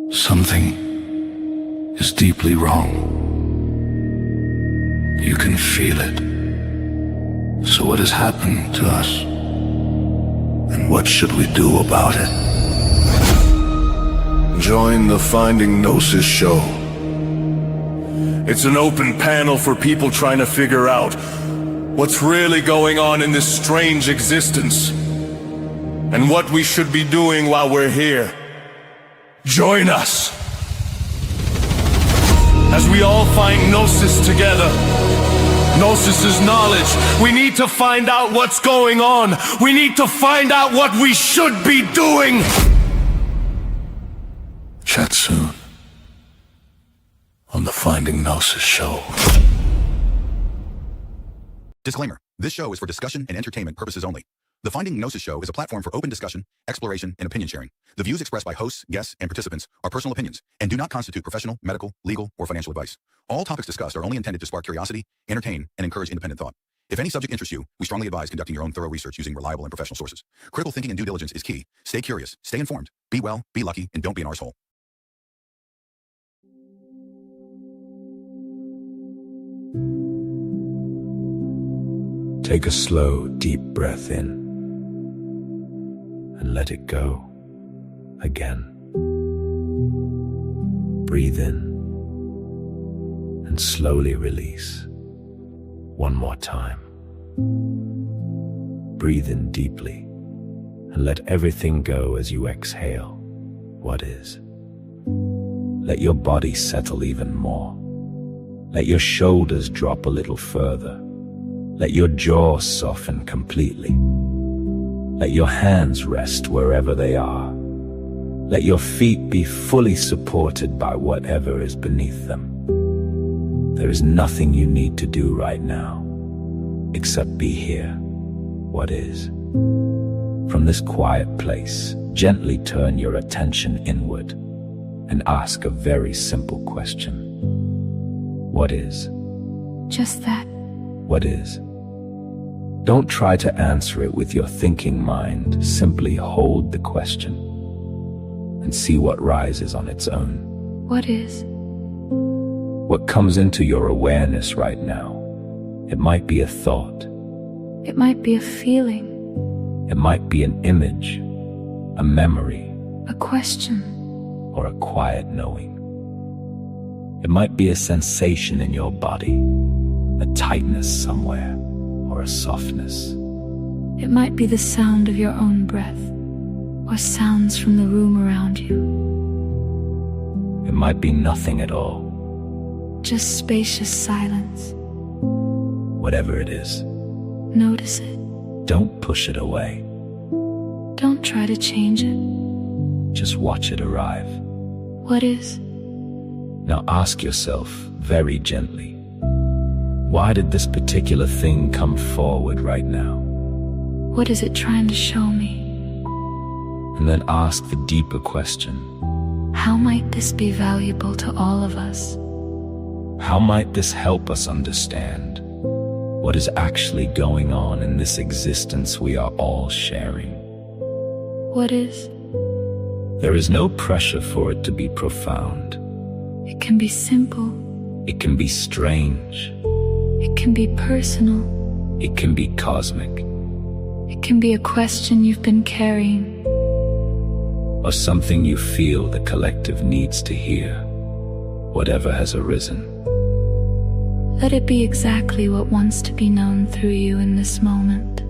Something is deeply wrong. You can feel it. So what has happened to us? And what should we do about it? Join the Finding Gnosis show. It's an open panel for people trying to figure out what's really going on in this strange existence, and what we should be doing while we're here. Join us as we all find Gnosis together. Gnosis is knowledge. We need to find out what's going on. We need to find out what we should be doing. Chat soon on the Finding Gnosis show. Disclaimer. This show is for discussion and entertainment purposes only. The Finding Gnosis show is a platform for open discussion, exploration, and opinion sharing. The views expressed by hosts, guests, and participants are personal opinions and do not constitute professional, medical, legal, or financial advice. All topics discussed are only intended to spark curiosity, entertain, and encourage independent thought. If any subject interests you, we strongly advise conducting your own thorough research using reliable and professional sources. Critical thinking and due diligence is key. Stay curious, stay informed, be well, be lucky, and don't be an arsehole. Take a slow, deep breath in and let it go again. Breathe in and slowly release. One more time. Breathe in deeply and let everything go as you exhale what is. Let your body settle even more. Let your shoulders drop a little further. Let your jaw soften completely. Let your hands rest wherever they are. Let your feet be fully supported by whatever is beneath them. There is nothing you need to do right now, except be here, what is. From this quiet place, gently turn your attention inward and ask a very simple question. What is? Just that. What is? Don't try to answer it with your thinking mind. Simply hold the question and see what rises on its own. What is? What comes into your awareness right now? It might be a thought. It might be a feeling. It might be an image, a memory, a question, or a quiet knowing. It might be a sensation in your body, a tightness somewhere, or a softness. It might be the sound of your own breath, or sounds from the room around you. It might be nothing at all. Just spacious silence. Whatever it is, notice it. Don't push it away. Don't try to change it. Just watch it arrive. What is? Now ask yourself very gently, why did this particular thing come forward right now? What is it trying to show me? And then ask the deeper question. How might this be valuable to all of us? How might this help us understand what is actually going on in this existence we are all sharing? What is? There is no pressure for it to be profound. It can be simple. It can be strange. It can be personal. It can be cosmic. It can be a question you've been carrying. Or something you feel the collective needs to hear. Whatever has arisen. Let it be exactly what wants to be known through you in this moment.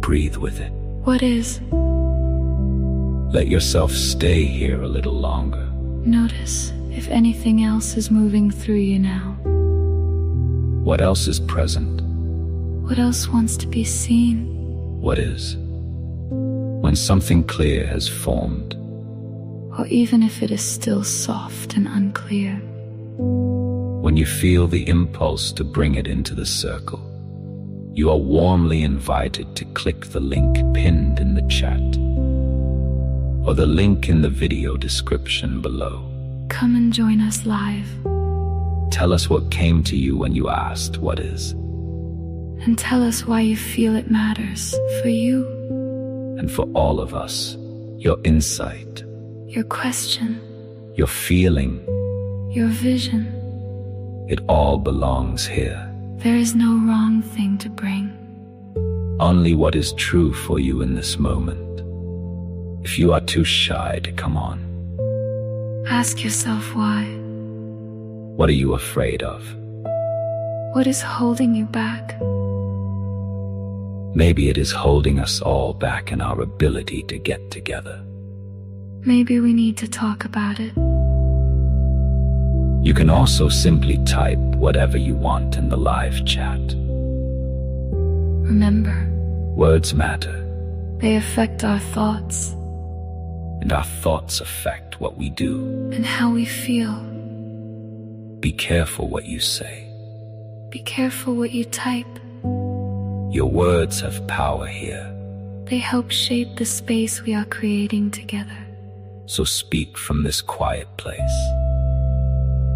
Breathe with it. What is? Let yourself stay here a little longer. Notice if anything else is moving through you now. What else is present? What else wants to be seen? What is? When something clear has formed. Or even if it is still soft and unclear. When you feel the impulse to bring it into the circle, you are warmly invited to click the link pinned in the chat, or the link in the video description below. Come and join us live. Tell us what came to you when you asked what is. And tell us why you feel it matters for you. And for all of us, your insight, your question, your feeling, your vision. it all belongs here. There is no wrong thing to bring. Only what is true for you in this moment. If you are too shy to come on, Ask yourself why. what are you afraid of? What is holding you back? Maybe it is holding us all back in our ability to get together. Maybe we need to talk about it. You can also simply type whatever you want in the live chat. Remember, Words matter, they affect our thoughts and our thoughts affect what we do. and how we feel. Be careful what you say. Be careful what you type. Your words have power here, They help shape the space we are creating together. so speak from this quiet place.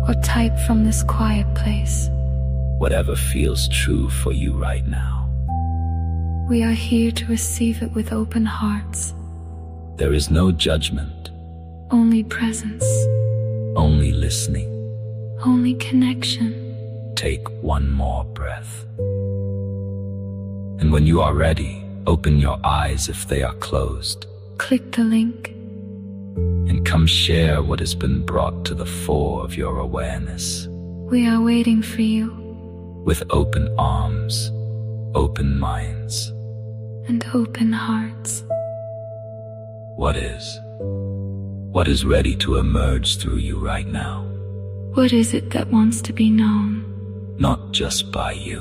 Or type from this quiet place. Whatever feels true for you right now. We are here to receive it with open hearts. There is no judgment, Only presence. only listening. Only connection. Take one more breath. And when you are ready, open your eyes if they are closed, Click the link. and come share what has been brought to the fore of your awareness. We are waiting for you. With open arms, open minds. And open hearts. What is? What is ready to emerge through you right now? What is it that wants to be known? Not just by you,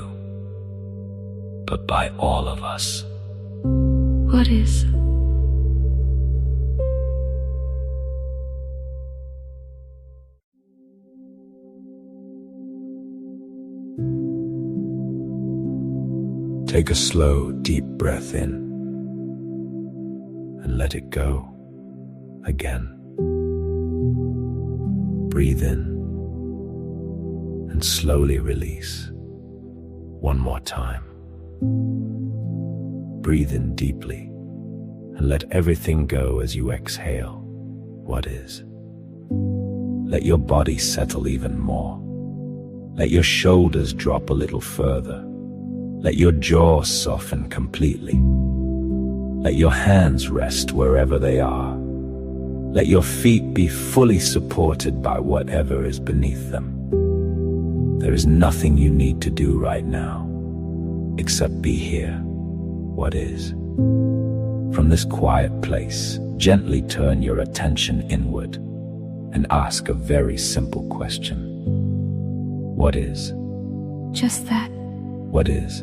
but by all of us. What is? Take a slow, deep breath in and let it go again. Breathe in and slowly release. One more time. Breathe in deeply and let everything go as you exhale. What is? Let your body settle even more. Let your shoulders drop a little further. Let your jaw soften completely. Let your hands rest wherever they are. Let your feet be fully supported by whatever is beneath them. There is nothing you need to do right now, except be here. What is? From this quiet place, gently turn your attention inward and ask a very simple question. What is? Just that. What is?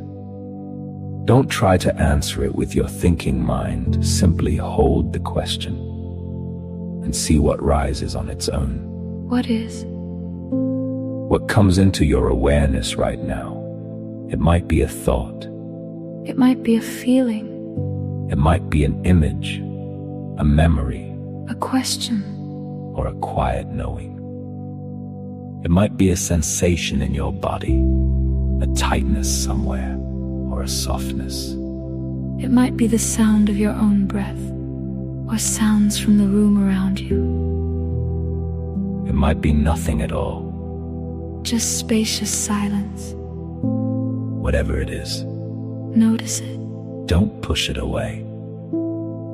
Don't try to answer it with your thinking mind. Simply hold the question and see what rises on its own. What is? What comes into your awareness right now? It might be a thought. It might be a feeling. It might be an image, a memory, A question. or a quiet knowing. It might be a sensation in your body, a tightness somewhere, or a softness. It might be the sound of your own breath, or sounds from the room around you. It might be nothing at all. Just spacious silence. Whatever it is, Notice it. don't push it away.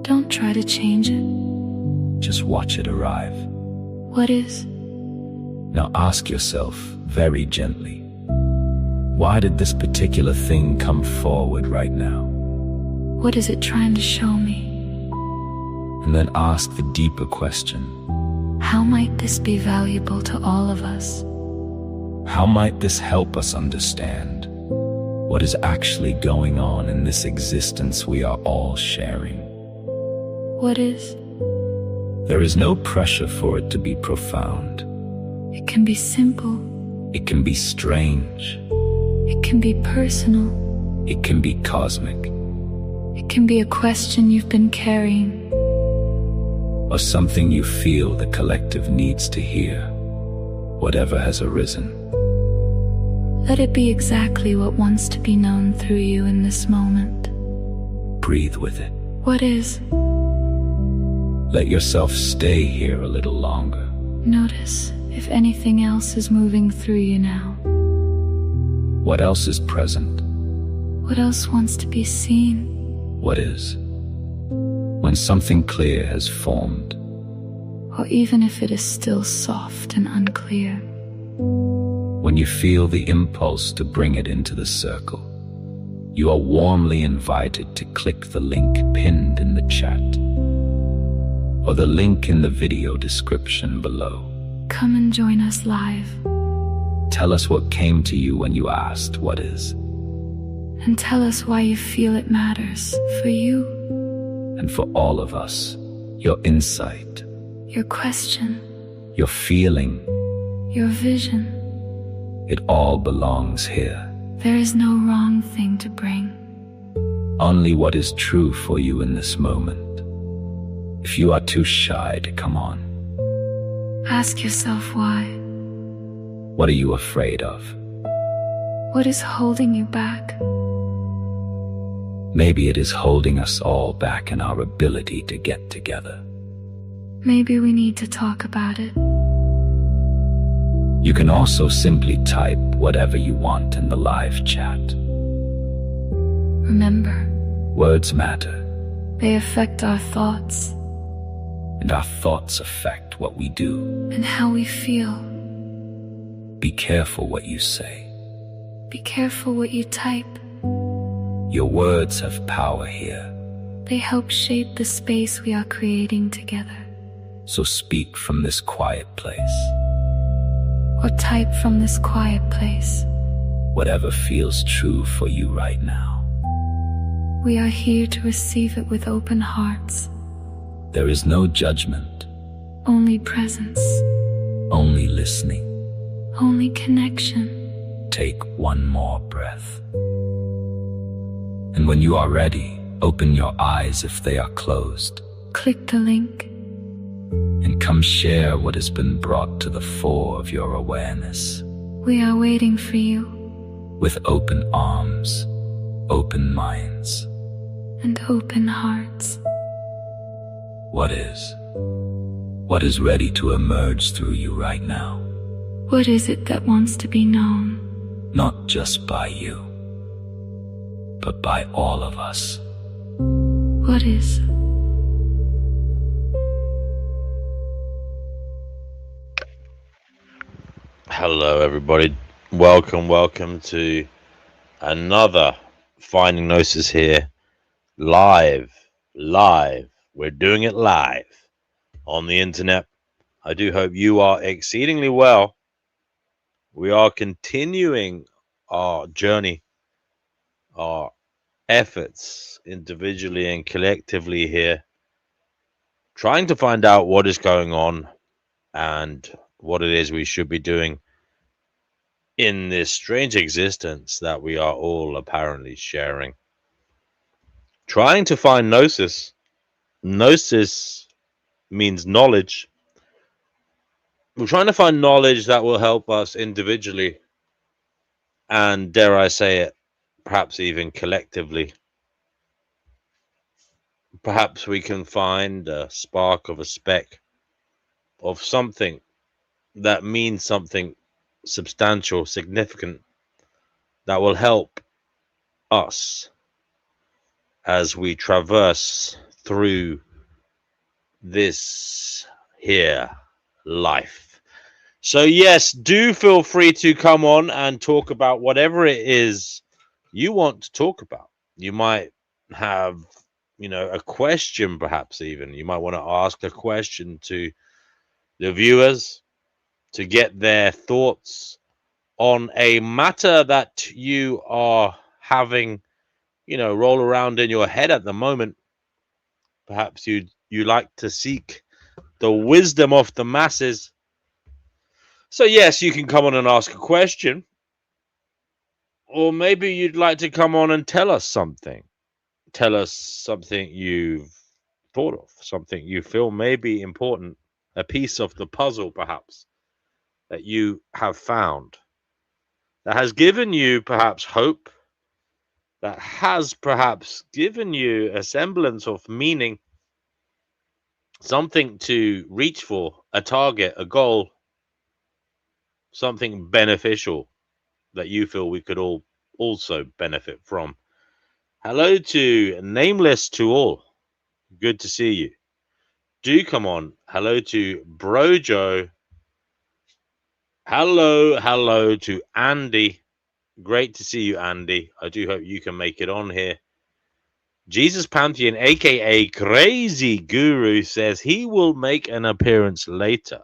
Don't try to change it. Just watch it arrive. What is? Now ask yourself very gently, why did this particular thing come forward right now? What is it trying to show me? And then ask the deeper question, How might this be valuable to all of us? how might this help us understand what is actually going on in this existence we are all sharing? What is? There is no pressure for it to be profound. It can be simple. It can be strange. It can be personal. It can be cosmic. It can be a question you've been carrying. Or something you feel the collective needs to hear. Whatever has arisen. Let it be exactly what wants to be known through you in this moment. Breathe with it. What is? Let yourself stay here a little longer. Notice if anything else is moving through you now. What else is present? What else wants to be seen? What is? When something clear has formed, Or even if it is still soft and unclear. when you feel the impulse to bring it into the circle, you are warmly invited to click the link pinned in the chat, or the link in the video description below. Come and join us live, Tell us what came to you when you asked, what is? and tell us why you feel it matters for you, And for all of us, your insight, your question, your feeling, your vision. it all belongs here. There is no wrong thing to bring. Only what is true for you in this moment. If you are too shy to come on, Ask yourself why. what are you afraid of? What is holding you back? Maybe it is holding us all back in our ability to get together. Maybe we need to talk about it. You can also simply type whatever you want in the live chat. Remember, Words matter, they affect our thoughts and our thoughts affect what we do. and how we feel. Be careful what you say. Be careful what you type. Your words have power here, They help shape the space we are creating together. so speak from this quiet place. Or type from this quiet place. Whatever feels true for you right now. We are here to receive it with open hearts. There is no judgment, Only presence. only listening. Only connection. Take one more breath. And when you are ready, open your eyes if they are closed, Click the link. and come share what has been brought to the fore of your awareness. We are waiting for you. With open arms, open minds. And open hearts. What is? What is ready to emerge through you right now? What is it that wants to be known? Not just by you, but by all of us. What is? Hello, everybody. Welcome to another Finding Gnosis here. Live. We're doing it live on the internet. I do hope you are exceedingly well. We are continuing our journey, our efforts individually and collectively here, trying to find out what is going on and what it is we should be doing in this strange existence that we are all apparently sharing. Trying to find Gnosis. Gnosis means knowledge. We're trying to find knowledge that will help us individually and, dare I say it, perhaps even collectively. Perhaps we can find a spark of a speck of something that means something substantial, significant, that will help us as we traverse through this here life. So yes, do feel free to come on and talk about whatever it is you want to talk about. You might have, a question, perhaps even. You might want to ask a question to the viewers to get their thoughts on a matter that you are having, roll around in your head at the moment. Perhaps you like to seek the wisdom of the masses. So yes, you can come on and ask a question. Or maybe you'd like to come on and tell us something. Tell us something you've thought of, something you feel may be important, a piece of the puzzle perhaps that you have found, that has given you perhaps hope, that has perhaps given you a semblance of meaning, something to reach for a target, a goal, something beneficial that you feel we could all also benefit from. Hello to Nameless to all. Good to see you. Do come on. Hello to Brojo. Hello to Andy. Great to see you, Andy. I do hope you can make it on here. Jesus Pantheon, aka Crazy Guru, says he will make an appearance later.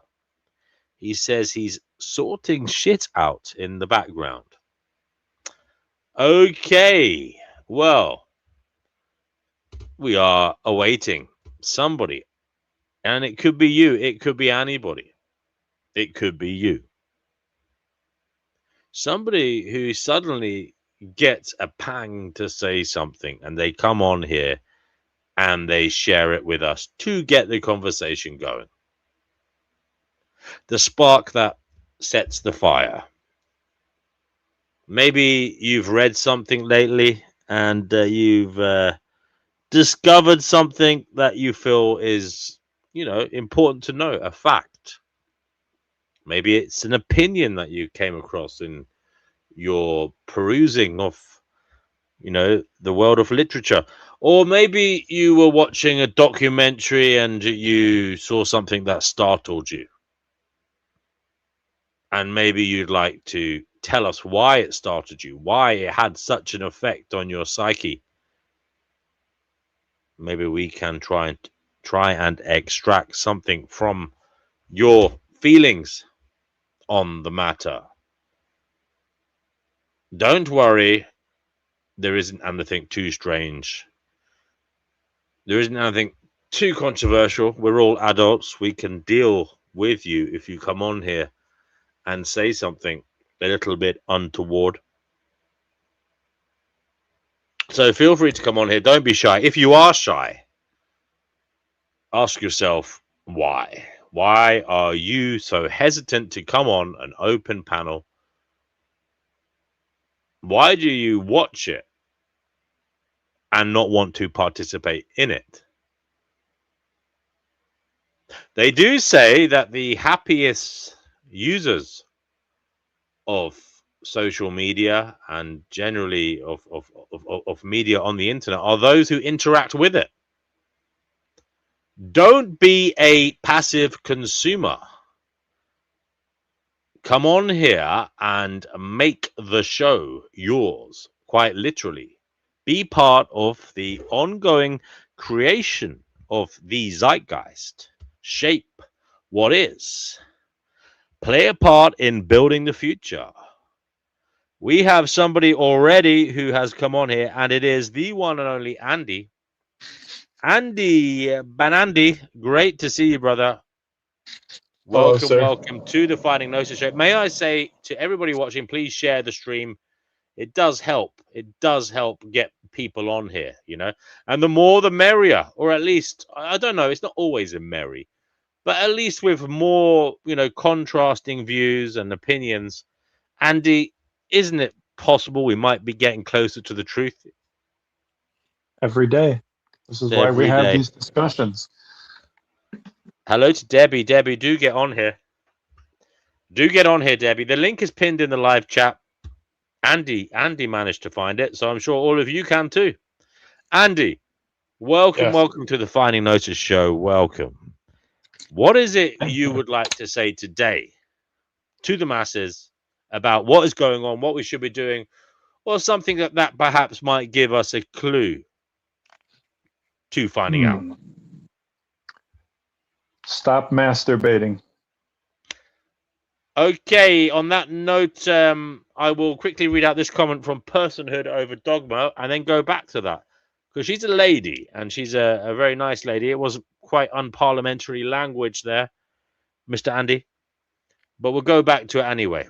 He says he's sorting shit out in the background. Okay, well, we are awaiting somebody. And it could be you. It could be anybody. It could be you. Somebody who suddenly gets a pang to say something and they come on here and they share it with us to get the conversation going. The spark that sets the fire. Maybe you've read something lately and you've discovered something that you feel is, important to know, a fact. Maybe it's an opinion that you came across in your perusing of, the world of literature. Or maybe you were watching a documentary and you saw something that startled you. And maybe you'd like to tell us why it startled you, why it had such an effect on your psyche. Maybe we can try and extract something from your feelings on the matter. Don't worry, there isn't anything too strange. There isn't anything too controversial. We're all adults. We can deal with you if you come on here and say something a little bit untoward. So feel free to come on here. Don't be shy. If you are shy, ask yourself why. Why are you so hesitant to come on an open panel? Why do you watch it and not want to participate in it? They do say that the happiest users of social media and generally of media on the internet are those who interact with it. Don't be a passive consumer. Come on here and make the show yours, quite literally. Be part of the ongoing creation of the zeitgeist. Shape what is. Play a part in building the future. We have somebody already who has come on here, and it is the one and only Andy. Andy Banandi, great to see you, brother. Welcome, Hello, welcome to the Finding Gnosis show. May I say to everybody watching, please share the stream. It does help. It does help get people on here, and the more the merrier, or at least, I don't know, it's not always a merry, but at least with more, contrasting views and opinions. Andy, isn't it possible we might be getting closer to the truth? Every day. This is why we Every have day. these discussions. Hello to Debbie. Debbie, do get on here. Do get on here, Debbie. The link is pinned in the live chat. Andy managed to find it, so I'm sure all of you can too. Andy, welcome, Yes. welcome to the Finding Gnosis show. Welcome. What is it you would like to say today to the masses about what is going on, what we should be doing, or something that perhaps might give us a clue to finding out? Stop masturbating. Okay, on that note, I will quickly read out this comment from Personhood over Dogma and then go back to that. Because she's a lady, and she's a very nice lady. It was quite unparliamentary language there, Mr. Andy. But we'll go back to it anyway.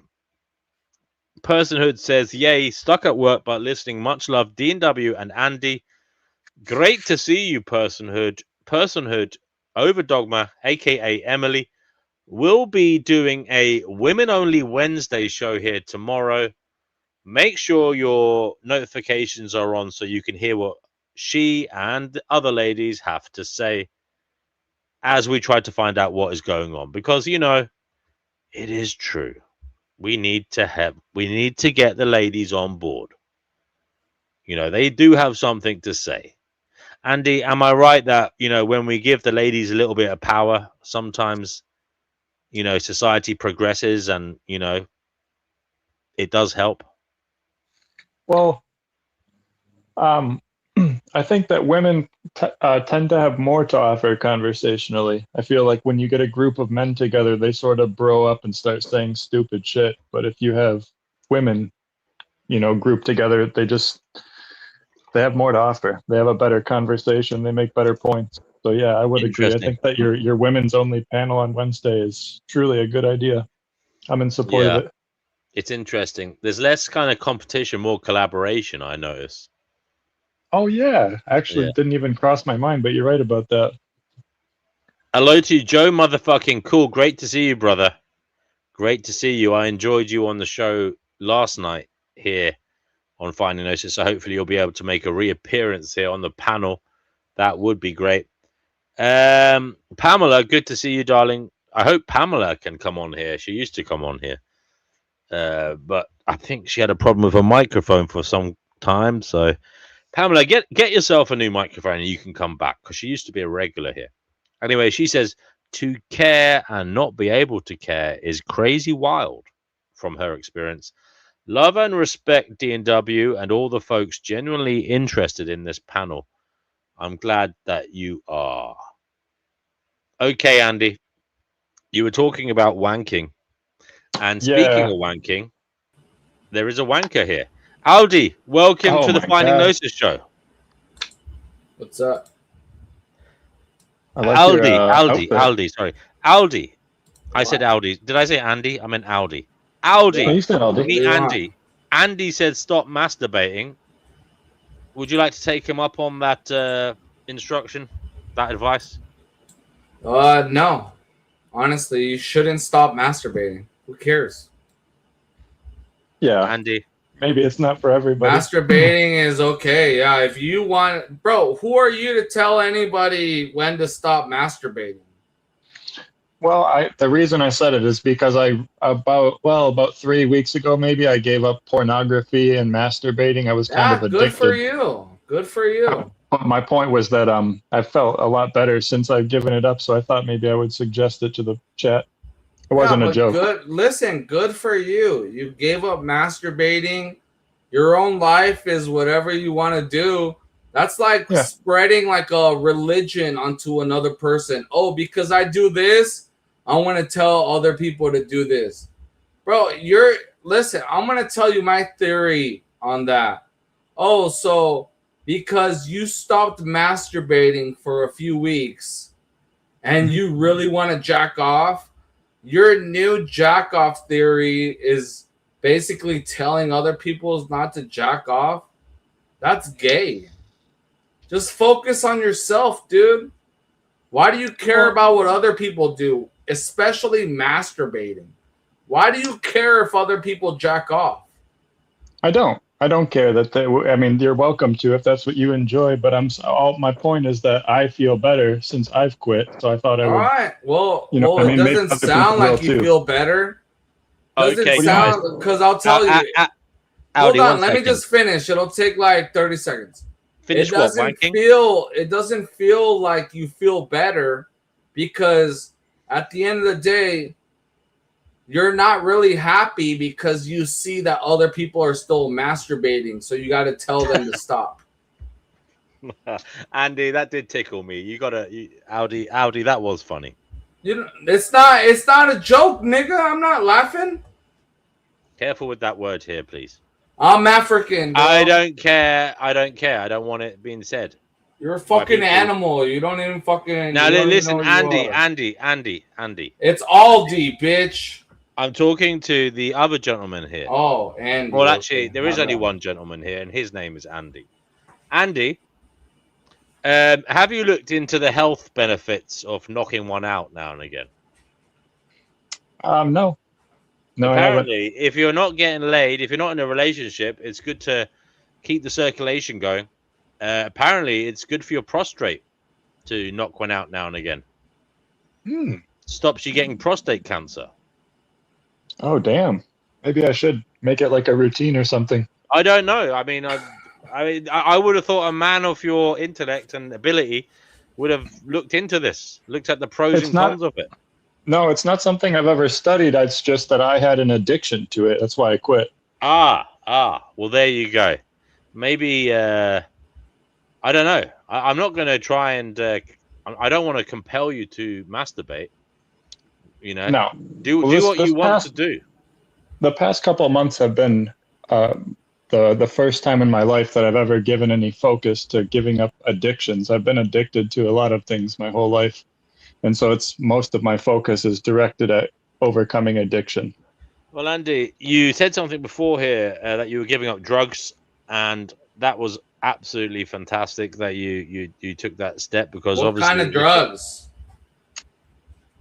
Personhood says, yay, stuck at work but listening. Much love, D&W and Andy. Great to see you, Personhood. Personhood over Dogma, a.k.a. Emily. We'll be doing a Women Only Wednesday show here tomorrow. Make sure your notifications are on so you can hear what she and the other ladies have to say. as we try to find out what is going on, because you know it is true. We need to get the ladies on board. You know, they do have something to say. Andy, am I right that, you know, when we give the ladies a little bit of power, sometimes, you know, society progresses and, you know, it does help? Well, um, I think that women tend to have more to offer conversationally. I feel like when you get a group of men together, they sort of bro up and start saying stupid shit. But if you have women, grouped together, they have more to offer. They have a better conversation. They make better points. So yeah, I would agree. I Interesting. think that your women's only panel on Wednesday is truly a good idea. I'm in support Yeah, of it. it's interesting. There's less kind of competition, more collaboration, I notice. Oh yeah, actually Yeah. didn't even cross my mind, but you're right about that. Hello to you, Joe motherfucking cool. Great to see you, brother. Great to see you. I enjoyed you on the show last night here on Finding Gnosis, so hopefully you'll be able to make a reappearance here on the panel. That would be great. Pamela, good to see you, darling. I hope Pamela can come on here. She used to come on here, but I think she had a problem with her microphone for some time. So, Pamela, get yourself a new microphone and you can come back, because she used to be a regular here. Anyway, she says to care and not be able to care is crazy wild from her experience. Love and respect D&W and all the folks genuinely interested in this panel. I'm glad that you are. Okay, Andy, you were talking about wanking. And speaking Yeah. of wanking, there is a wanker here. Aldi, welcome Oh to the my Finding God. Gnosis show. What's up? I like your outfit. Aldi, sorry. Aldi. I said Aldi. Did I say Andy? I meant Aldi. Oh, Aldi, you said Aldi. What do meet you want? Andy. Andy said stop masturbating. Would you like to take him up on that instruction, that advice? No. Honestly, you shouldn't stop masturbating. Who cares? Yeah, Andy, maybe it's not for everybody. Masturbating is okay. Yeah, if you want, bro, who are you to tell anybody when to stop masturbating? Well, the reason I said it is because about 3 weeks ago, maybe I gave up pornography and masturbating. I was kind of Yeah, good for addicted. you. Good for you. But my point was that I felt a lot better since I've given it up. So I thought maybe I would suggest it to the chat. It wasn't a joke. Good. Listen, good for you. You gave up masturbating. Your own life is whatever you want to do. That's like spreading like a religion onto another person. Oh, because I do this, I want to tell other people to do this. Bro, listen, I'm going to tell you my theory on that. Oh, so because you stopped masturbating for a few weeks and you really want to jack off, your new jack off theory is basically telling other people not to jack off. That's gay. Just focus on yourself, dude. Why do you care about what other people do, especially masturbating? Why do you care if other people jack off? I don't care that you're welcome to if that's what you enjoy, but my point is that I feel better since I've quit. So I thought I would. All right. Well, it it doesn't sound like you feel better. Doesn't sound, because I'll tell you. Hold on, let me just finish. It'll take like 30 seconds. It doesn't feel like you feel better, because at the end of the day, you're not really happy because you see that other people are still masturbating. So you got to tell them to stop. Andy, that did tickle me. Audi, that was funny. It's not a joke, nigga. I'm not laughing. Careful with that word here, please. I'm African, bro. I don't care. I don't want it being said. You're a fucking animal. You don't even fucking. Now listen, Andy. It's Aldi, bitch. I'm talking to the other gentleman here. Oh, Andy. Well, actually, there is only one gentleman here, and his name is Andy. Andy, have you looked into the health benefits of knocking one out now and again? No. No, apparently, if you're not getting laid, if you're not in a relationship, it's good to keep the circulation going. Apparently, it's good for your prostate to knock one out now and again. Stops you getting prostate cancer. Oh, damn. Maybe I should make it like a routine or something. I don't know. I mean, I would have thought a man of your intellect and ability would have looked into this, looked at the pros and cons of it. No, it's not something I've ever studied. It's just that I had an addiction to it. That's why I quit. Well, there you go. Maybe I don't know. I'm not going to try and I don't want to compel you to masturbate. You know, No. Do what you want to do. The past couple of months have been the first time in my life that I've ever given any focus to giving up addictions. I've been addicted to a lot of things my whole life, and so it's most of my focus is directed at overcoming addiction. Well, Andy, you said something before here that you were giving up drugs, and that was absolutely fantastic that you took that step, because what obviously kind of drugs?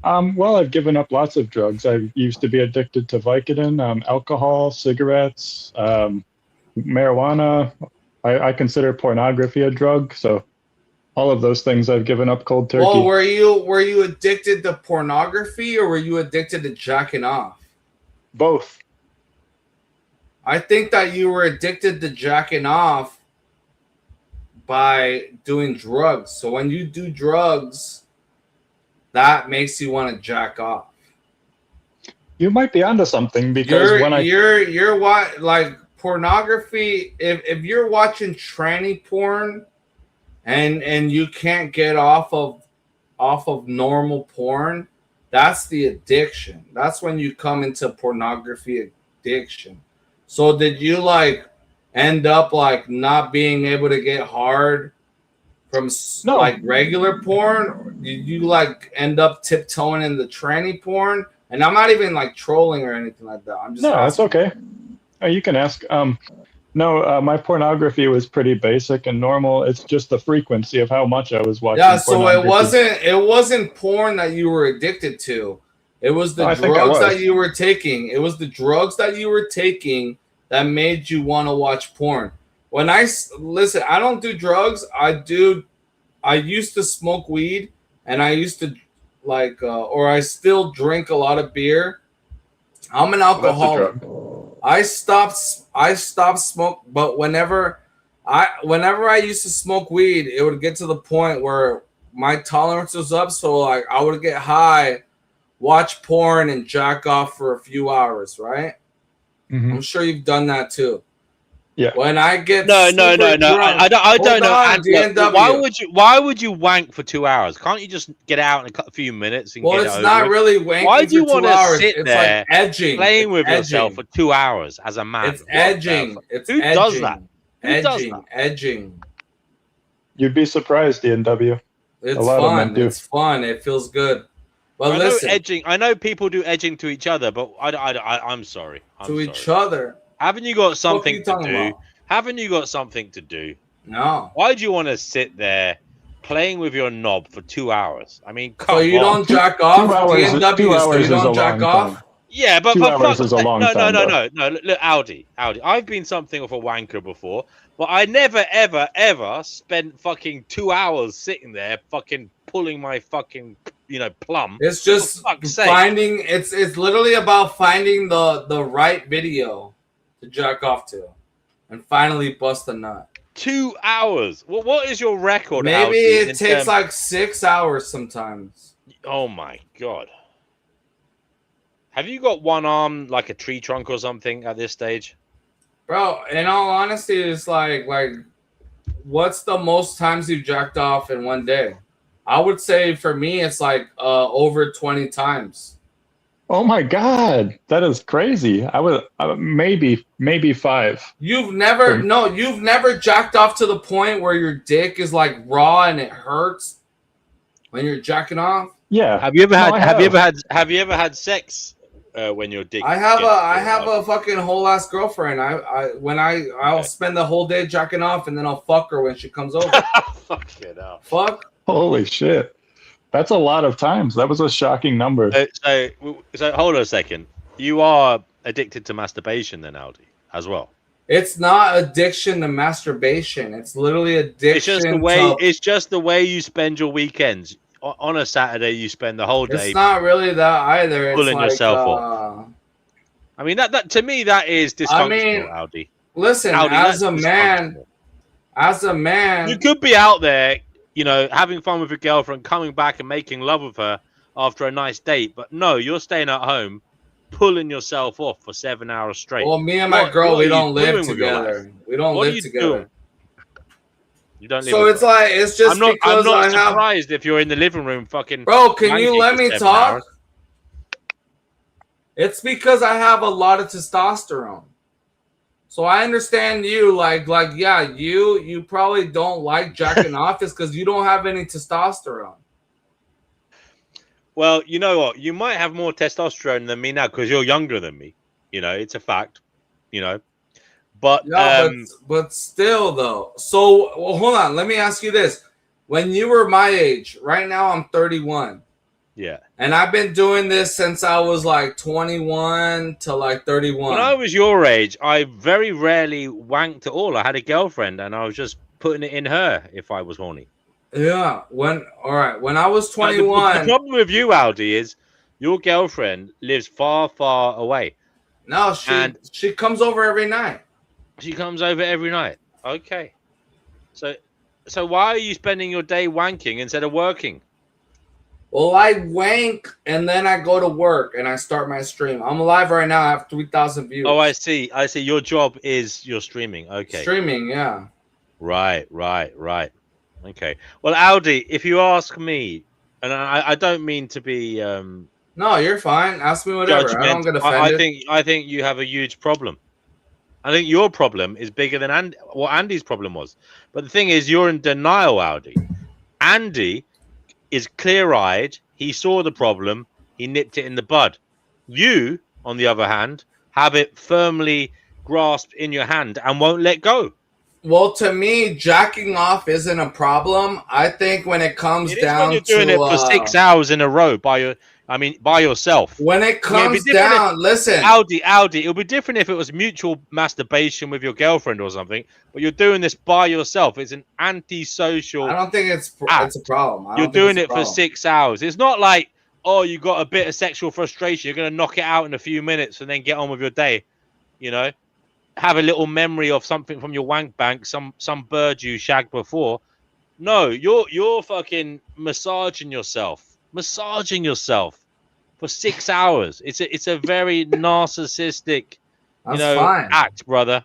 Well, I've given up lots of drugs. I used to be addicted to Vicodin, alcohol, cigarettes, marijuana. I consider pornography a drug, so all of those things I've given up cold turkey. Well, were you addicted to pornography, or were you addicted to jacking off? Both. I think that you were addicted to jacking off by doing drugs. So when you do drugs, that makes you want to jack off. You might be onto something, because you're like pornography. If you're watching tranny porn and you can't get off of normal porn, that's the addiction. That's when you come into pornography addiction. So did you like end up like not being able to get hard from like regular porn? Did you like end up tiptoeing in the tranny porn? And I'm not even like trolling or anything like that. I'm just that's okay. You can ask. My pornography was pretty basic and normal. It's just the frequency of how much I was watching. Yeah, so it wasn't porn that you were addicted to. It was the drugs that you were taking. It was the drugs that you were taking that made you want to watch porn. When I don't do drugs. I used to smoke weed, and I used to or I still drink a lot of beer. I'm an alcoholic. I stopped smoke, but whenever I used to smoke weed, it would get to the point where my tolerance was up. So like I would get high, watch porn, and jack off for a few hours, right? Mm-hmm. I'm sure you've done that too. Yeah. When I get no. drunk, I don't know. DNW. Why would you wank for 2 hours? Can't you just get out in a few minutes and get it over? Well, it's not really wanking. Why do you want to sit it's there like edging, playing with yourself for 2 hours as a man? It's edging. Who does that? Edging. You'd be surprised, DNW. It's fun. It's fun. It feels good. But listen, edging. I know people do edging to each other, but I'm sorry. Each other. Haven't you got something to do? Haven't you got something to do? No. Why do you want to sit there playing with your knob for 2 hours? I mean, come on. So you don't jack off? 2 hours is a long time. Yeah, but 2 hours is a long time. No. Look, Audi. I've been something of a wanker before, but I never, ever spent fucking 2 hours sitting there fucking pulling my fucking plum. It's just finding. It's literally about finding the right video to jack off to, and finally bust a nut. 2 hours. What is your record? Maybe it takes like 6 hours sometimes. Oh my god. Have you got one arm like a tree trunk or something at this stage? Bro, in all honesty, it's like what's the most times you've jacked off in one day? I would say for me, it's like over 20 times. Oh my god, that is crazy. I would maybe 5. You've never jacked off to the point where your dick is like raw and it hurts when you're jacking off. Yeah. Have you ever had sex when your dick? I have a fucking whole ass girlfriend. I'll spend the whole day jacking off, and then I'll fuck her when she comes over. Fuck it up. Fuck. Holy shit. That's a lot of times. That was a shocking number. So hold on a second. You are addicted to masturbation then, Aldi, as well? It's not addiction to masturbation. It's literally addiction. It's just the way you spend your weekends. on a Saturday you spend the whole day It's not really that either. It's pulling like, yourself off. I mean, that to me that is dysfunctional, Aldi. listen, Aldi, as that's a man, dysfunctional. You could be out there, you know, having fun with your girlfriend, coming back and making love with her after a nice date, but no, you're staying at home, pulling yourself off for 7 hours straight. well, me and my girl, we don't live together. We don't What are live you together. doing? You don't live So with it's her. like, it's just I'm because not I have. surprised if you're in the living room fucking. Bro, can you wanking let for me 7 talk? hours. It's because I have a lot of testosterone. So I understand you, like yeah, you probably don't like jacking off is because you don't have any testosterone. Well, you know what? You might have more testosterone than me now because you're younger than me. You know, it's a fact. You know, but Yeah, but still though. So well, hold on. Let me ask you this: when you were my age, right now I'm 31. Yeah. And I've been doing this since I was like 21 to like 31. When I was your age, I very rarely wanked at all. I had a girlfriend, and I was just putting it in her if I was horny. Yeah. When I was 21. The problem with you, Aldi, is your girlfriend lives far, far away. No, she comes over every night. She comes over every night. Okay. So why are you spending your day wanking instead of working? Well, I wank and then I go to work and I start my stream. I'm live right now. I have 3,000 views. Oh, I see. Your job is your streaming. Okay. Streaming, yeah. Right. Okay. Well, Aldi, if you ask me, and I don't mean to be no, you're fine. Ask me whatever. I don't get offended. I think you have a huge problem. I think your problem is bigger than what Andy's problem was. But the thing is, you're in denial, Aldi. Andy is clear-eyed. He saw the problem. He nipped it in the bud. You, on the other hand, have it firmly grasped in your hand and won't let go. Well, to me, jacking off isn't a problem. I think when it comes down when you're doing it for 6 hours in a row by yourself. When it comes down, listen, Aldi, it'll be different if it was mutual masturbation with your girlfriend or something. But you're doing this by yourself. It's an antisocial. I don't think it's a problem. You're doing it for 6 hours. It's not like, oh, you got a bit of sexual frustration. You're gonna knock it out in a few minutes and then get on with your day. You know, have a little memory of something from your wank bank, some bird you shagged before. No, you're fucking massaging yourself for 6 hours. It's a very narcissistic, act, brother.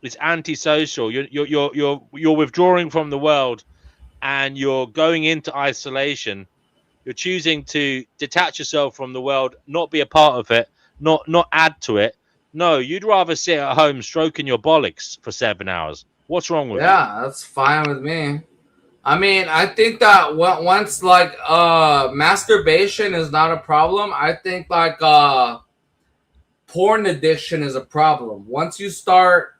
It's antisocial. You're withdrawing from the world, and you're going into isolation. You're choosing to detach yourself from the world, not be a part of it, not add to it. No, you'd rather sit at home stroking your bollocks for 7 hours. What's wrong with you? Yeah, that's fine with me. I mean, I think that once like masturbation is not a problem, I think like porn addiction is a problem. Once yourself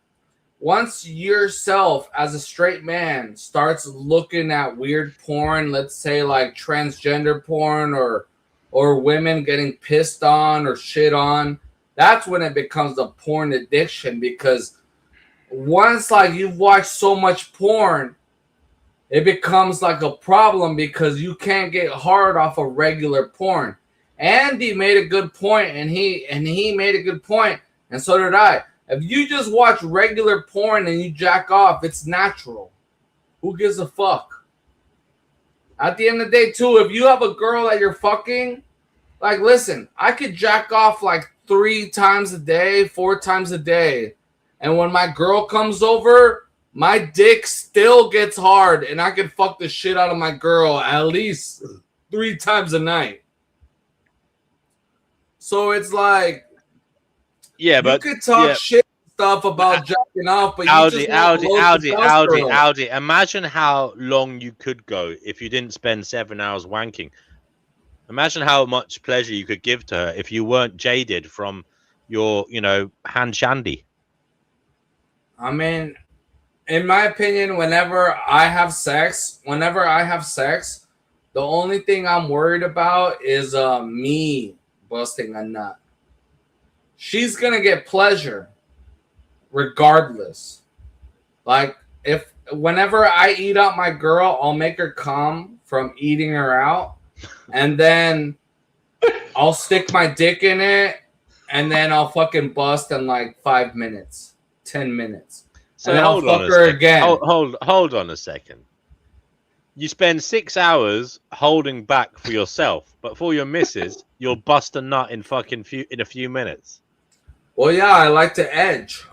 as a straight man starts looking at weird porn, let's say like transgender porn or women getting pissed on or shit on, that's when it becomes a porn addiction. Because once like you've watched so much porn, it becomes like a problem because you can't get hard off of regular porn. Andy made a good point, and he made a good point, and so did I. If you just watch regular porn and you jack off, it's natural. Who gives a fuck? At the end of the day, too, if you have a girl that you're fucking, like, listen, I could jack off like 3 times a day, 4 times a day. And when my girl comes over, my dick still gets hard, and I can fuck the shit out of my girl at least 3 times a night. So it's like, yeah, but you could talk shit stuff about jacking off, but Audi. Imagine how long you could go if you didn't spend 7 hours wanking. Imagine how much pleasure you could give to her if you weren't jaded from your, hand shandy. I mean, in my opinion, whenever I have sex, the only thing I'm worried about is me busting a nut. She's gonna get pleasure regardless. Like, whenever I eat out my girl, I'll make her come from eating her out. and then I'll stick my dick in it, and then I'll fucking bust in like 5 minutes, 10 minutes. So and then I'll fuck her again. Hold on a second. You spend 6 hours holding back for yourself, but for your missus, you'll bust a nut in a few minutes. Well, yeah, I like to edge.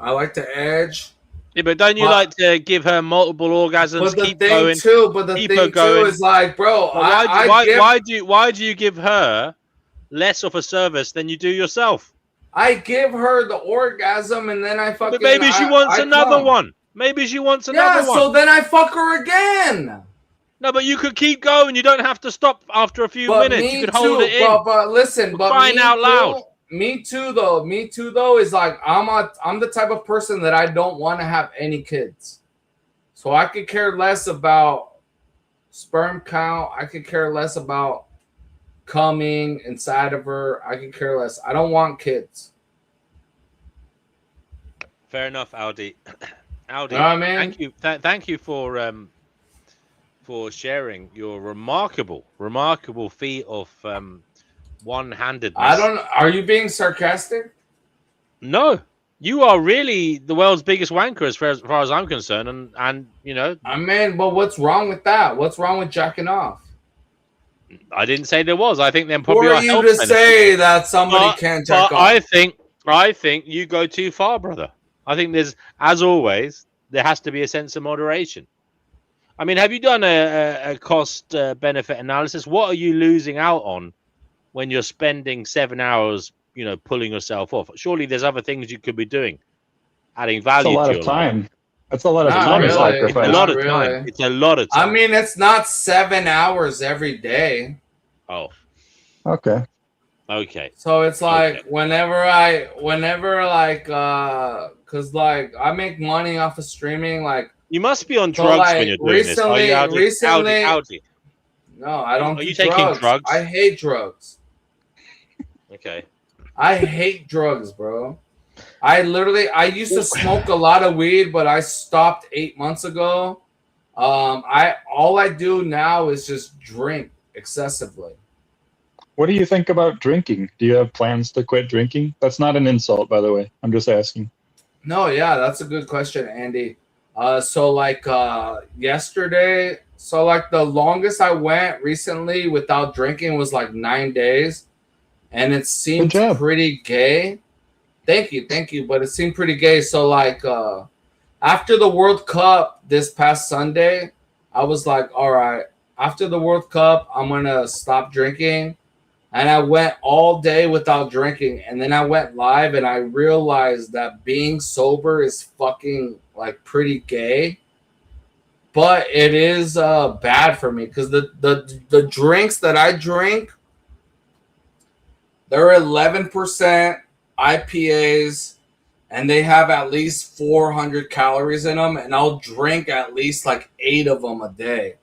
Yeah, but don't you like to give her multiple orgasms? But the keep thing going, too, but the keep thing her going. too is like, bro, why do you give her less of a service than you do yourself? I give her the orgasm, and then I fucking. But maybe she wants another one. Maybe she wants another one. Yeah, so then I fuck her again. No, but you could keep going. You don't have to stop after a few minutes. You could hold it in. But listen, but crying out loud. Me too, though. Is like I'm the type of person that I don't want to have any kids, so I could care less about sperm count. I could care less about coming inside of her. I could care less. I don't want kids. Fair enough, Aldi. Aldi, you know what I mean? Thank you for sharing your remarkable feat of one-handedness. Are you being sarcastic? No, you are really the world's biggest wanker as far as I'm concerned, and you know. I mean, but what's wrong with that? What's wrong with jacking off? I didn't say there was. I think there probably are you to say that somebody can't jack off? I think you go too far, brother. I think as always, there has to be a sense of moderation. I mean, have you done a cost benefit analysis? What are you losing out on when you're spending 7 hours, pulling yourself off? Surely there's other things you could be doing, adding value to your life. That's a lot of time. That's a lot of time sacrifice. It's a lot of time. It's a lot of time. I mean, it's not 7 hours every day. Oh. Okay. So it's like whenever cause like I make money off of streaming, like you must be on drugs when you're doing this. Recently, no, I don't. Are you taking drugs? I hate drugs. Okay. I hate drugs, bro. I used to smoke a lot of weed, but I stopped 8 months ago. All I do now is just drink excessively. What do you think about drinking? Do you have plans to quit drinking? That's not an insult, by the way. I'm just asking. No, yeah, that's a good question, Andy. Yesterday, the longest I went recently without drinking was like 9 days, and it seemed pretty gay. Thank you, but it seemed pretty gay. So after the World Cup this past Sunday, I was like, all right, after the World Cup, I'm gonna stop drinking. And I went all day without drinking. And then I went live and I realized that being sober is fucking like pretty gay. But it is bad for me because the drinks that I drink, they're 11% IPAs and they have at least 400 calories in them. And I'll drink at least like 8 of them a day.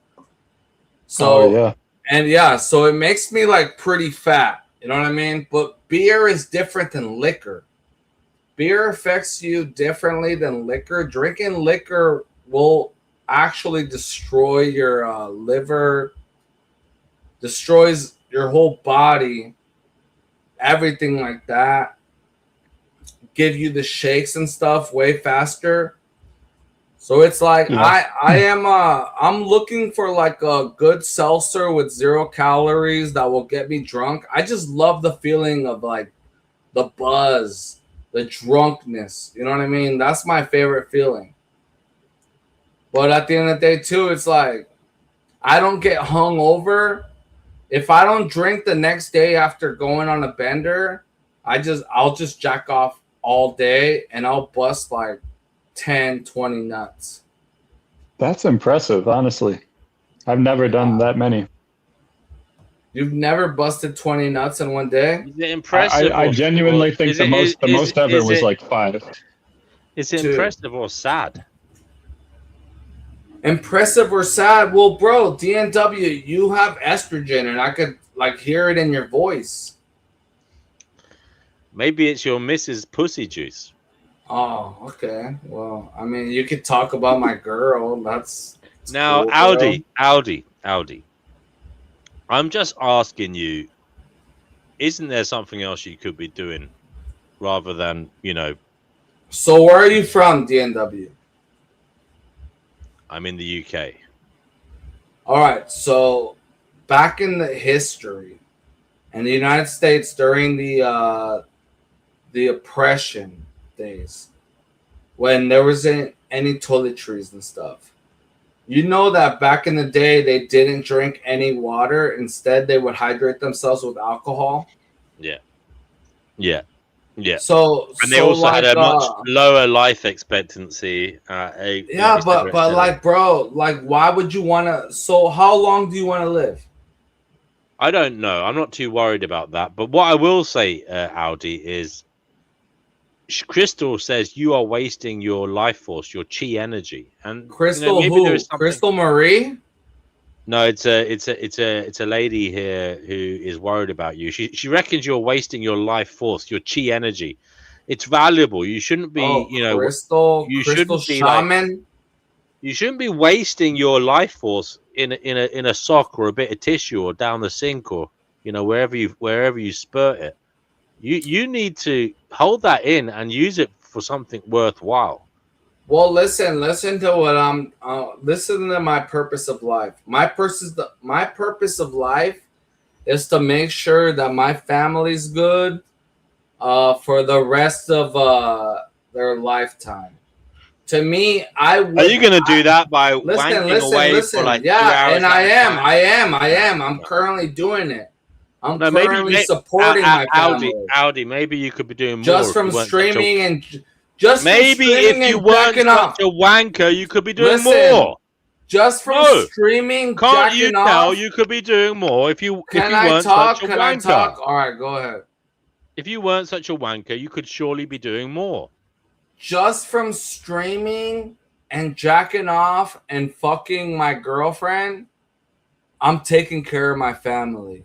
So, so it makes me like pretty fat. You know what I mean? But beer is different than liquor. Beer affects you differently than liquor. Drinking liquor will actually destroy your liver, destroys your whole body, everything like that. Give you the shakes and stuff way faster. So it's like I'm looking for like a good seltzer with 0 calories that will get me drunk. I just love the feeling of like the buzz, the drunkenness. You know what I mean? That's my favorite feeling. But at the end of the day too, it's like I don't get hungover. If I don't drink the next day after going on a bender, I'll just jack off all day and I'll bust like 10, 20 nuts. That's impressive, honestly. I've never done that many. You've never busted 20 nuts in one day? Is it impressive? I genuinely think the most ever was like 5. Is it impressive or sad? Impressive or sad? Well, bro, DNW, you have estrogen and I could like hear it in your voice. Maybe it's your Mrs. Pussy Juice. Oh, okay. Well, I mean, you could talk about my girl. That's now, cool, Audi. I'm just asking you, isn't there something else you could be doing rather than, So where are you from, DNW? I'm in the UK. All right. So back in the history in the United States during the oppression days, when there wasn't any toiletries and stuff. You know that back in the day they didn't drink any water. Instead, they would hydrate themselves with alcohol. Yeah. So And they also like, had a much lower life expectancy. but like, bro, like, why would you want to? So how long do you want to live? I don't know. I'm not too worried about that. But what I will say, Audi, is Crystal says you are wasting your life force, your chi energy, and Crystal maybe who? there is something... Crystal Marie? No, it's a lady here who is worried about you. She reckons you're wasting your life force, your chi energy. It's valuable. You shouldn't be, Crystal shouldn't be shaman. You shouldn't be wasting your life force in a sock or a bit of tissue or down the sink or wherever you spurt it. You need to hold that in and use it for something worthwhile. Well, listen to what I'm. Listen to my purpose of life. My purpose of life is to make sure that my family's good, for the rest of their lifetime. To me, are you going to do that by wanking away for like 2 hours? And I am. I'm currently doing it. I'm currently supporting my family. Audi, maybe you could be doing more just from streaming and. Maybe if you weren't such a wanker, you could be doing more. Just from streaming, can't you tell you could be doing more if you weren't such a wanker? I talk? All right, go ahead. If you weren't such a wanker, you could surely be doing more. Just from streaming and jacking off and fucking my girlfriend, I'm taking care of my family.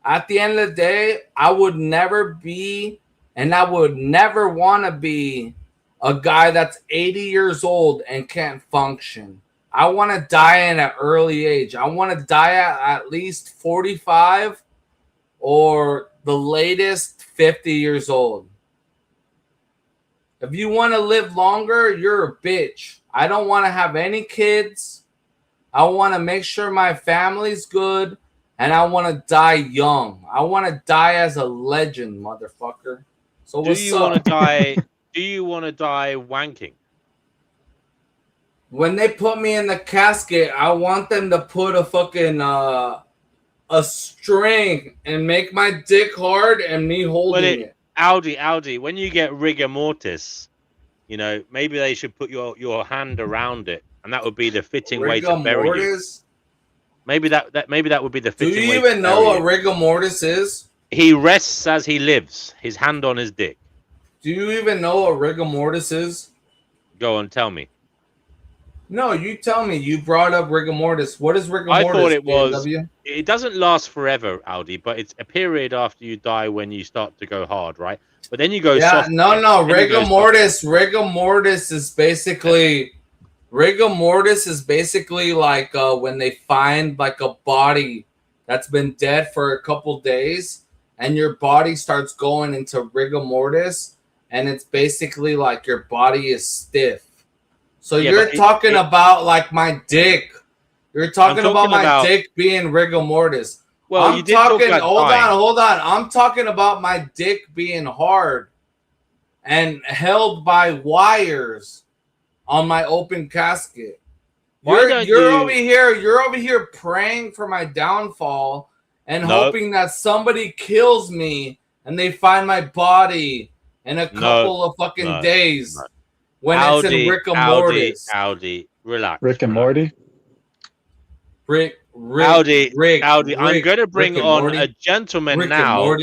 At the end of the day, I would never be... And I would never want to be a guy that's 80 years old and can't function. I want to die at an early age. I want to die at least 45 or the latest 50 years old. If you want to live longer, you're a bitch. I don't want to have any kids. I want to make sure my family's good. And I want to die young. I want to die as a legend, motherfucker. So do you want to die? Do you want to die wanking? When they put me in the casket, I want them to put a fucking a string and make my dick hard and me holding it. Audi, when you get rigor mortis, maybe they should put your hand around it, and that would be the fitting way to bury you. Maybe that would be the fitting way. Do you even know what rigor mortis is? He rests as he lives, his hand on his dick. Do you even know what rigor mortis is? Go on, tell me. No, you tell me. You brought up rigor mortis. What is rigor mortis? I thought it was... It doesn't last forever, Audi, but it's a period after you die when you start to go hard, right? But then you go soft. No. Rigor mortis is basically... Rigor mortis is basically like when they find like a body that's been dead for a couple days, and your body starts going into rigor mortis, and it's basically like your body is stiff. So you're talking about like my dick. You're talking about my dick being rigor mortis. Well, you did talk about hold on. I'm talking about my dick being hard and held by wires on my open casket. You're over here praying for my downfall and hoping that somebody kills me and they find my body in a couple of fucking days when it's in Rick and Mortis. Audi, relax. Rick and Morty? Audi, I'm going to bring on a gentleman now.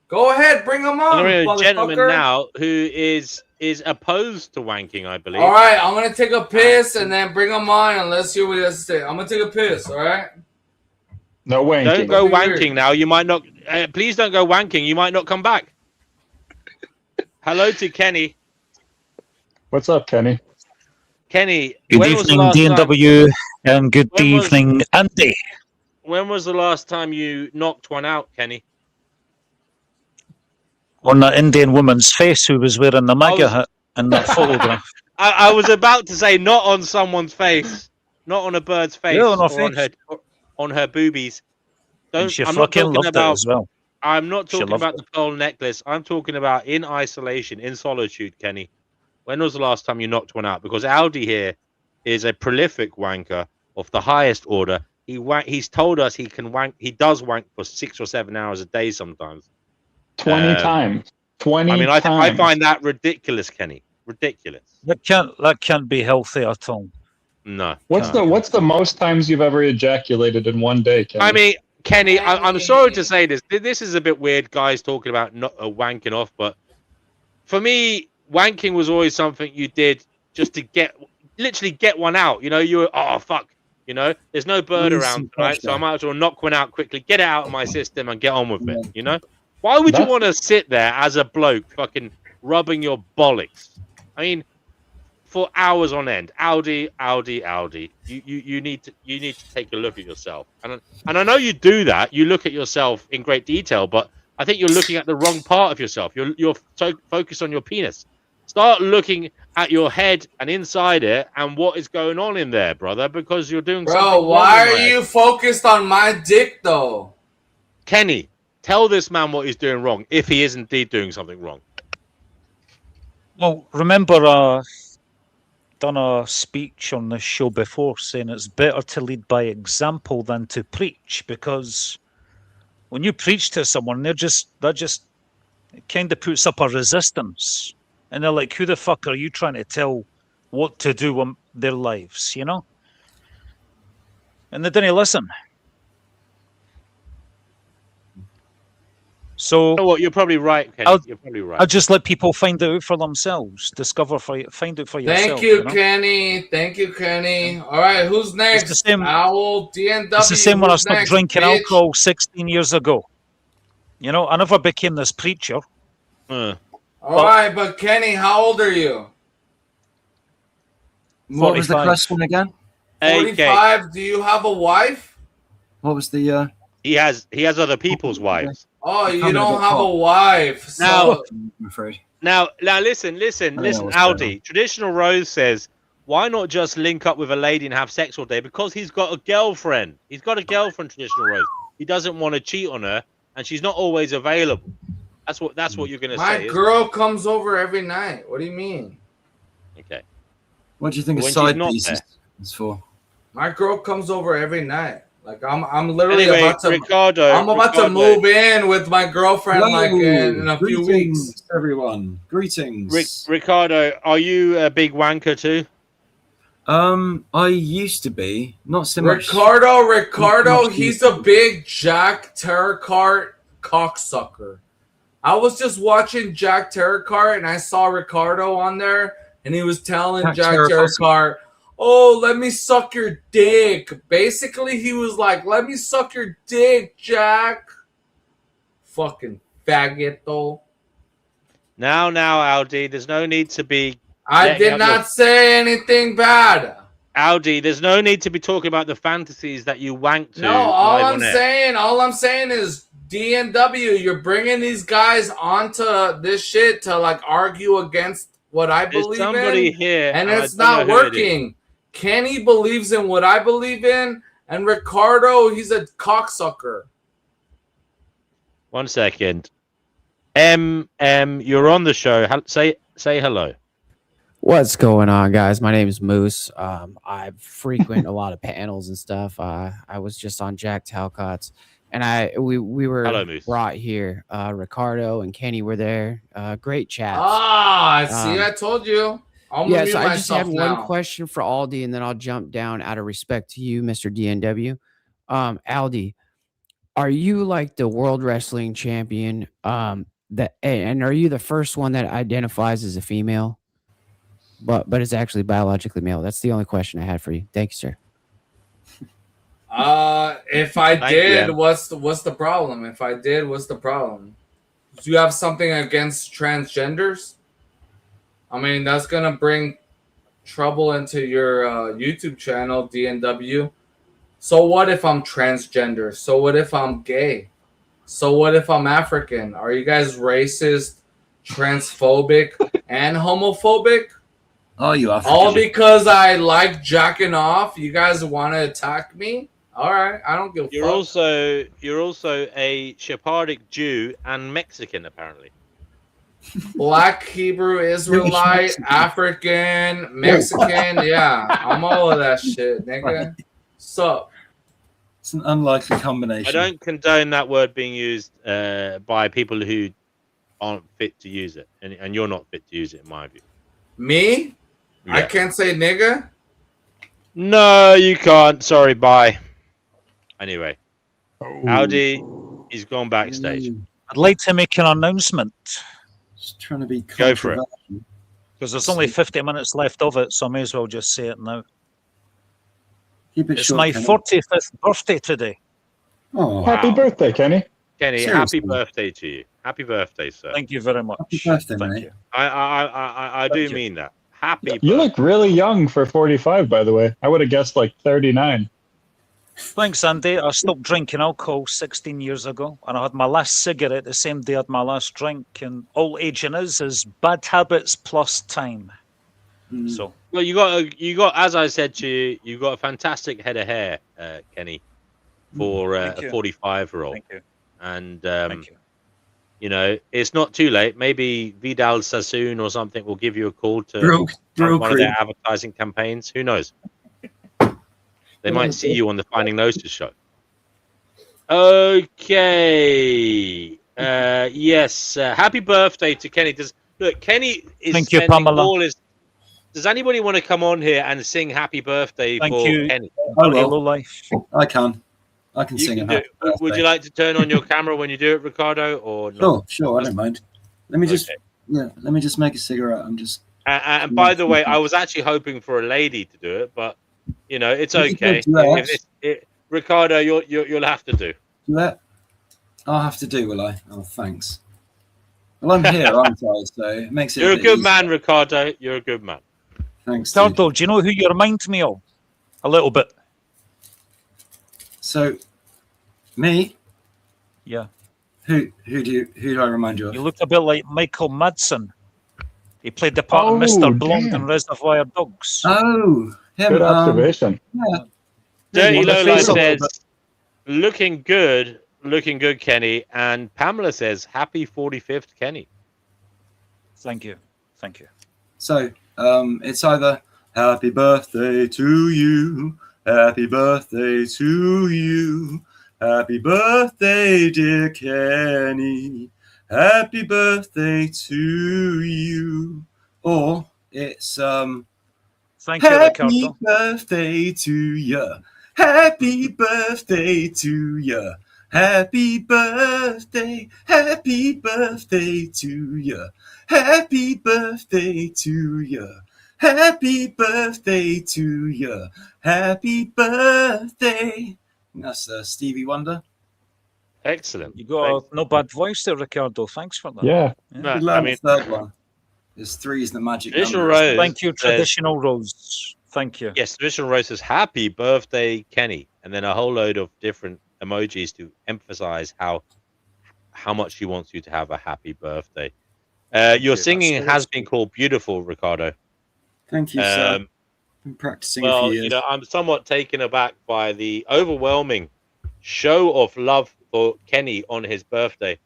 Go ahead, bring him on. I'm going to bring a gentleman now who is opposed to wanking, I believe. All right, I'm going to take a piss and then bring him on and let's hear what he has to say. I'm going to take a piss, all right? No wanking. Don't go wanking now. You might not. Please don't go wanking. You might not come back. Hello to Kenny. What's up, Kenny? Kenny. Good evening, DNW And good evening, Andy. When was the last time you knocked one out, Kenny? On that Indian woman's face who was wearing the MAGA hat in that photograph. I was about to say not on someone's face, not on a bird's face, Yeah, on her or face. on her boobies. And she I'm not fucking talking loved about. it as well. I'm not She talking loved about it. the pearl necklace. I'm talking about in isolation, in solitude, Kenny. When was the last time you knocked one out? Because Aldi here is a prolific wanker of the highest order. He's told us he can wank. He does wank for 6 or 7 hours a day sometimes. 20 times. 20 I mean, times. I find that ridiculous, Kenny. Ridiculous. That can't be healthy at all. No. What's the most times you've ever ejaculated in one day, Kenny? I mean, Kenny, I'm sorry to say this. This is a bit weird, guys, talking about not wanking off, but for me, wanking was always something you did just to literally get one out. You know, you were, oh, fuck. You know, there's no bird around tonight, so I might as well knock one out quickly, get it out of my system and get on with it, you know? Why would you want to sit there as a bloke fucking rubbing your bollocks? I mean, for hours on end. Aldi. You need to take a look at yourself. And I know you do that. You look at yourself in great detail, but I think you're looking at the wrong part of yourself. You're so focused on your penis. Start looking at your head and inside it and what is going on in there, brother, because you're doing something wrong. Bro, why are you focused on my dick, though? Kenny, tell this man what he's doing wrong, if he is indeed doing something wrong. Well, remember, done a speech on this show before saying it's better to lead by example than to preach, because when you preach to someone, that just it kind of puts up a resistance. And they're like, who the fuck are you trying to tell what to do with their lives, you know? And they didn't listen. So you know what? You're probably right, Kenny. You're probably right. I'll just let people find it out for themselves. Find it for yourself. Thank you, Kenny. Thank you, Kenny. All right, who's next? It's the same, Owl, DNW. It's the same when I stopped next, drinking bitch? alcohol 16 years ago. You know, I never became this preacher. All right, but Kenny, how old are you? What was the question again? 45. Do you have a wife? What was the? He has other people's wives. Oh, you don't have a wife. So... Now, I'm afraid. Now, listen, Aldi. Traditional Rose says, why not just link up with a lady and have sex all day? Because he's got a girlfriend. He's got a girlfriend, Traditional Rose. He doesn't want to cheat on her, and she's not always available. That's what you're gonna say. My girl comes over every night. What do you mean? Okay. What do you think a side piece is for? My girl comes over every night. Like I'm literally about to Ricardo. I'm about to move in with my girlfriend. Hello, like in a few weeks. Everyone, greetings. Ricardo, are you a big wanker too? I used to be, not so much. Ricardo, he's a big Jack Terracart cocksucker. I was just watching Jack Terracart and I saw Ricardo on there and he was telling Jack Terracart, oh, let me suck your dick. Basically, he was like, let me suck your dick, Jack. Fucking faggot, though. Now, Aldi, there's no need to be... I did not say anything bad. Aldi, there's no need to be talking about the fantasies that you wank to. No, all I'm saying is DNW, you're bringing these guys onto this shit to like argue against what I believe in. Here, and it's not working. Kenny believes in what I believe in, and Ricardo, he's a cocksucker. 1 second. You're on the show. Say hello. What's going on, guys? My name is Moose. I frequent a lot of panels and stuff. I was just on Jack Talcott's, and we were brought here. Ricardo and Kenny were there. Great chat. I told you. Yes, I just had one question for Aldi, and then I'll jump down out of respect to you, Mr. DNW. Aldi, are you like the world wrestling champion? And are you the first one that identifies as a female, but is actually biologically male? That's the only question I had for you. Thank you, sir. If I did, what's the problem? If I did, what's the problem? Do you have something against transgenders? I mean, that's gonna bring trouble into your YouTube channel, DNW. So what if I'm transgender? So what if I'm gay? So what if I'm African? Are you guys racist, transphobic, and homophobic? Are you African? All because I like jacking off? You guys want to attack me? All right, I don't give a fuck. You're also a Sephardic Jew and Mexican, apparently. Black, Hebrew, Israelite, African, Mexican. Yeah, I'm all of that shit, nigga. Sup? It's an unlikely combination. I don't condone that word being used by people who aren't fit to use it, and you're not fit to use it, in my view. Me? Yeah. I can't say nigga? No, you can't. Sorry, bye. Anyway, Audi is gone backstage. I'd like to make an announcement. Just trying to be Go for it. Because there's only 50 minutes left of it, so I may as well just say it now. Keep it It's short, my Kenny. 45th birthday today. Oh, Happy birthday, Kenny. Kenny, Seriously. happy birthday to you. Happy birthday, sir. Thank you very much. Happy birthday, Thank mate. you. I do mean that. Happy birthday. You look really young for 45, by the way. I would have guessed like 39. Thanks, Andy. I stopped drinking alcohol 16 years ago, and I had my last cigarette the same day I had my last drink. And all aging is bad habits plus time. So, Well, you got, as I said to you, you got a fantastic head of hair, Kenny, for a Thank you. 45-year-old. Thank you. And Thank you. you know, it's not too late. Maybe Vidal Sassoon or something will give you a call to Bro run one of their crew. advertising campaigns. Who knows? They might see you on the Finding Gnosis show. Okay. Yes. Happy birthday to Kenny. Kenny is Thank you, spending Pamela. all his. Does anybody want to come on here and sing happy birthday Thank for you. Kenny? I Hello, will. life. I can You sing can a happy do, would birthday. you like to turn on your camera when you do it, Ricardo, or not? Sure, I don't mind. Let me just Okay. let me just make a cigarette. I'm just And by the way, I was actually hoping for a lady to do it, but you know, it's If you okay. could do that. Ricardo, you'll have to do. I'll have to do, will I? Oh, thanks. Well, I'm here, aren't I? So it makes it. You're a bit good easier. man, Ricardo. You're a good man. Thanks, dude. Ricardo, do you know who you remind me of? A little bit. So, me? Yeah. Who do I remind you of? You look a bit like Michael Madsen. He played the part of Mr. Blonde in Reservoir Dogs. Oh, him. Good observation. Yeah. Dirty On the Lola face a little says, looking good, Kenny. And Pamela says, happy 45th, Kenny. Thank you. Thank you. So, it's either happy birthday to you, happy birthday to you, happy birthday, dear Kenny, happy birthday to you, or it's Thank you, happy Ricardo. birthday to you, happy birthday to you, happy birthday to you. Happy birthday to you. Happy birthday to you. Happy birthday. That's Stevie Wonder. Excellent. You got no bad voice there, Ricardo. Thanks for that. Yeah. Good luck, the third one. There's 3 is the magic Traditional number. Rose Thank you, says- Traditional Rose. Thank you. Yes, Traditional Rose says, happy birthday, Kenny. And then a whole load of different emojis to emphasize how much she wants you to have a happy birthday. Your singing has been called beautiful, Ricardo. Thank you, sir. Been practicing a Well, few years. you know, I'm somewhat taken aback by the overwhelming show of love for Kenny on his birthday.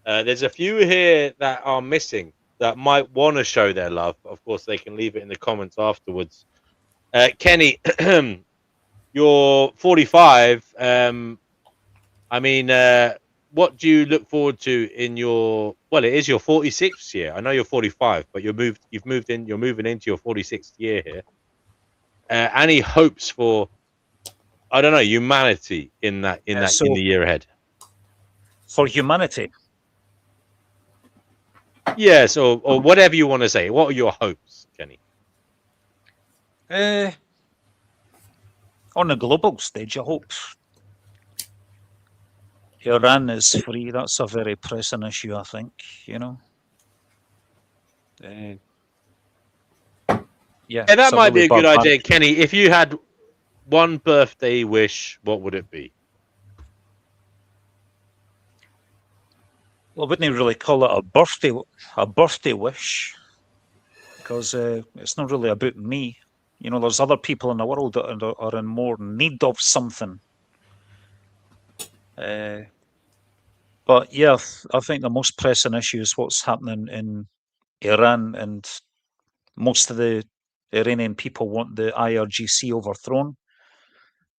There's a few here that are missing that might want to show their love. Of course, they can leave it in the comments afterwards. Kenny, you're 45. I mean, what do you look forward to in your? Well, it is your 46th year. I know you're 45, but you're moving into your 46th year here. Any hopes for, I don't know, humanity in the year ahead? For humanity. Yes, or whatever you want to say. What are your hopes, Kenny? On the global stage, I hope Iran is free. That's a very pressing issue, I think, you know. Yeah, that it's might be really a good barbaric. idea, Kenny. If you had one birthday wish, what would it be? Well, I wouldn't really call it a birthday wish, because it's not really about me. You know, there's other people in the world that are in more need of something. But yeah, I think the most pressing issue is what's happening in Iran, and most of the Iranian people want the IRGC overthrown.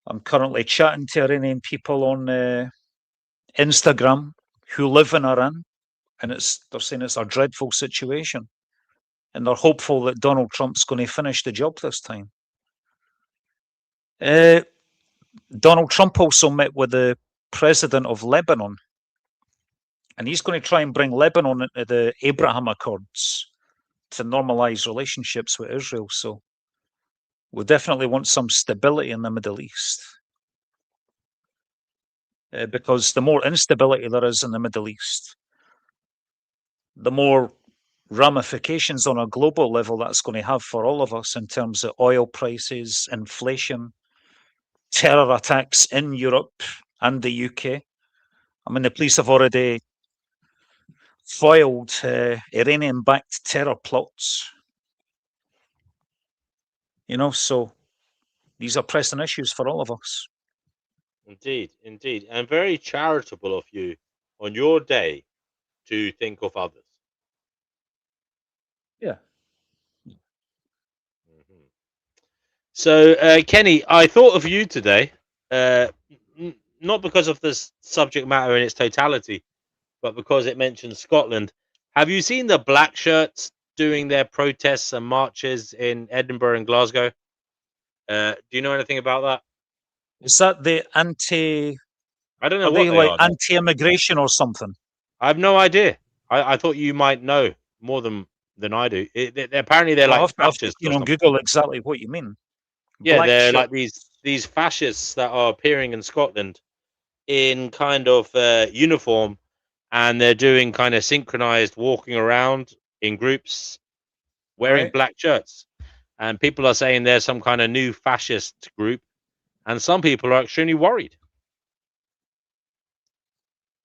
I'm currently chatting to Iranian people on Instagram who live in Iran, and they're saying it's a dreadful situation, and they're hopeful that Donald Trump's going to finish the job this time. Donald Trump also met with the president of Lebanon, and he's going to try and bring Lebanon into the Abraham Accords to normalize relationships with Israel. So we definitely want some stability in the Middle East, because the more instability there is in the Middle East, the more ramifications on a global level that's going to have for all of us in terms of oil prices, inflation, terror attacks in Europe and the UK. I mean, the police have already foiled Iranian-backed terror plots. You know, so these are pressing issues for all of us. Indeed, indeed. And very charitable of you on your day to think of others. Yeah. So, Kenny, I thought of you today, not because of this subject matter in its totality, but because it mentions Scotland. Have you seen the black shirts doing their protests and marches in Edinburgh and Glasgow? Do you know anything about that? Is that the anti? I don't know Are what they they like are. anti-immigration or something? I have no idea. I thought you might know more than I do. Apparently, they're I'll like have to fascists you or know something. Google exactly what you mean. Yeah, Black they're shirt. like these fascists that are appearing in Scotland in kind of uniform, and they're doing kind of synchronized walking around in groups wearing Right. black shirts. And people are saying there's some kind of new fascist group, and some people are extremely worried.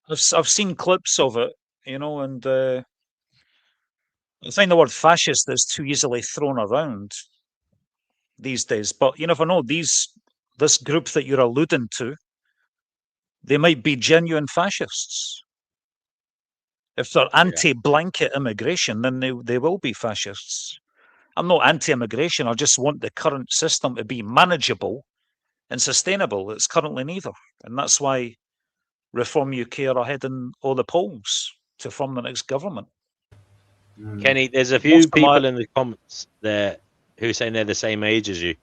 I've seen clips of it, you know, and I think the word fascist is too easily thrown around these days. But you never know. This group that you're alluding to, they might be genuine fascists. If they're anti-blanket immigration, then they will be fascists. I'm not anti-immigration. I just want the current system to be manageable and sustainable. It's currently neither, and that's why Reform UK are ahead in all the polls to form the next government. Kenny, there's a few people in the comments there who are saying they're the same age as you.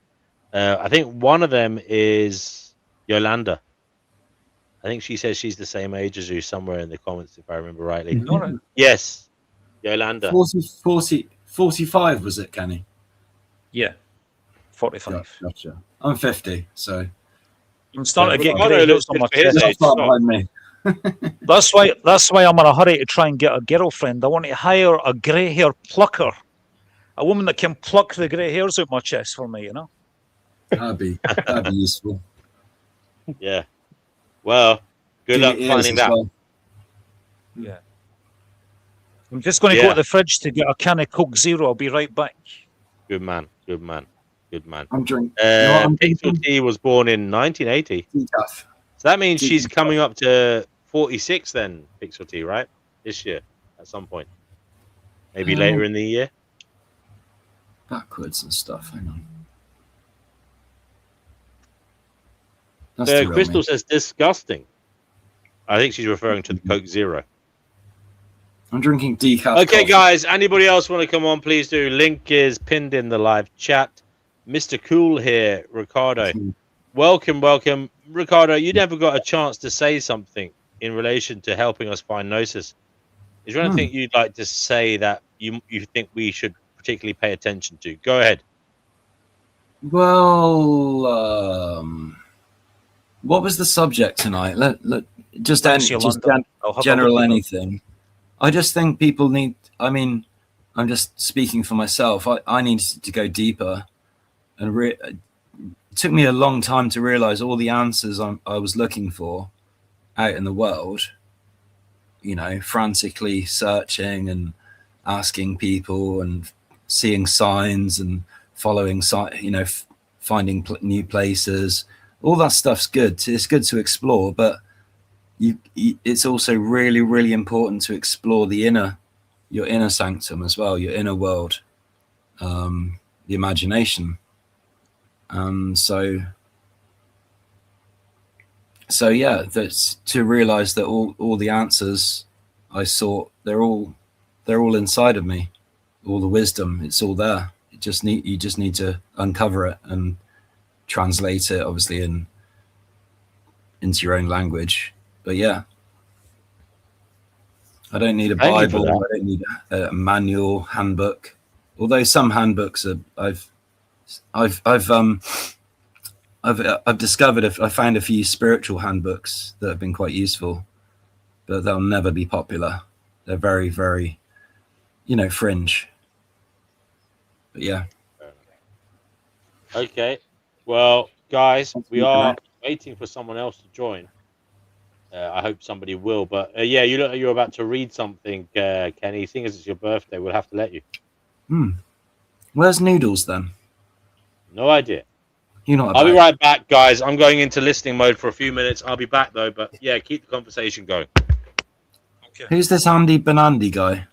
I think one of them is Yolanda. I think she says she's the same age as you somewhere in the comments, if I remember rightly. Mhm. Yes, Yolanda. 45 was it, Kenny? Yeah, 45. Gotcha. I'm 50, so I'm starting to get Ricardo grey hairs looks on good my for his chest. age. not far behind me. That's why I'm in a hurry to try and get a girlfriend. I want to hire a grey hair plucker, a woman that can pluck the grey hairs out my chest for me. You know, That'd be useful. Yeah. Well, good luck finding that. Well. Yeah. I'm just going to go to the fridge to get a can of Coke Zero. I'll be right back. Good man. Good man. Good man. I'm drinking. Pixel T was born in 1980. Tough. So that means she's coming up to 46 then, Pixel T, right? This year at some point. Maybe later in the year. Backwards and stuff. Hang on. Crystal says disgusting. I think she's referring to the Coke Zero. I'm drinking decaf. Okay, coffee. guys. Anybody else want to come on? Please do. Link is pinned in the live chat. Mr. Cool here, Ricardo. Welcome. Ricardo, you never got a chance to say something in relation to helping us find Gnosis. Is there anything you'd like to say that you think we should particularly pay attention to? Go ahead. Well, what was the subject tonight? Just general anything. I just think people need. I mean, I'm just speaking for myself. I needed to go deeper, and it took me a long time to realize all the answers I was looking for out in the world, you know, frantically searching and asking people and seeing signs and following, you know, finding new places. All that stuff's good. It's good to explore, but it's also really, really important to explore your inner sanctum as well, your inner world, the imagination. So yeah, that's to realize that all the answers I sought, they're all inside of me. All the wisdom, it's all there. You just need to uncover it and translate it, obviously, into your own language. But yeah, I don't need a Bible. I don't need a manual, handbook. Although some handbooks I've discovered, I found a few spiritual handbooks that have been quite useful, but they'll never be popular. They're very, very, you know, fringe. But yeah. Okay. Well, guys, we are waiting for someone else to join. I hope somebody will. But yeah, you look like you're about to read something, Kenny. Seeing as it's your birthday, we'll have to let you. Where's Noodles then? No idea. I'll be right back, guys. I'm going into listening mode for a few minutes. I'll be back though. But yeah, keep the conversation going. Okay. Who's this Andy Benandy guy?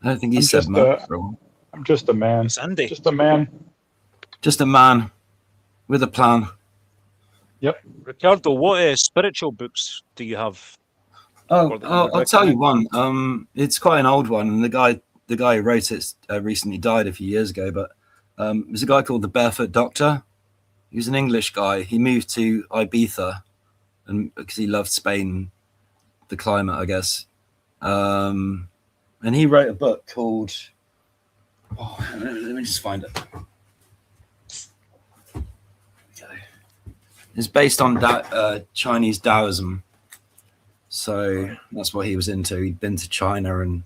I don't think he said much. I'm just a man. It's Andy. Just a man. Just a man with a plan. Yep. Ricardo, what spiritual books do you have? I'll tell you one. It's quite an old one, and the guy who wrote it recently died a few years ago. But there's a guy called the Barefoot Doctor. He was an English guy. He moved to Ibiza, and because he loved Spain, the climate, I guess. And he wrote a book called. Let me just find it. It's based on Chinese Taoism. So that's what he was into. He'd been to China and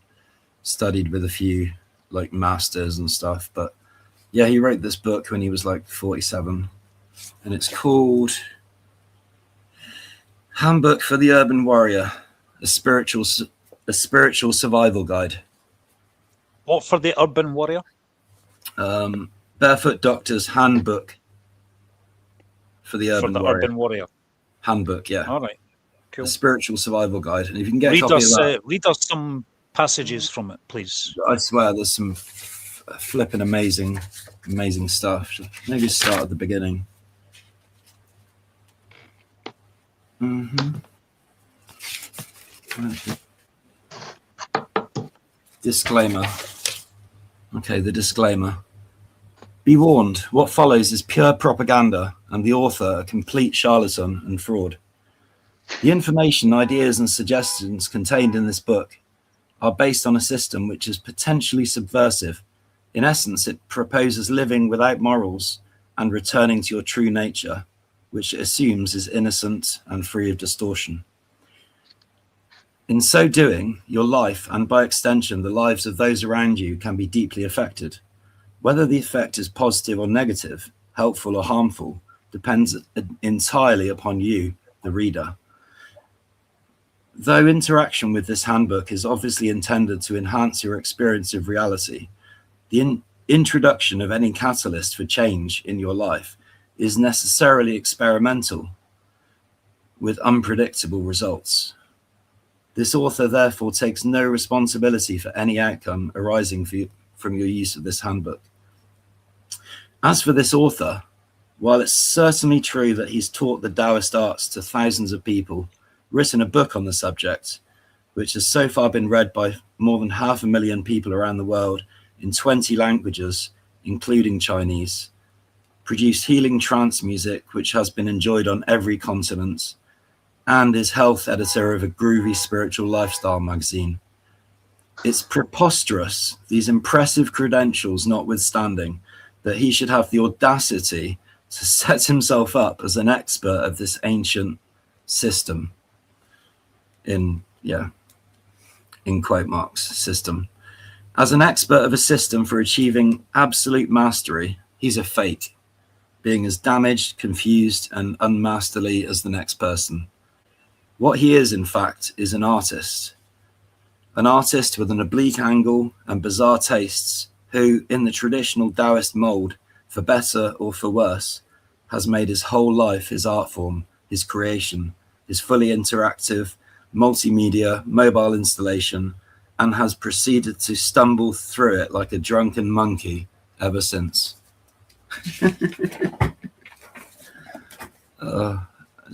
studied with a few like masters and stuff. But yeah, he wrote this book when he was like 47. And it's called Handbook for the Urban Warrior, a spiritual survival guide. What for the urban warrior? Barefoot Doctor's Handbook for the Urban Warrior. Handbook, yeah. All right. Cool. A spiritual survival guide. And if you can get a copy of that. Read us some passages from it, please. I swear there's some flipping amazing stuff. Maybe start at the beginning. Disclaimer. Okay, the disclaimer. Be warned, what follows is pure propaganda and the author a complete charlatan and fraud. The information, ideas and suggestions contained in this book are based on a system which is potentially subversive. In essence, it proposes living without morals and returning to your true nature, which it assumes is innocent and free of distortion. In so doing, your life, and by extension, the lives of those around you, can be deeply affected. Whether the effect is positive or negative, helpful or harmful, depends entirely upon you, the reader. Though interaction with this handbook is obviously intended to enhance your experience of reality, the introduction of any catalyst for change in your life is necessarily experimental with unpredictable results. This author therefore takes no responsibility for any outcome arising from your use of this handbook. As for this author, while it's certainly true that he's taught the Taoist arts to thousands of people, written a book on the subject, which has so far been read by more than 500,000 people around the world in 20 languages, including Chinese, produced healing trance music, which has been enjoyed on every continent, and is health editor of a groovy spiritual lifestyle magazine. It's preposterous, these impressive credentials notwithstanding, that he should have the audacity to set himself up as an expert of this ancient system, in quote marks, system. As an expert of a system for achieving absolute mastery, he's a fake, being as damaged, confused, and unmasterly as the next person. What he is, in fact, is an artist with an oblique angle and bizarre tastes, who, in the traditional Taoist mold, for better or for worse, has made his whole life his art form, his creation, his fully interactive, multimedia, mobile installation, and has proceeded to stumble through it like a drunken monkey ever since. There's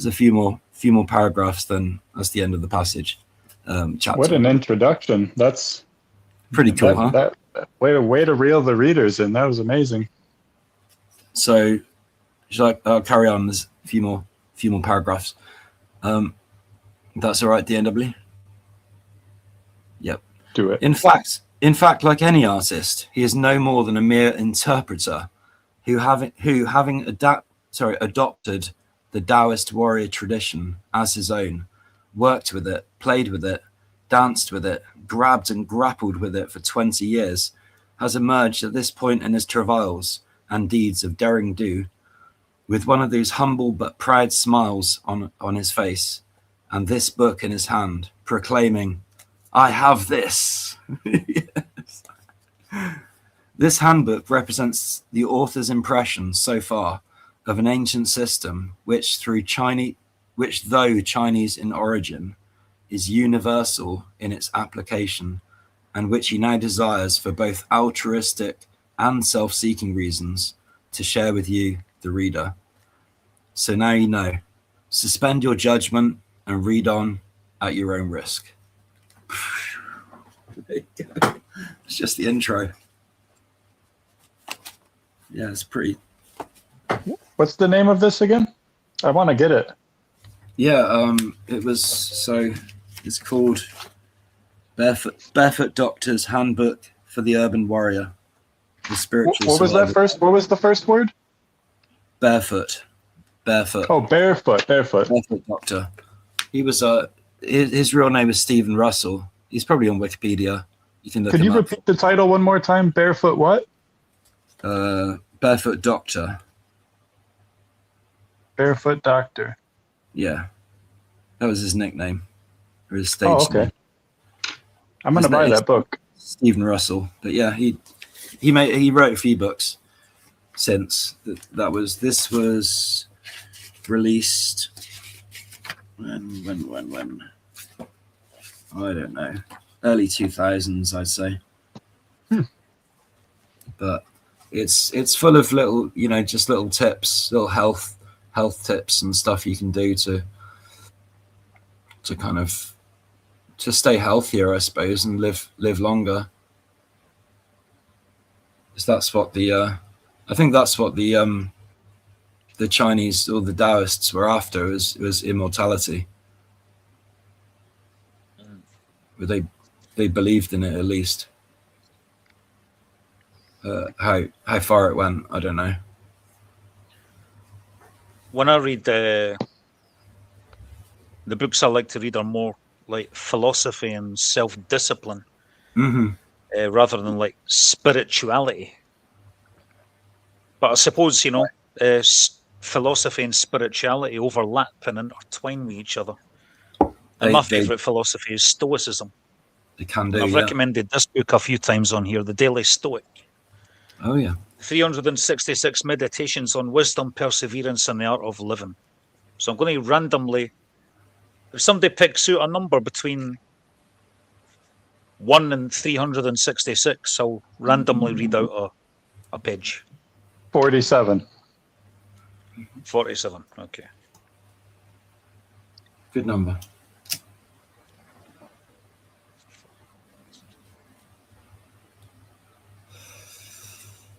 a few more paragraphs, then that's the end of the passage. Chapter. What an introduction! That's pretty cool, huh? Way to reel the readers in. That was amazing. So, should I carry on? There's a few more paragraphs. That's all right, DNW. Yep. Do it. In fact, like any artist, he is no more than a mere interpreter, who having adopted the Taoist warrior tradition as his own, worked with it, played with it, danced with it, grabbed and grappled with it for 20 years, has emerged at this point in his travails and deeds of daring do, with one of those humble but proud smiles on his face, and this book in his hand, proclaiming, "I have this." Yes. This handbook represents the author's impression so far of an ancient system which, though Chinese in origin, is universal in its application, and which he now desires for both altruistic and self-seeking reasons to share with you, the reader. So now you know. Suspend your judgment and read on at your own risk. There you go. It's just the intro. Yeah, it's pretty. What's the name of this again? I want to get it. Yeah, it's called Barefoot Doctor's Handbook for the Urban Warrior. The spiritual. What was that first? What was the first word? Barefoot. Oh, barefoot. Barefoot Doctor. He was his real name is Stephen Russell. He's probably on Wikipedia. You can look. Could you repeat the title one more time? Barefoot what? Barefoot Doctor. Barefoot Doctor. Yeah, that was his nickname or his stage name. Okay. I'm gonna buy that book. Stephen Russell, but yeah, he wrote a few books since. This was released when I don't know, early 2000s, I'd say. But it's full of little, just little tips, little health tips and stuff you can do to kind of to stay healthier, I suppose, and live longer. Because that's what I think that's what the Chinese or the Taoists were after, was immortality. But they believed in it, at least. How far it went, I don't know. When I read the books I like to read are more like philosophy and self-discipline, rather than like spirituality. But I suppose, philosophy and spirituality overlap and intertwine with each other. And my favourite philosophy is Stoicism. They can do. I've recommended this book a few times on here, The Daily Stoic. Oh, yeah. 366 meditations on wisdom, perseverance, and the art of living. So I'm going to randomly, if somebody picks out a number between 1 and 366, I'll randomly read out a page. 47. 47, okay. Good number.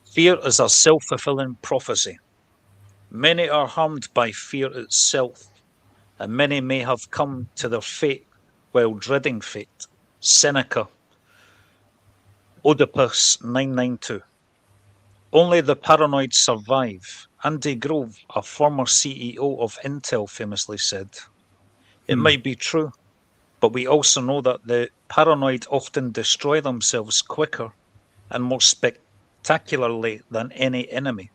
Fear is a self-fulfilling prophecy. Many are harmed by fear itself, and many may have come to their fate while dreading fate. Seneca, Oedipus 992. Only the paranoid survive. Andy Grove, a former CEO of Intel, famously said, "It might be true, but we also know that the paranoid often destroy themselves quicker and more spectacularly than any enemy.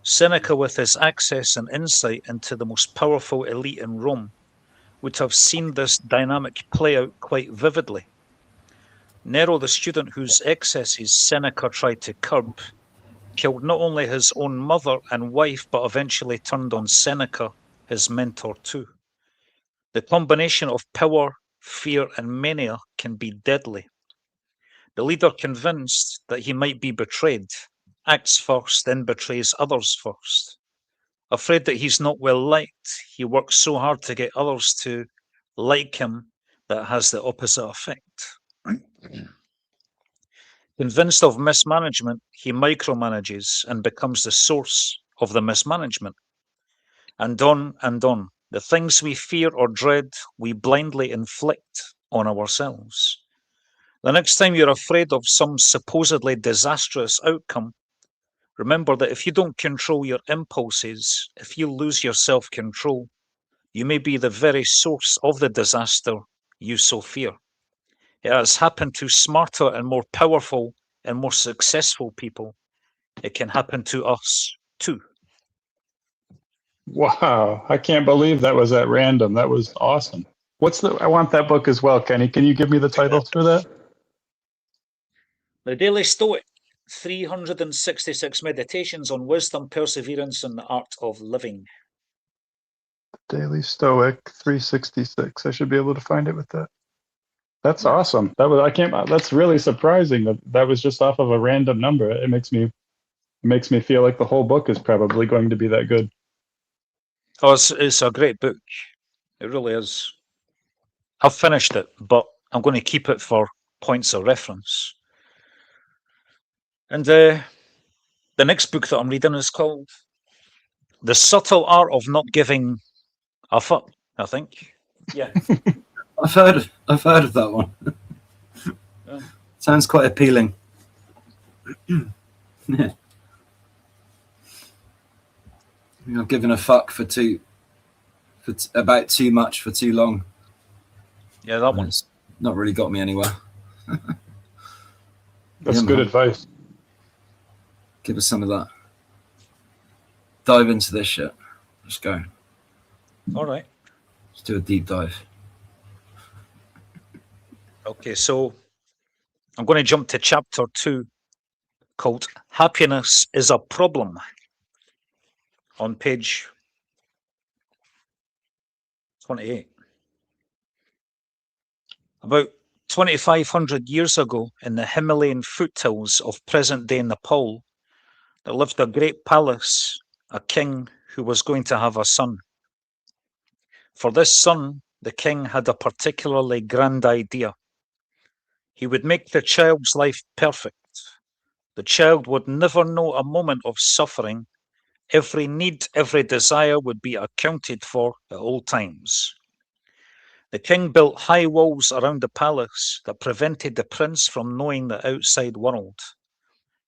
Seneca, with his access and insight into the most powerful elite in Rome, would have seen this dynamic play out quite vividly. Nero, the student whose excesses Seneca tried to curb, killed not only his own mother and wife, but eventually turned on Seneca, his mentor, too. The combination of power, fear, and mania can be deadly. The leader, convinced that he might be betrayed, acts first, then betrays others first. Afraid that he's not well liked, he works so hard to get others to like him that it has the opposite effect. Convinced of mismanagement, he micromanages and becomes the source of the mismanagement. And on and on. The things we fear or dread, we blindly inflict on ourselves. The next time you're afraid of some supposedly disastrous outcome, remember that if you don't control your impulses, if you lose your self-control, you may be the very source of the disaster you so fear. It has happened to smarter and more powerful and more successful people. It can happen to us too. Wow, I can't believe that was at random. That was awesome. I want that book as well, Kenny. Can you give me the title for that? The Daily Stoic, 366 Meditations on Wisdom, Perseverance, and the Art of Living. Daily Stoic 366. I should be able to find it with that. That's awesome. That's really surprising that was just off of a random number. It makes me feel like the whole book is probably going to be that good. Oh, it's a great book. It really is. I've finished it, but I'm going to keep it for points of reference. And the next book that I'm reading is called The Subtle Art of Not Giving a Fuck, I think. Yeah. I've heard of that one. Yeah. Sounds quite appealing. Yeah. I've given a fuck about too much for too long. Yeah, that one's not really got me anywhere. That's good advice. Give us some of that. Dive into this shit. Let's go. All right. Let's do a deep dive. Okay, so I'm going to jump to chapter 2 called Happiness is a Problem on page 28. About 2,500 years ago, in the Himalayan foothills of present-day Nepal, there lived a great palace, a king who was going to have a son. For this son, the king had a particularly grand idea. He would make the child's life perfect. The child would never know a moment of suffering. Every need, every desire would be accounted for at all times. The king built high walls around the palace that prevented the prince from knowing the outside world.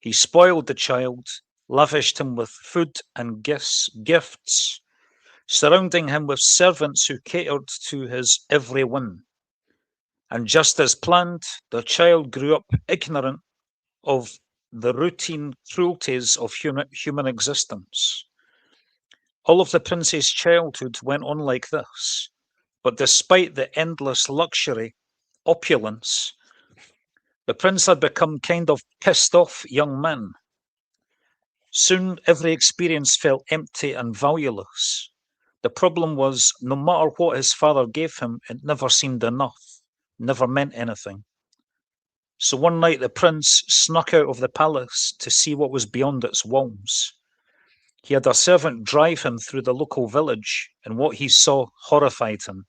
He spoiled the child, lavished him with food and gifts, surrounding him with servants who catered to his every whim. And just as planned, the child grew up ignorant of the routine cruelties of human existence. All of the prince's childhood went on like this, but despite the endless luxury, opulence, the prince had become kind of pissed off young man. Soon every experience felt empty and valueless. The problem was, no matter what his father gave him, it never seemed enough, never meant anything. So one night the prince snuck out of the palace to see what was beyond its walls. He had a servant drive him through the local village, and what he saw horrified him.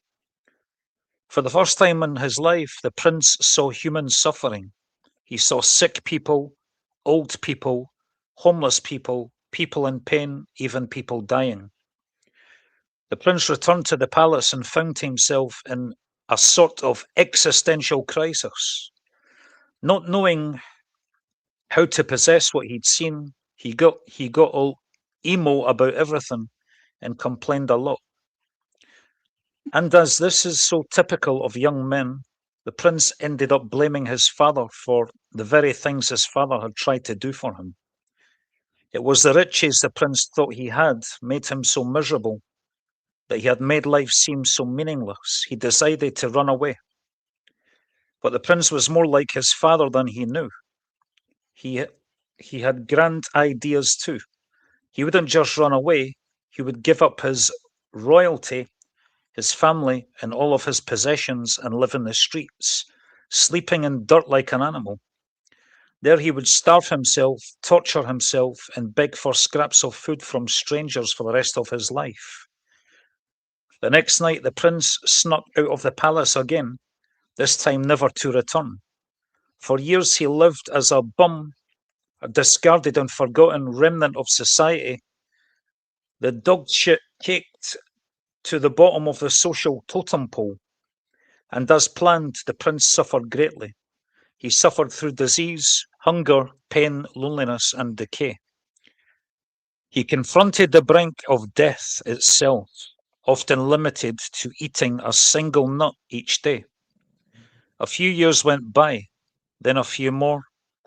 For the first time in his life, the prince saw human suffering. He saw sick people, old people, homeless people, people in pain, even people dying. The prince returned to the palace and found himself in a sort of existential crisis. Not knowing how to possess what he'd seen, he got all emo about everything and complained a lot. And as this is so typical of young men, the prince ended up blaming his father for the very things his father had tried to do for him. It was the riches the prince thought he had made him so miserable that he had made life seem so meaningless. He decided to run away. But the prince was more like his father than he knew. He had grand ideas too. He wouldn't just run away, he would give up his royalty, his family, and all of his possessions and live in the streets, sleeping in dirt like an animal. There he would starve himself, torture himself, and beg for scraps of food from strangers for the rest of his life. The next night, the prince snuck out of the palace again, this time never to return. For years he lived as a bum, a discarded and forgotten remnant of society, the dog shit caked to the bottom of the social totem pole. And as planned, the prince suffered greatly. He suffered through disease, hunger, pain, loneliness, and decay. He confronted the brink of death itself, often limited to eating a single nut each day. A few years went by, then a few more,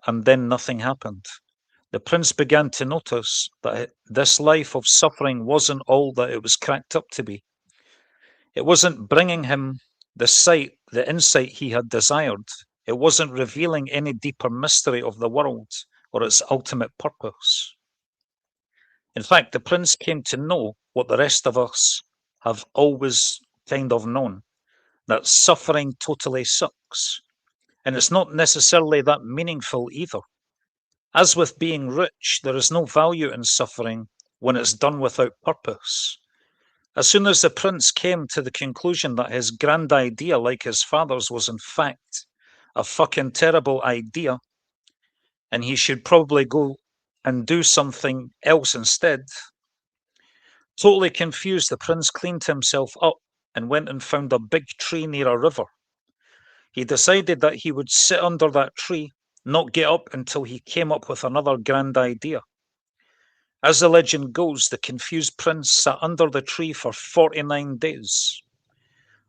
and then nothing happened. The prince began to notice that this life of suffering wasn't all that it was cracked up to be. It wasn't bringing him the insight he had desired. It wasn't revealing any deeper mystery of the world or its ultimate purpose. In fact, the prince came to know what the rest of us have always kind of known, that suffering totally sucks. And it's not necessarily that meaningful either. As with being rich, there is no value in suffering when it's done without purpose. As soon as the prince came to the conclusion that his grand idea, like his father's, was in fact a fucking terrible idea, and he should probably go and do something else instead, totally confused, the prince cleaned himself up and went and found a big tree near a river. He decided that he would sit under that tree, not get up until he came up with another grand idea. As the legend goes, the confused prince sat under the tree for 49 days.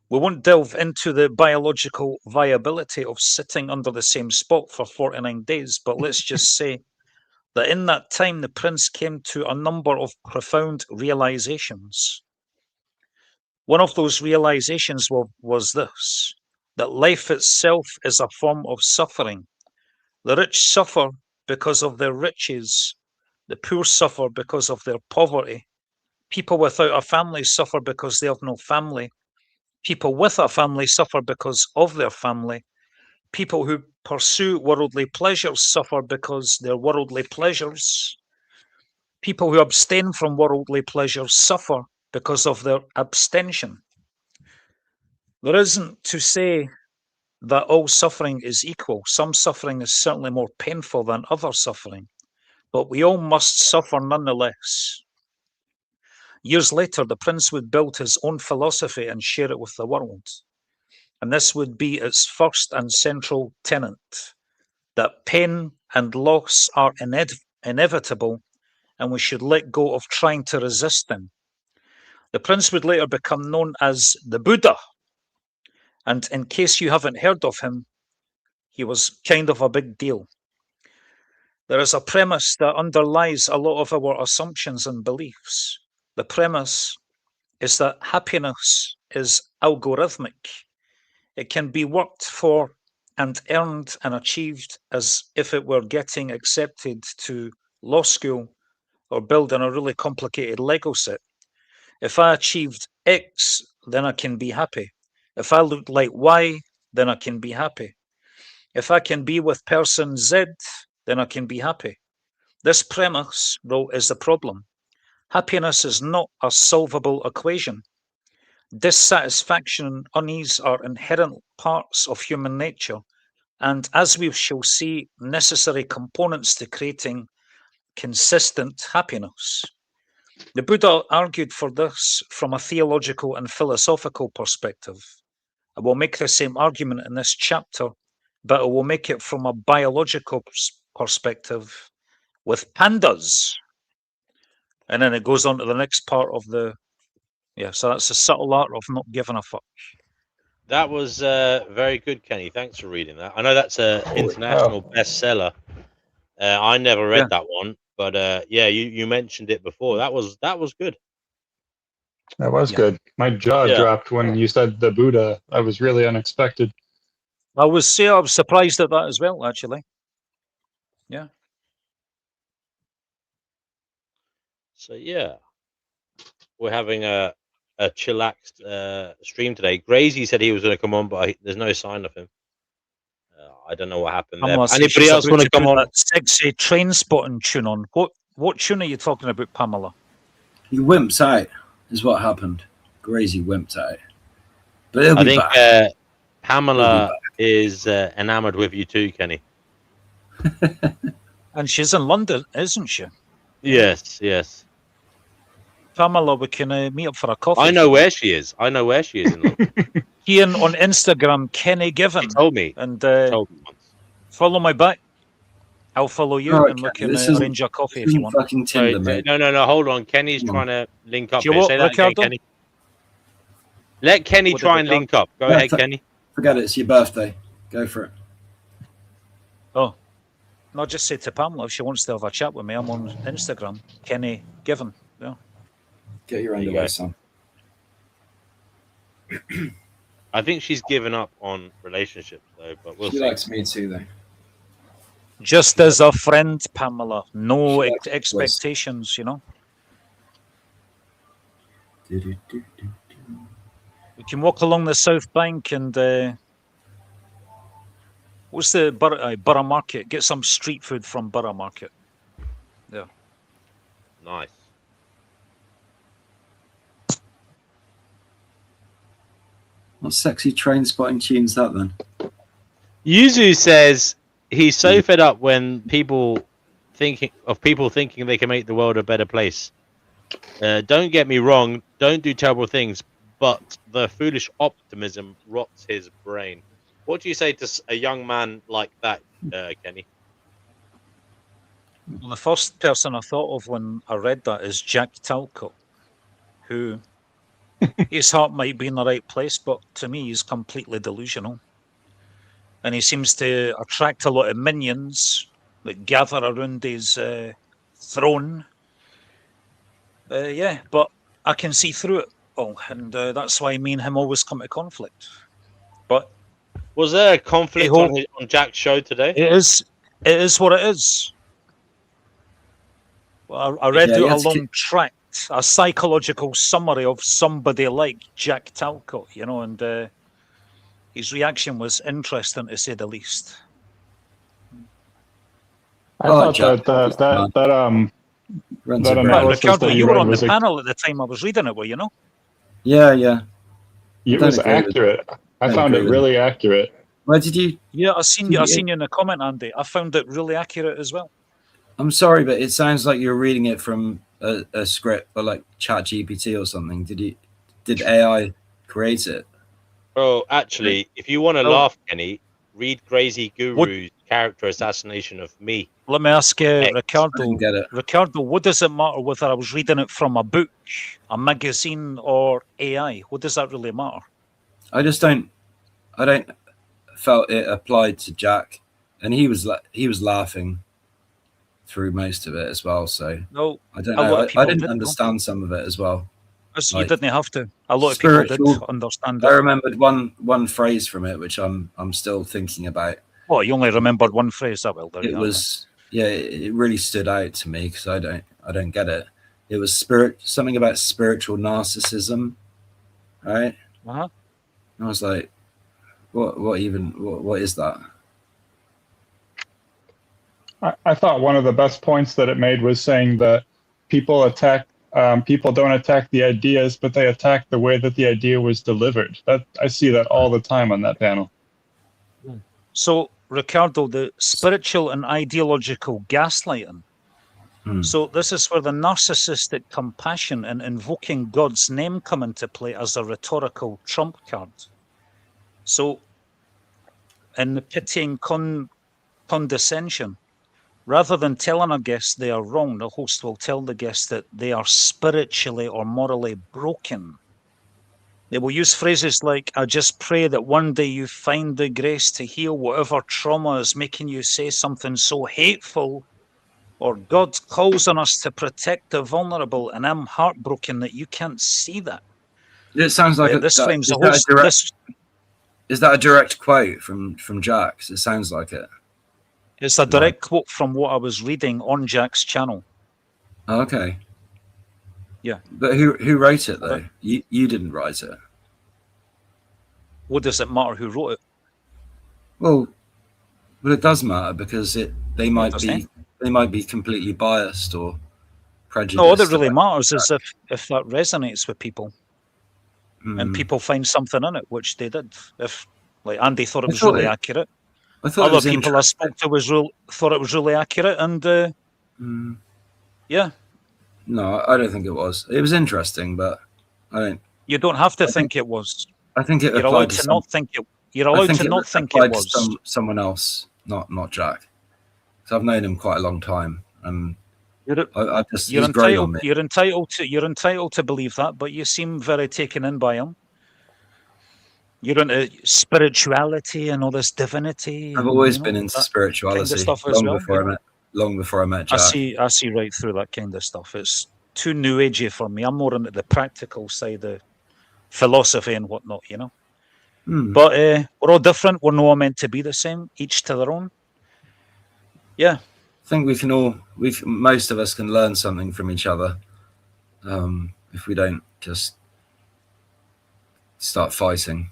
We won't delve into the biological viability of sitting under the same spot for 49 days, but let's just say that in that time the prince came to a number of profound realizations. One of those realizations was this, that life itself is a form of suffering. The rich suffer because of their riches. The poor suffer because of their poverty. People without a family suffer because they have no family. People with a family suffer because of their family. People who pursue worldly pleasures suffer because they're worldly pleasures. People who abstain from worldly pleasures suffer because of their abstention. There isn't to say that all suffering is equal. Some suffering is certainly more painful than other suffering, but we all must suffer nonetheless. Years later, the prince would build his own philosophy and share it with the world. And this would be its first and central tenet, that pain and loss are inevitable, and we should let go of trying to resist them. The prince would later become known as the Buddha. And in case you haven't heard of him, he was kind of a big deal. There is a premise that underlies a lot of our assumptions and beliefs. The premise is that happiness is algorithmic. It can be worked for and earned and achieved as if it were getting accepted to law school or building a really complicated Lego set. If I achieved X, then I can be happy. If I look like Y, then I can be happy. If I can be with person Z, then I can be happy. This premise, though, is the problem. Happiness is not a solvable equation. Dissatisfaction and unease are inherent parts of human nature, and as we shall see, necessary components to creating consistent happiness. The Buddha argued for this from a theological and philosophical perspective. I will make the same argument in this chapter, but I will make it from a biological perspective with pandas. And then it goes on to the next part of the Yeah, so that's the subtle art of not giving a fuck. That was very good, Kenny. Thanks for reading that. I know that's an international bestseller. I never read that one, but yeah, you mentioned it before. That was good. That was good. My jaw dropped when you said the Buddha. I was really unexpected. I was surprised at that as well, actually. Yeah. So yeah, we're having a chillaxed stream today. Grazy said he was going to come on, but there's no sign of him. I don't know what happened there. Anybody else want to come on? That sexy train spotting tune on. What tune are you talking about, Pamela? He wimps out, is what happened. Grazy wimped out. But he'll I be think back. Pamela is enamored with you too, Kenny. And she's in London, isn't she? Yes. Pamela, we can meet up for a coffee. I know where she is. In London. Ian on Instagram, Kenny Given. She told me. And told me once. Follow my back. I'll follow you, and we can arrange a coffee if you want. Fucking Tinder, mate. No. Hold on. Kenny's trying to link up. Do you want, Say that again, Ricardo? Kenny. Let Kenny try and link up. Go ahead, Kenny. Forget it. It's your birthday. Go for it. Oh. No, just say to Pamela if she wants to have a chat with me. I'm on Instagram. Kenny Given. Yeah. Get your underwear, son. I think she's given up on relationships, though. But we'll see. She likes me too, though. Just as a friend, Pamela. No expectations, you know. We can walk along the South Bank and what's the Borough Market? Get some street food from Borough Market. Yeah. Nice. What sexy train spotting tune's that then? Yuzu says he's so fed up when people thinking they can make the world a better place. Don't get me wrong, don't do terrible things, but the foolish optimism rots his brain. What do you say to a young man like that, Kenny? Well, the first person I thought of when I read that is Jack Talcott, who his heart might be in the right place, but to me he's completely delusional. And he seems to attract a lot of minions that gather around his throne. Yeah, but I can see through it all, and that's why me and him always come to conflict. But was there a conflict on Jack's show today? It is what it is. Well, I read through a long tract, a psychological summary of somebody like Jack Talcott, you know, and his reaction was interesting to say the least. I thought that Ricardo, you were on the panel at the time I was reading it, were you know? Yeah. It was accurate. I found it really accurate. Where did you? Yeah, I seen you in the comment, Andy. I found it really accurate as well. I'm sorry, but it sounds like you're reading it from a script or like ChatGPT or something. Did AI create it? Oh, actually, if you want to laugh, Kenny, read Crazy Guru's character assassination of me. Let me ask Ricardo. I didn't get it. Ricardo, what does it matter whether I was reading it from a book, a magazine, or AI? What does that really matter? I don't felt it applied to Jack, and he was laughing through most of it as well. So no, I don't know. I didn't understand some of it as well. So you didn't have to. A lot of people did understand it. I remembered one phrase from it, which I'm still thinking about. Well, you only remembered one phrase that well. It was it really stood out to me because I don't get it. It was something about spiritual narcissism, right? Uh-huh. I was like, what is that? I thought one of the best points that it made was saying that people don't attack the ideas, but they attack the way that the idea was delivered. I see that all the time on that panel. So, Ricardo, the spiritual and ideological gaslighting. So this is where the narcissistic compassion and invoking God's name come into play as a rhetorical trump card. So, in the pitying condescension, rather than telling a guest they are wrong, the host will tell the guest that they are spiritually or morally broken They will use phrases like, I just pray that one day you find the grace to heal whatever trauma is making you say something so hateful, or God calls on us to protect the vulnerable, and I'm heartbroken that you can't see that. It sounds like This frames the is whole. that a direct, is that a direct quote from Jax? It sounds like it. It's a direct quote from what I was reading on Jack's channel. Oh, okay. Yeah. But who wrote it though? You didn't write it. What does it matter who wrote it? Well, it does matter because they might be completely biased or prejudiced. No, all that really matters is if that resonates with people, and people find something in it, which they did. If like Andy thought it was really accurate, other people I spoke to thought it was really accurate, and yeah. No, I don't think it was. It was interesting, but I don't. You don't have to think it was. I think it. You're allowed to not think it. You're allowed to not think it was. Someone else, not Jack. So I've known him quite a long time, and you're entitled to believe that, but you seem very taken in by him. You're into spirituality and all this divinity. I've always been into spirituality kind of stuff long before I met Jack. I see right through that kind of stuff. It's too new agey for me. I'm more into the practical side of philosophy and whatnot, you know. But we're all different. We're not meant to be the same. Each to their own. Yeah. I think most of us can learn something from each other if we don't just start fighting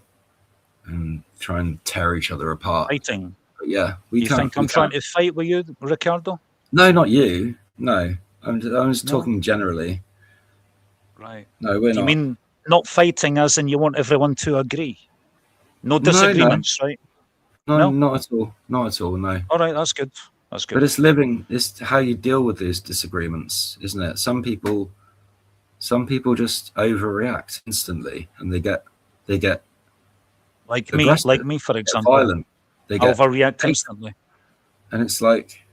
and try and tear each other apart. Fighting. But yeah, you think I'm trying to fight with you, Ricardo? No, not you. No, I was talking generally. Right. No, we're not. You mean not fighting as in you want everyone to agree? No disagreements, right? No, not at all. Not at all, no. All right, that's good. That's good. But it's how you deal with these disagreements, isn't it? Some people just overreact instantly and they get like aggressive. me, for example. Violent. They get overreact instantly. And it's like,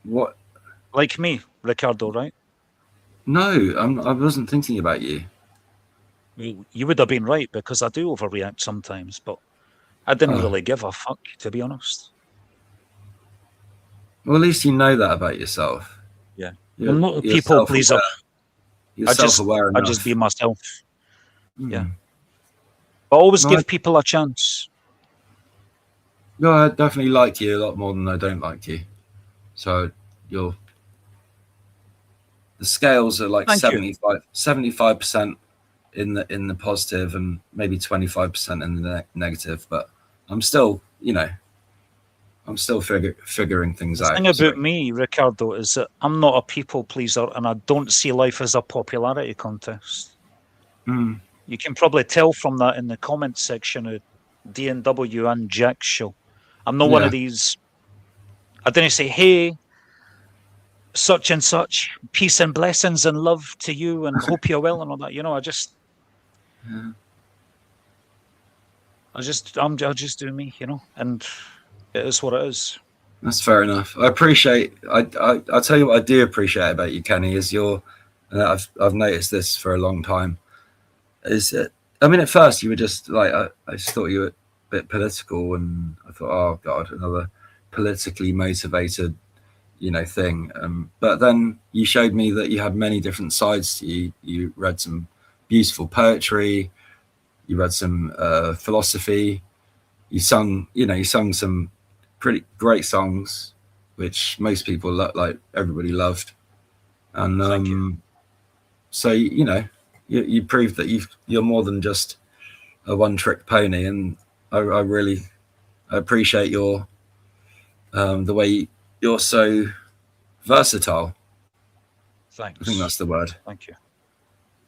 what? Like me, Ricardo, right? No, I wasn't thinking about you. You would have been right because I do overreact sometimes, but I didn't really give a fuck, to be honest. Well, at least you know that about yourself. Yeah. I'm not a people pleaser. You're self-aware enough. I just be myself. Yeah. But always give people a chance. No, I definitely like you a lot more than I don't like you. So the scales are like 75% in the positive and maybe 25% in the negative, but I'm still, figuring things out. The thing about me, Ricardo, is that I'm not a people pleaser and I don't see life as a popularity contest. You can probably tell from that in the comments section of DNW and Jack's show. I'm not one of these. I didn't say, hey, such and such, peace and blessings and love to you and hope you're well and all that. I just do me, and it is what it is. That's fair enough. I appreciate. I'll tell you what I do appreciate about you, Kenny, is and I've noticed this for a long time. At first you were just like I just thought you were a bit political, and I thought, oh God, another politically motivated, thing. But then you showed me that you had many different sides to you. You read some beautiful poetry. You read some philosophy. You sung some pretty great songs, which most people like everybody loved. And so you proved that you're more than just a one-trick pony, and I really appreciate your the way you're so versatile. Thanks. I think that's the word. Thank you.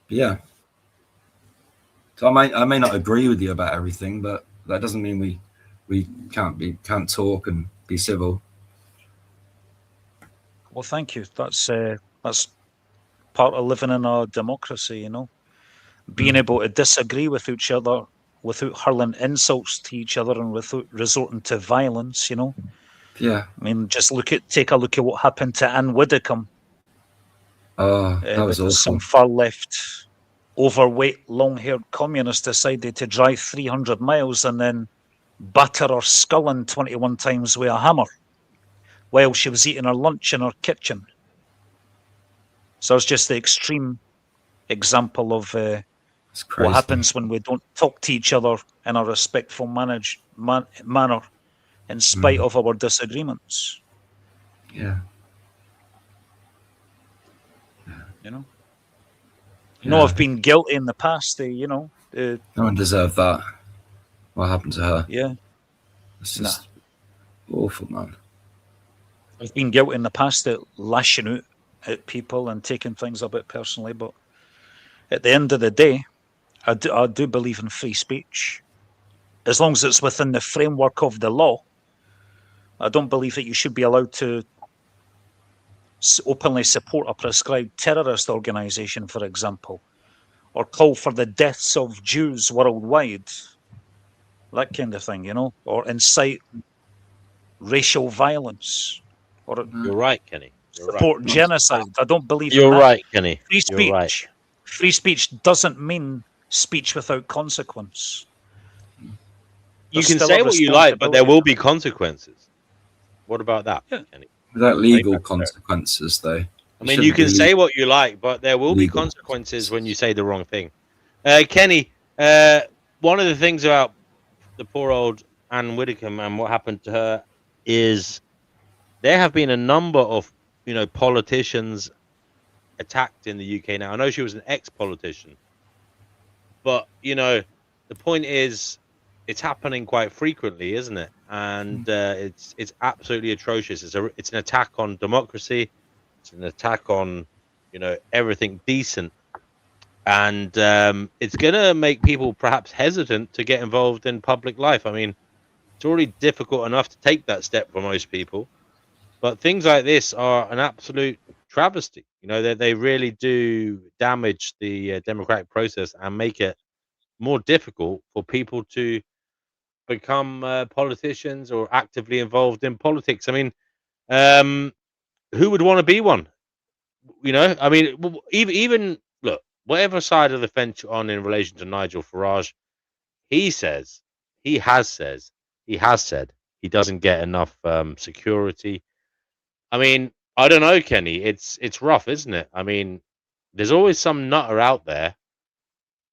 But yeah. So I may not agree with you about everything, but that doesn't mean we can't talk and be civil. Well, thank you. That's part of living in a democracy, being able to disagree with each other without hurling insults to each other and without resorting to violence, Yeah. I mean, take a look at what happened to Anne Widdecombe. Oh, that was awesome. Some far left overweight, long-haired communist decided to drive 300 miles and then batter her skull in 21 times with a hammer while she was eating her lunch in her kitchen. So it's just the extreme example of what happens when we don't talk to each other in a respectful manner in spite of our disagreements. Yeah. You know? You know, I've been guilty in the past. No one deserved that. What happened to her? Yeah. It's just awful, man. I've been guilty in the past at lashing out at people and taking things a bit personally, but at the end of the day, I do believe in free speech. As long as it's within the framework of the law, I don't believe that you should be allowed to openly support a prescribed terrorist organization, for example, or call for the deaths of Jews worldwide, that kind of thing, or incite racial violence. Or You're right, Kenny. Support genocide. I don't believe You're in that. right, Kenny. Free speech. You're right. Free speech doesn't mean speech without consequence. You can say what you like, but there will be consequences. What about that, Kenny? Without legal consequences, though. I mean, you can say what you like, but there will be consequences when you say the wrong thing. Kenny, one of the things about the poor old Anne Widdecombe and what happened to her is there have been a number of, politicians attacked in the UK now. I know she was an ex-politician, but, the point is it's happening quite frequently, isn't it? And it's absolutely atrocious. It's an attack on democracy. It's an attack on, everything decent. And it's going to make people perhaps hesitant to get involved in public life. I mean, it's already difficult enough to take that step for most people. But things like this are an absolute travesty. They really do damage the democratic process and make it more difficult for people to become politicians or actively involved in politics. I mean, who would want to be one? I mean, even look, whatever side of the fence you're on in relation to Nigel Farage, he has said he doesn't get enough security. I mean, I don't know, Kenny. It's rough, isn't it? I mean, there's always some nutter out there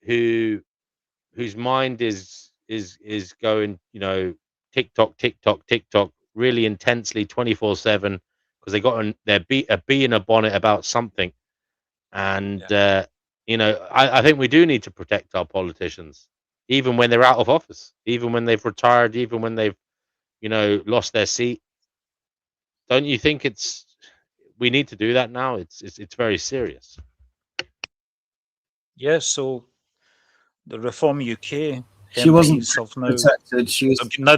whose mind is going, TikTok, really intensely 24/7 because they got a bee in a bonnet about something. And I think we do need to protect our politicians, even when they're out of office, even when they've retired, even when they've lost their seat. Don't you think we need to do that now? It's very serious. Yes. So the Reform UK. She wasn't protected.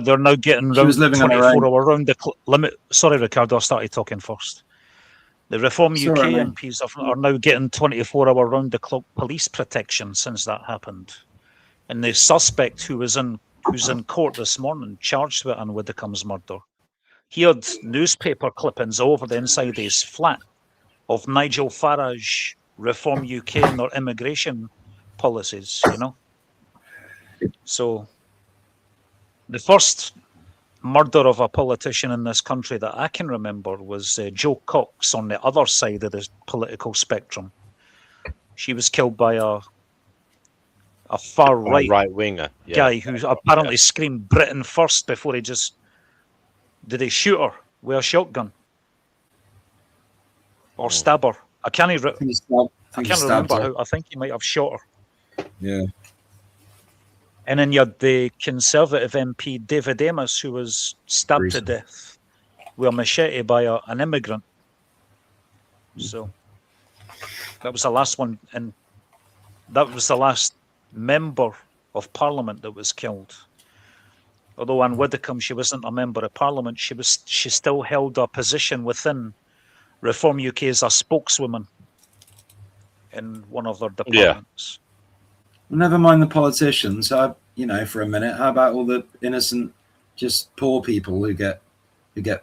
They're now getting she was living 24-hour round the limit. Sorry, Ricardo, I started talking first. The Reform UK MPs are now getting 24-hour round the clock police protection since that happened. And the suspect who's in court this morning, charged with Anne Widdecombe's murder, he had newspaper clippings over the inside of his flat of Nigel Farage, Reform UK, and their immigration policies. So the first murder of a politician in this country that I can remember was Jo Cox on the other side of the political spectrum. She was killed by a far right winger guy who apparently screamed Britain first before did he shoot her with a shotgun or stab her? I can't remember how. I think he might have shot her. Yeah. And then you had the Conservative MP David Amos, who was stabbed to death with a machete by an immigrant. So that was the last one, and that was the last member of Parliament that was killed. Although Anne Widdecombe, she wasn't a member of Parliament, she still held a position within Reform UK as a spokeswoman in one of their departments. Well, never mind the politicians. For a minute, how about all the innocent, just poor people who get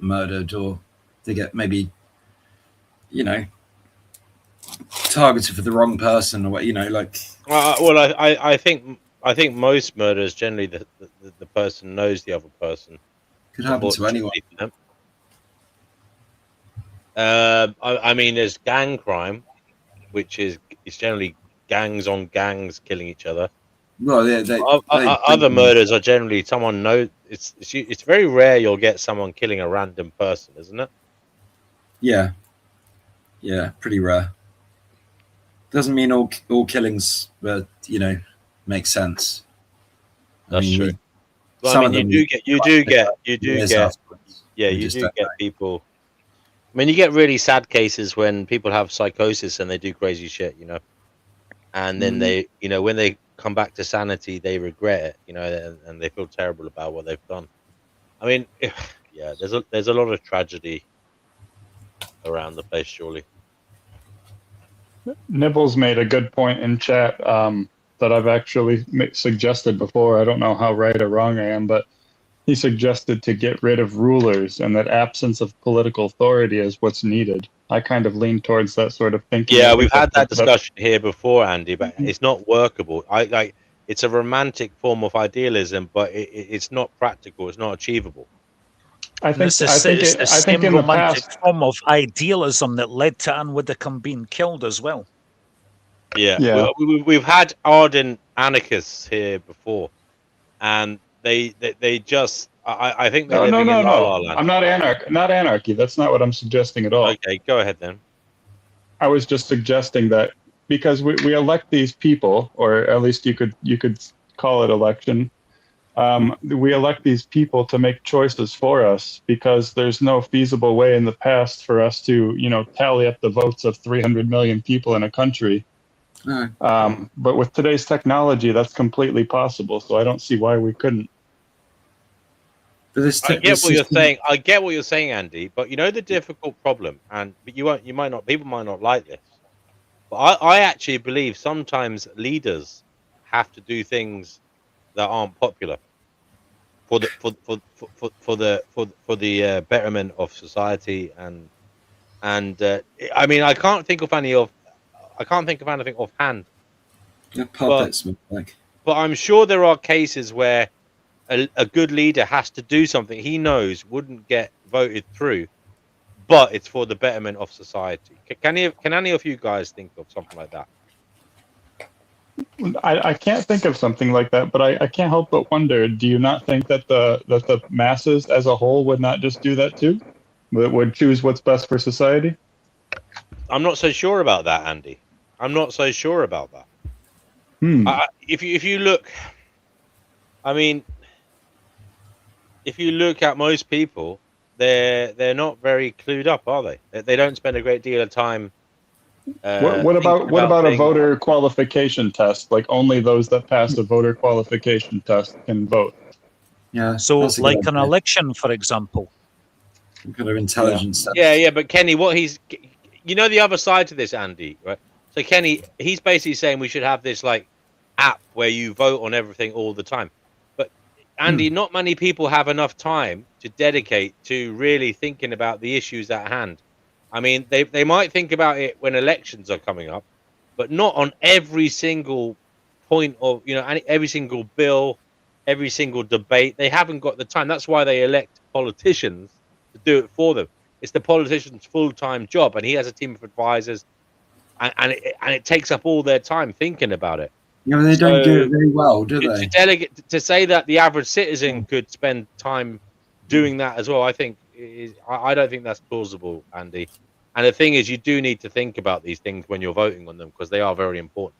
murdered, or they get maybe, targeted for the wrong person, or like. Well, I think most murders generally the person knows the other person. Could happen to anyone. I mean, there's gang crime, which is generally gangs on gangs killing each other. Well, other murders are generally someone knows. It's very rare you'll get someone killing a random person, isn't it? Yeah, pretty rare. Doesn't mean all killings, make sense. That's true. Well, I mean, you do get people. I mean, you get really sad cases when people have psychosis and they do crazy shit, and then they, when they come back to sanity, they regret it, and they feel terrible about what they've done. I mean, yeah, there's a lot of tragedy around the place, surely. Nibbles made a good point in chat that I've actually suggested before. I don't know how right or wrong I am, but he suggested to get rid of rulers and that absence of political authority is what's needed. I kind of lean towards that sort of thinking. Yeah, we've had that discussion here before, Andy, but it's not workable. It's a romantic form of idealism, but it's not practical. It's not achievable. I think it's the same romantic form of idealism that led to Anne Widdecombe being killed as well. Yeah. We've had ardent anarchists here before, and they just I think they're living in La La Land. I'm not anarchy. That's not what I'm suggesting at all. Okay, go ahead then. I was just suggesting that because we elect these people, or at least you could call it election. We elect these people to make choices for us because there's no feasible way in the past for us to, tally up the votes of 300 million people in a country. But with today's technology, that's completely possible. So I don't see why we couldn't. I get what you're saying, Andy. But the difficult problem, people might not like this. But I actually believe sometimes leaders have to do things that aren't popular for the betterment of society and I mean I can't think of anything offhand. But I'm sure there are cases where a good leader has to do something he knows wouldn't get voted through, but it's for the betterment of society. Can any of you guys think of something like that? I can't think of something like that, but I can't help but wonder, do you not think that the masses as a whole would not just do that too? Would choose what's best for society? I'm not so sure about that, Andy. I'm not so sure about that. If you look, I mean, if you look at most people, they're not very clued up, are they? They don't spend a great deal of time. What about a voter qualification test? Like only those that pass a voter qualification test can vote. Yeah. So like an election, for example. Some kind of intelligence. Yeah. But Kenny, the other side to this, Andy, right? So Kenny, he's basically saying we should have this like app where you vote on everything all the time. But Andy, not many people have enough time to dedicate to really thinking about the issues at hand. I mean, they might think about it when elections are coming up, but not on every single point of, every single bill, every single debate. They haven't got the time. That's why they elect politicians to do it for them. It's the politician's full-time job, and he has a team of advisors, and it takes up all their time thinking about it. Yeah, but they don't do it very well, do they? To say that the average citizen could spend time doing that as well, I think I don't think that's plausible, Andy. And the thing is, you do need to think about these things when you're voting on them because they are very important.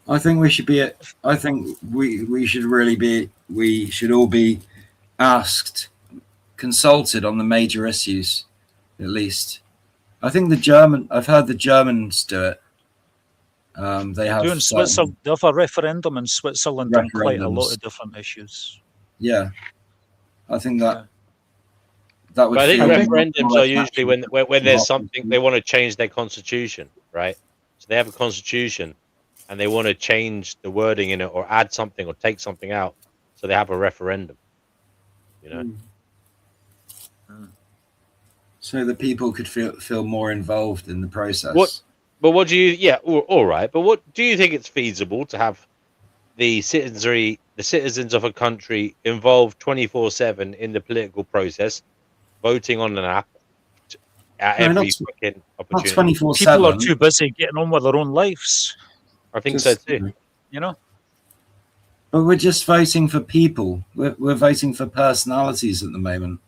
I think we should be. I think we should really be. We should all be consulted on the major issues, at least. I think I've heard the Germans do it. They have doing Switzerland. They have a referendum in Switzerland on quite a lot of different issues. Yeah, I think that. But I think referendums are usually when there's something they want to change their constitution, right? So they have a constitution and they want to change the wording in it or add something or take something out. So they have a referendum, So the people could feel more involved in the process. But what do you? Yeah, all right. But what do you think it's feasible to have the citizens of a country involved 24/7 in the political process, voting on an app at No, every not fucking not opportunity? People are 24/7. too busy getting on with their own lives, I think so Just, too. you know. but we're just voting for people. We're voting for personalities at the moment,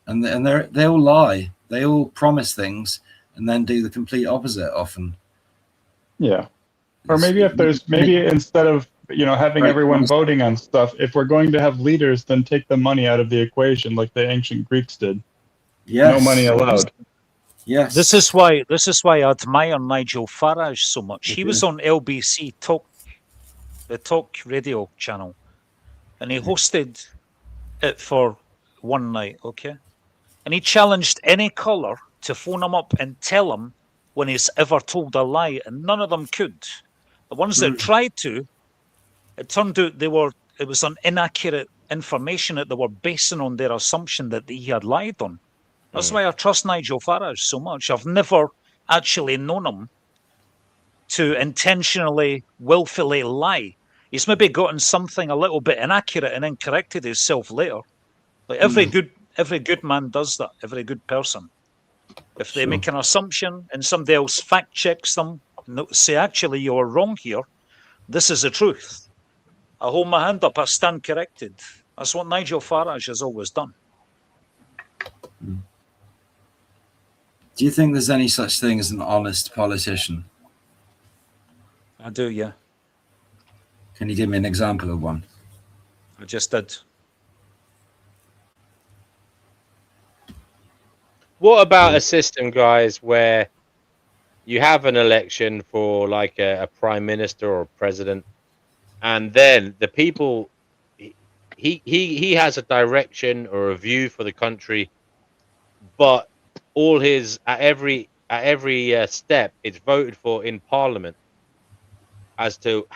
and they all lie. They all promise things and then do the complete opposite often. Yeah. Or maybe instead of having Right, everyone honestly. voting on stuff, if we're going to have leaders, then take the money out of the equation like the ancient Greeks did. Yes. No money allowed. Yes. This is why I admire Nigel Farage so much. He was on LBC the talk radio channel, and he hosted it for one night, okay? And he challenged any caller to phone him up and tell him when he's ever told a lie, and none of them could. The ones that tried to, it turned out it was on inaccurate information that they were basing on their assumption that he had lied on. That's why I trust Nigel Farage so much. I've never actually known him to intentionally, willfully lie. He's maybe gotten something a little bit inaccurate and then corrected himself later. Like every good man does that. Every good person. If they make an assumption and somebody else fact checks them, say actually you are wrong here. This is the truth. I hold my hand up. I stand corrected. That's what Nigel Farage has always done. Do you think there's any such thing as an honest politician? I do, yeah. Can you give me an example of one? I just did. What about a system, guys, where you have an election for like a prime minister or a president, and then the people, he has a direction or a view for the country, but all his at every step it's voted for in Parliament as to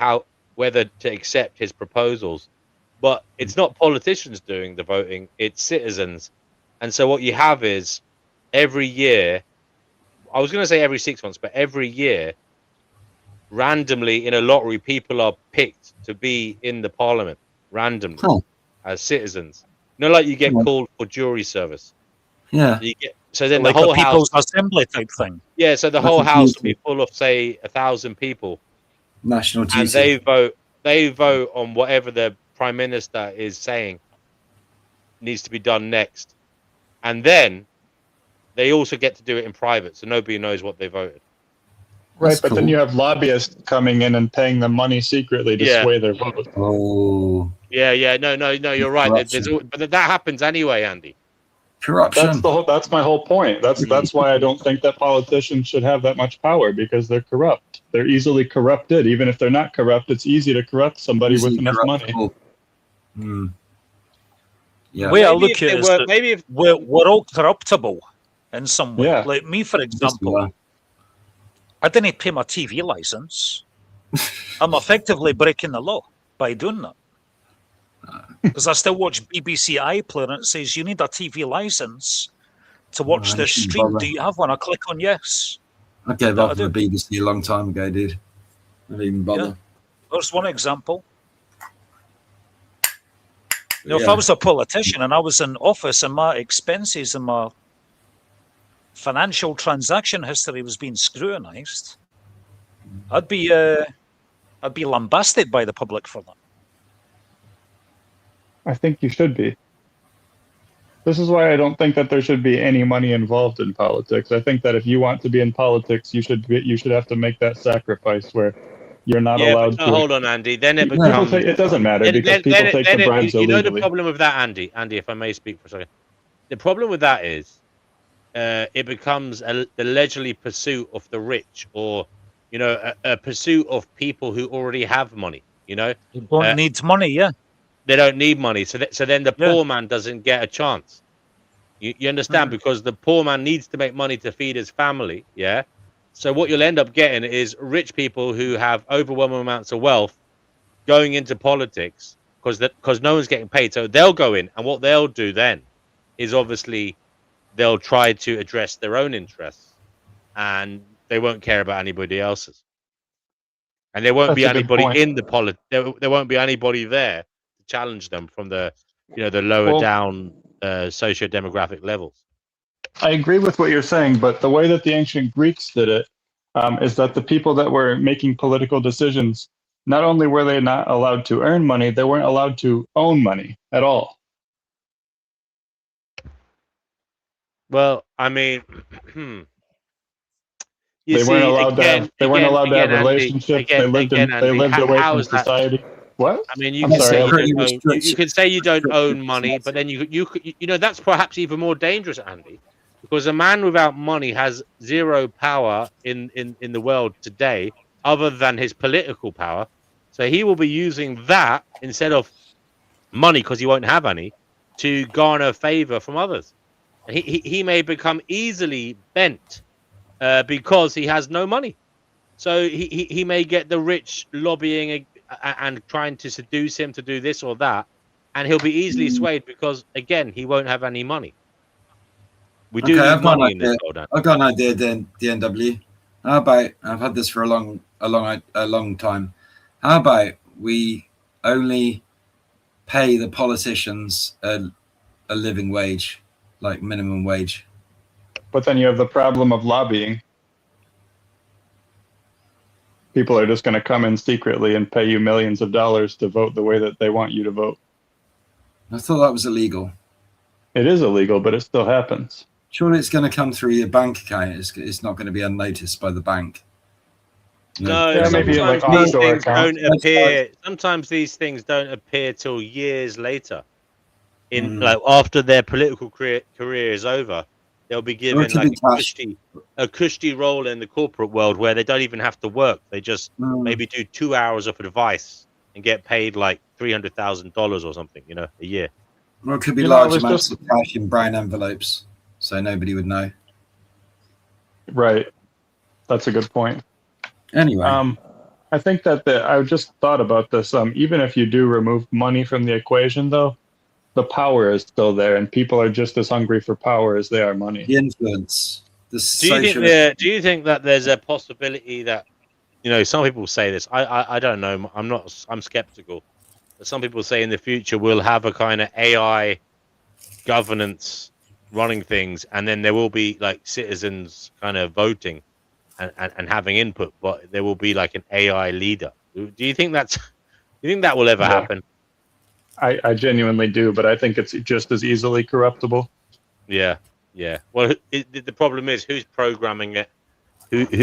whether to accept his proposals, but it's not politicians doing the voting, it's citizens. And so what you have is every year, I was going to say every 6 months, but every year randomly in a lottery people are picked to be in the Parliament randomly as citizens. Like you get called for jury service. Yeah. So then like the whole a people's house assembly type thing. Yeah, so the whole house will be full of say 1,000 people. National duty. And they vote on whatever the prime minister is saying needs to be done next. And then they also get to do it in private, so nobody knows what they voted. Right, but then you have lobbyists coming in and paying them money secretly to sway their vote. Oh. Yeah. No, you're right. But that happens anyway, Andy. Corruption. That's my whole point. That's why I don't think that politicians should have that much power, because they're corrupt. They're easily corrupted. Even if they're not corrupt, it's easy to corrupt somebody with enough money. Yeah. The way I look at it is that we're all corruptible in some way. Yeah. Like me, for example, I didn't pay my TV license. I'm effectively breaking the law by doing that. Because I still watch BBC iPlayer and it says you need a TV license to watch this stream. Bother. Do you have one? I click on yes. I gave up on the BBC a long time ago, dude. I didn't even bother. Yeah. There's one example. If I was a politician and I was in office and my expenses and my financial transaction history was being scrutinized, I'd be lambasted by the public for that. I think you should be. This is why I don't think that there should be any money involved in politics. I think that if you want to be in politics, you should have to make that sacrifice where you're not allowed to. Hold on, Andy. Then it becomes. It doesn't matter because people take the bribes illegally. You know the problem with that, Andy. Andy, if I may speak for a second, the problem with that is, it becomes the leisurely pursuit of the rich, or a pursuit of people who already have money. You don't need money, yeah. They don't need money, so then the poor man doesn't get a chance. You understand? Because the poor man needs to make money to feed his family, yeah? So what you'll end up getting is rich people who have overwhelming amounts of wealth going into politics because no one's getting paid. So they'll go in, and what they'll do then is obviously they'll try to address their own interests. And they won't care about anybody else's, and there won't That's be a good anybody point. in the there won't be anybody there to challenge them from the the lower Well, down socio-demographic levels. I agree with what you're saying, but the way that the ancient Greeks did it is that the people that were making political decisions, not only were they not allowed to earn money, they weren't allowed to own money at all. Well, I mean, you They weren't see, allowed to have. They weren't allowed to have Andy, relationships. They lived in. They Andy, lived away how from is that? society. What? I mean, you I'm can sorry. say you pretty don't own. You can say you don't own restricted money, but society. then you know that's perhaps even more dangerous, Andy, because a man without money has zero power in the world today, other than his political power. So he will be using that instead of money, because he won't have any, to garner favor from others. And he may become easily bent because he has no money. So he may get the rich lobbying and trying to seduce him to do this or that, and he'll be easily swayed because again he won't have any money. We do Okay, need I've got money an in this idea. world. Andy. I've got an idea, DNW. How about, I've had this for a long time. How about we only pay the politicians a living wage, like minimum wage? But then you have the problem of lobbying. People are just going to come in secretly and pay you millions of dollars to vote the way that they want you to vote. I thought that was illegal. It is illegal, but it still happens. Surely it's going to come through your bank account. It's not going to be unnoticed by the bank. No, Yeah, maybe like sometimes these offshore things accounts. don't appear. Sometimes these things don't appear till years later. Like after their political career is over, they'll be given like a cushy role in the corporate world where they don't even have to work. They just maybe do 2 hours of advice and get paid like $300,000 or something, a year. Or it could be large amounts of cash in brown envelopes, so nobody would know. Right. That's a good point. Anyway. I think that I just thought about this. Even if you do remove money from the equation, though, the power is still there, and people are just as hungry for power as they are money. The influence. Do you think that there's a possibility that, some people say this. I don't know. I'm skeptical. But some people say in the future we'll have a kind of AI governance running things, and then there will be like citizens kind of voting and having input, but there will be like an AI leader. Do you think that will ever happen? I genuinely do, but I think it's just as easily corruptible. Yeah. Well, the problem is who's programming it,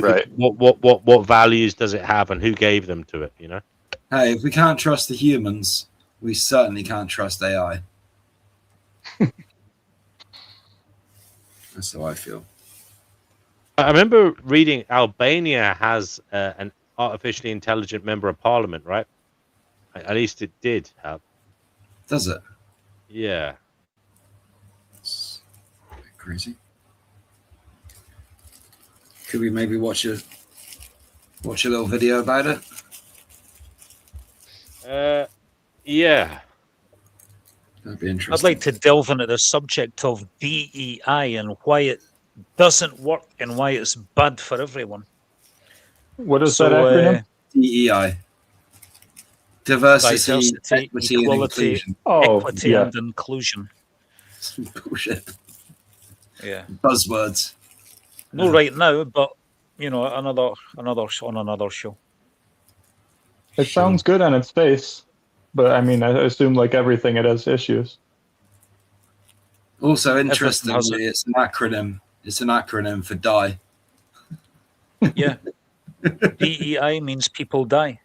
right? What values does it have, and who gave them to it? Hey, if we can't trust the humans, we certainly can't trust AI. That's how I feel. I remember reading Albania has an artificially intelligent member of parliament, right? At least it did have. Does it? Yeah. It's crazy. Could we maybe watch a little video about it? Yeah. That'd be interesting. I'd like to delve into the subject of DEI and why it doesn't work and why it's bad for everyone. What is that acronym? DEI. Diversity, equity, equality, and inclusion. Equity and inclusion. Bullshit. Yeah. Buzzwords. No, right now, but another show. It sounds good on its face, but I mean, I assume like everything, it has issues. Also, interestingly, it's an acronym. It's an acronym for die. Yeah. DEI means people die.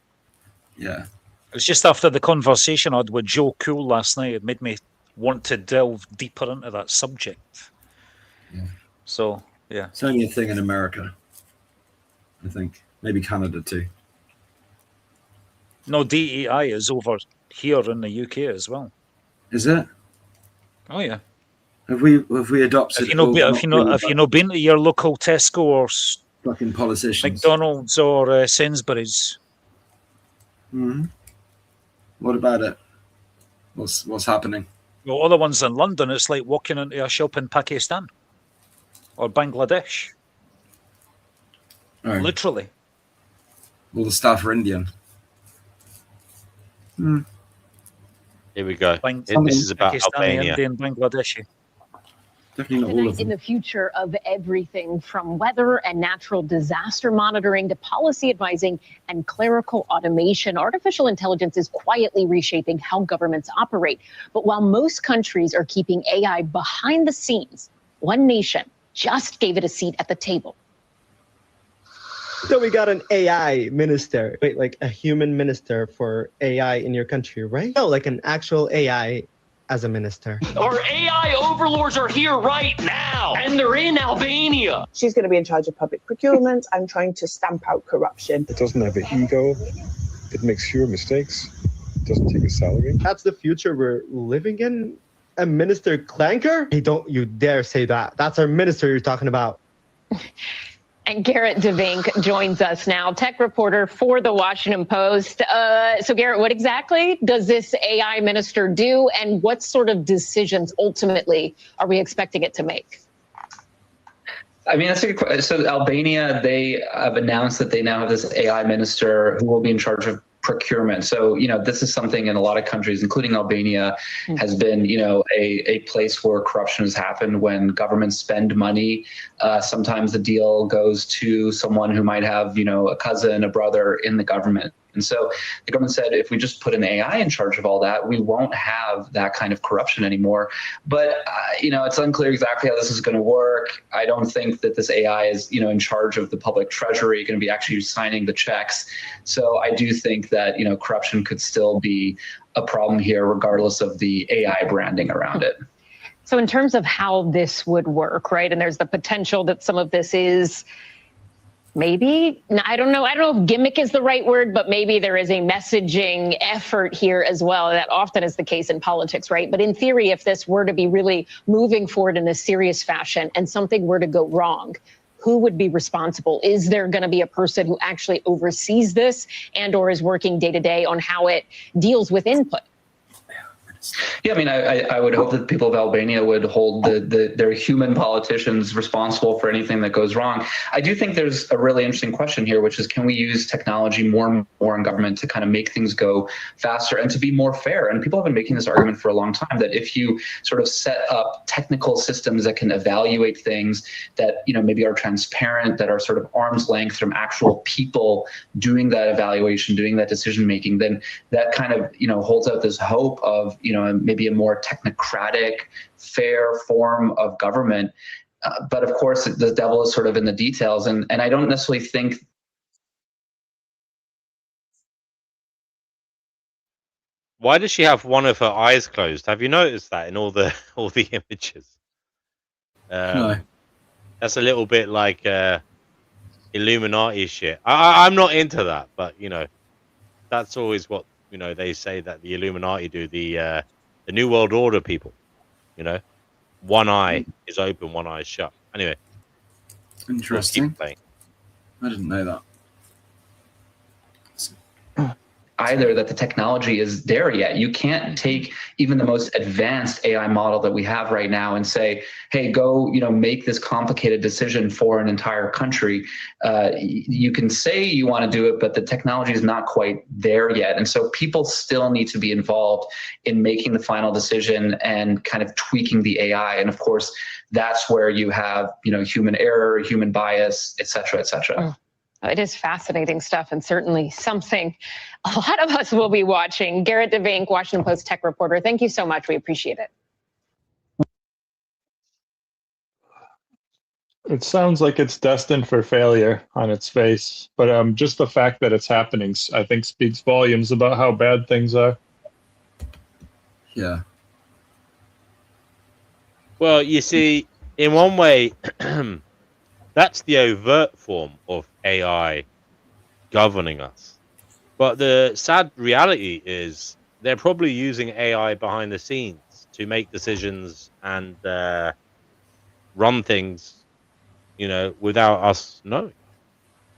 Yeah. It's just after the conversation I had with Joe Cool last night, it made me want to delve deeper into that subject. Yeah. So, yeah. It's only a thing in America, I think. Maybe Canada too. No, DEI is over here in the UK as well. Is it? Oh yeah. Have we adopted? Have you not been to your local Tesco or fucking politicians, McDonald's or Sainsbury's? Mm-hmm. What about it? What's happening? Well, other ones in London, it's like walking into a shop in Pakistan or Bangladesh. Oh, Literally. all the staff are Indian. Here we go. This is about Pakistani, Albania. Indian, Bangladeshi. Definitely not all of In them. the future of everything from weather and natural disaster monitoring to policy advising and clerical automation, artificial intelligence is quietly reshaping how governments operate. But while most countries are keeping AI behind the scenes, one nation just gave it a seat at the table. So we got an AI minister, wait, like a human minister for AI in your country, right? No, like an actual AI as a minister. Our AI overlords are here right now, and they're in Albania. She's going to be in charge of public procurement and trying to stamp out corruption. It doesn't have an ego. It makes fewer mistakes. It doesn't take a salary. That's the future we're living in? A minister clanker? Hey, don't you dare say that. That's our minister you're talking about. And Garrett DeVink joins us now, tech reporter for the Washington Post. So Garrett, what exactly does this AI minister do, and what sort of decisions ultimately are we expecting it to make? I mean, that's a good question. So Albania, they have announced that they now have this AI minister who will be in charge of procurement. So, this is something in a lot of countries, including Albania, has been, a place where corruption has happened when governments spend money. Sometimes the deal goes to someone who might have, a cousin, a brother in the government. And so the government said, if we just put an AI in charge of all that, we won't have that kind of corruption anymore. But, it's unclear exactly how this is going to work. I don't think that this AI is, in charge of the public treasury, going to be actually signing the checks. So I do think that, corruption could still be a problem here, regardless of the AI branding around it. So in terms of how this would work, right, and there's the potential that some of this is maybe, I don't know if gimmick is the right word, but maybe there is a messaging effort here as well. That often is the case in politics, right? But in theory, if this were to be really moving forward in a serious fashion and something were to go wrong, who would be responsible? Is there going to be a person who actually oversees this and or is working day to day on how it deals with input? Yeah, I mean, I would hope that the people of Albania would hold their human politicians responsible for anything that goes wrong. I do think there's a really interesting question here, which is, can we use technology more and more in government to kind of make things go faster and to be more fair? And people have been making this argument for a long time that if you sort of set up technical systems that can evaluate things that, maybe are transparent, that are sort of arm's length from actual people doing that evaluation, doing that decision making, then that kind of, holds out this hope of, maybe a more technocratic, fair form of government. But of course, the devil is sort of in the details. And I don't necessarily think. Why does she have one of her eyes closed? Have you noticed that in all the images? No. That's a little bit like Illuminati shit. I'm not into that, but that's always what they say that the Illuminati do. The New World Order people, one eye is open, one eye is shut. Anyway, Interesting. I didn't know that. Either that the technology is there yet. You can't take even the most advanced AI model that we have right now and say, hey, go, make this complicated decision for an entire country. You can say you want to do it, but the technology is not quite there yet. And so people still need to be involved in making the final decision and kind of tweaking the AI. And of course, that's where you have, human error, human bias, et cetera, et cetera. It is fascinating stuff, and certainly something a lot of us will be watching. Garrett DeVink, Washington Post tech reporter, thank you so much. We appreciate it. It sounds like it's destined for failure on its face, but just the fact that it's happening, I think, speaks volumes about how bad things are. Yeah. Well, you see, in one way, that's the overt form of AI governing us. But the sad reality is they're probably using AI behind the scenes to make decisions and run things, without us knowing.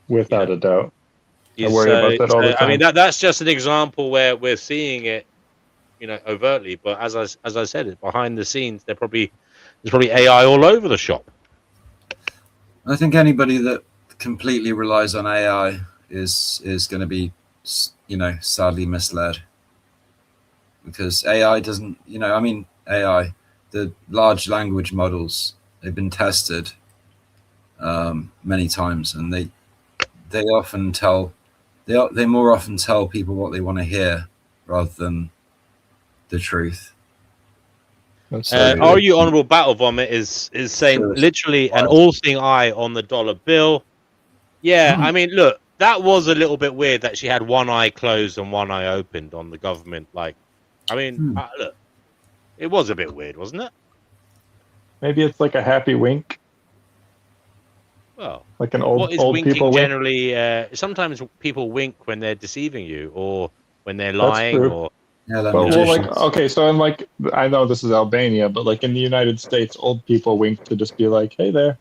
Without a doubt. I worry about that all the time. I mean, that's just an example where we're seeing it, overtly. But as I said, behind the scenes, there's probably AI all over the shop. I think anybody that completely relies on AI is going to be, sadly misled, because AI doesn't, AI, the large language models, they've been tested many times, and they often tell, they more often tell people what they want to hear rather than the truth. Are you honorable battle vomit is saying literally an all-seeing eye on the dollar bill. Yeah, I mean, look, that was a little bit weird that she had one eye closed and one eye opened on the government. Like, I mean, look, it was a bit weird, wasn't it? Maybe it's like a happy wink. Well, like an old winking people generally? Sometimes people wink when they're deceiving you, or when they're lying, or okay, so in like, I know this is Albania, but like in the United States, old people wink to just be like, "Hey there."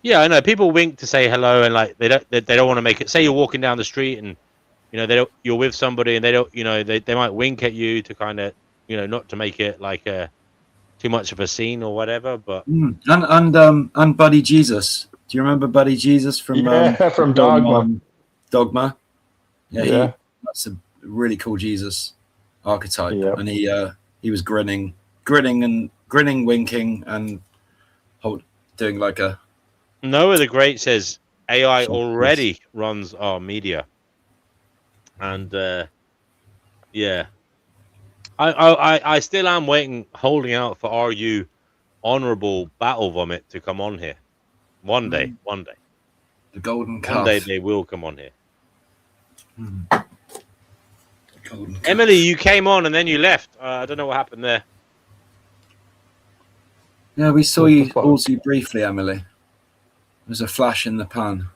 Yeah, I know. People wink to say hello, and like they don't want to make it. Say you're walking down the street, and you're with somebody, and they don't, they might wink at you to kind of, not to make it like too much of a scene or whatever. But and Buddy Jesus. Do you remember Buddy Jesus from from Dogma? Dogma. Yeah. That's a really cool Jesus archetype, and he was grinning, winking, and doing like a. Noah the Great says AI already runs our media, and I still am holding out for RU honorable battle vomit to come on here one day. The golden calf. One day they will come on here. Emily, you came on and then you left. I don't know what happened there. Yeah, we saw you also briefly, Emily. There's a flash in the pan.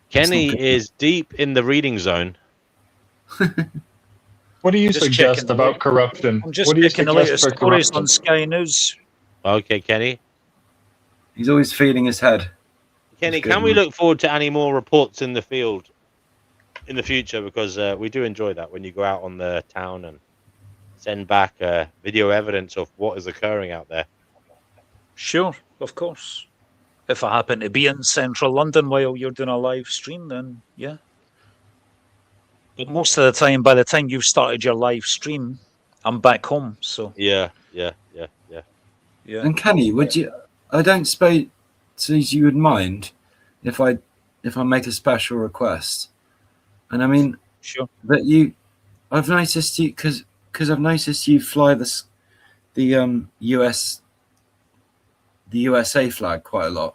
Kenny is deep in the reading zone. What do you suggest about corruption? I'm just what do you checking the suggest latest for stories corruption? on Sky News. Okay, Kenny. He's always feeding his head. Kenny, can we look forward to any more reports in the field in the future? Because we do enjoy that when you go out on the town and send back video evidence of what is occurring out there. Sure, of course. If I happen to be in central London while you're doing a live stream, then yeah. But most of the time, by the time you've started your live stream, I'm back home. So yeah. And Kenny, would you? I don't suppose you would mind if I make a special request. And I mean, sure. But I've noticed you because I've noticed you fly the USA flag quite a lot,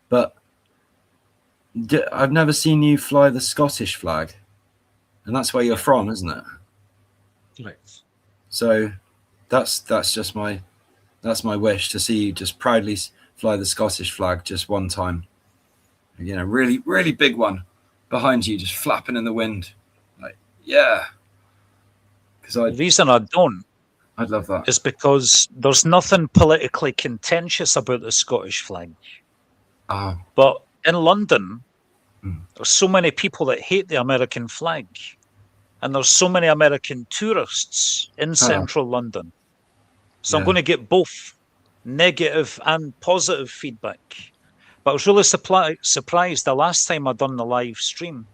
but I've never seen you fly the Scottish flag, and that's where you're from, isn't it? Right. So that's just my wish, to see you just proudly fly the Scottish flag just one time. Really, really big one behind you, just flapping in the wind, like yeah. The reason I don't, I'd love that, is because there's nothing politically contentious about the Scottish flag. But in London, there's so many people that hate the American flag, and there's so many American tourists in central London. So I'm going to get both negative and positive feedback. But I was really surprised the last time I done the live stream.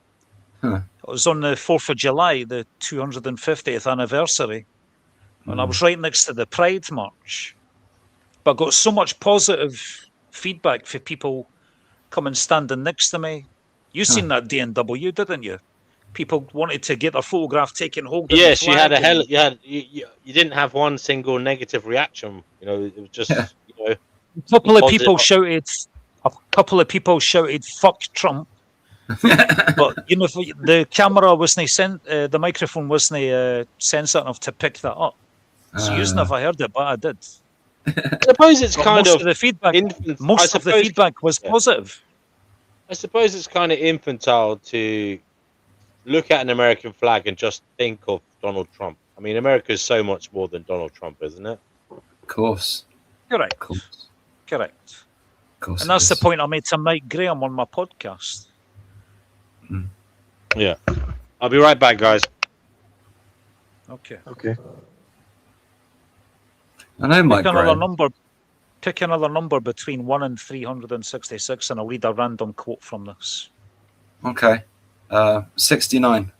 It was on the 4th of July, the 250th anniversary. And I was right next to the Pride March. But I got so much positive feedback for people coming standing next to me. You seen that DNW, didn't you? People wanted to get a photograph taken holding the Yes, you flag. you didn't have one single negative reaction. It was just A couple of people shouted, "Fuck Trump." But the camera wasn't the microphone wasn't sensitive enough to pick that up. So you never heard it, but I did. I suppose it's most of the feedback. Most of the feedback was positive. I suppose it's kind of infantile to look at an American flag and just think of Donald Trump. I mean, America is so much more than Donald Trump, isn't it? Of course. Correct. Correct. And that's the point I made to Mike Graham on my podcast. Yeah. I'll be right back, guys. Okay. Okay. I know Mike Pick another Graham. number. Pick another number between 1 and 366, and I'll read a random quote from this. Okay. 69.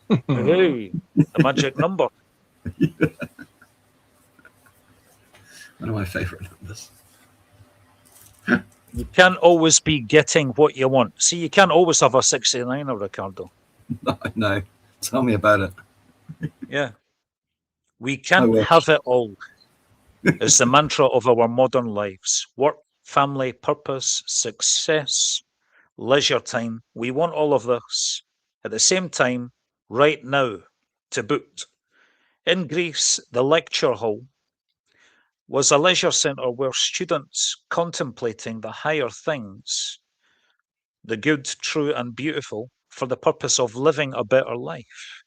Hey, the magic number. One of my favorite numbers. You can't always be getting what you want. See, you can't always have a 69er, Ricardo. No. Tell me about it. Yeah. We can't have it all. It's the mantra of our modern lives. Work, family, purpose, success, leisure time. We want all of this at the same time, right now, to boot. In Greece, the lecture hall was a leisure centre where students contemplating the higher things, the good, true, and beautiful, for the purpose of living a better life.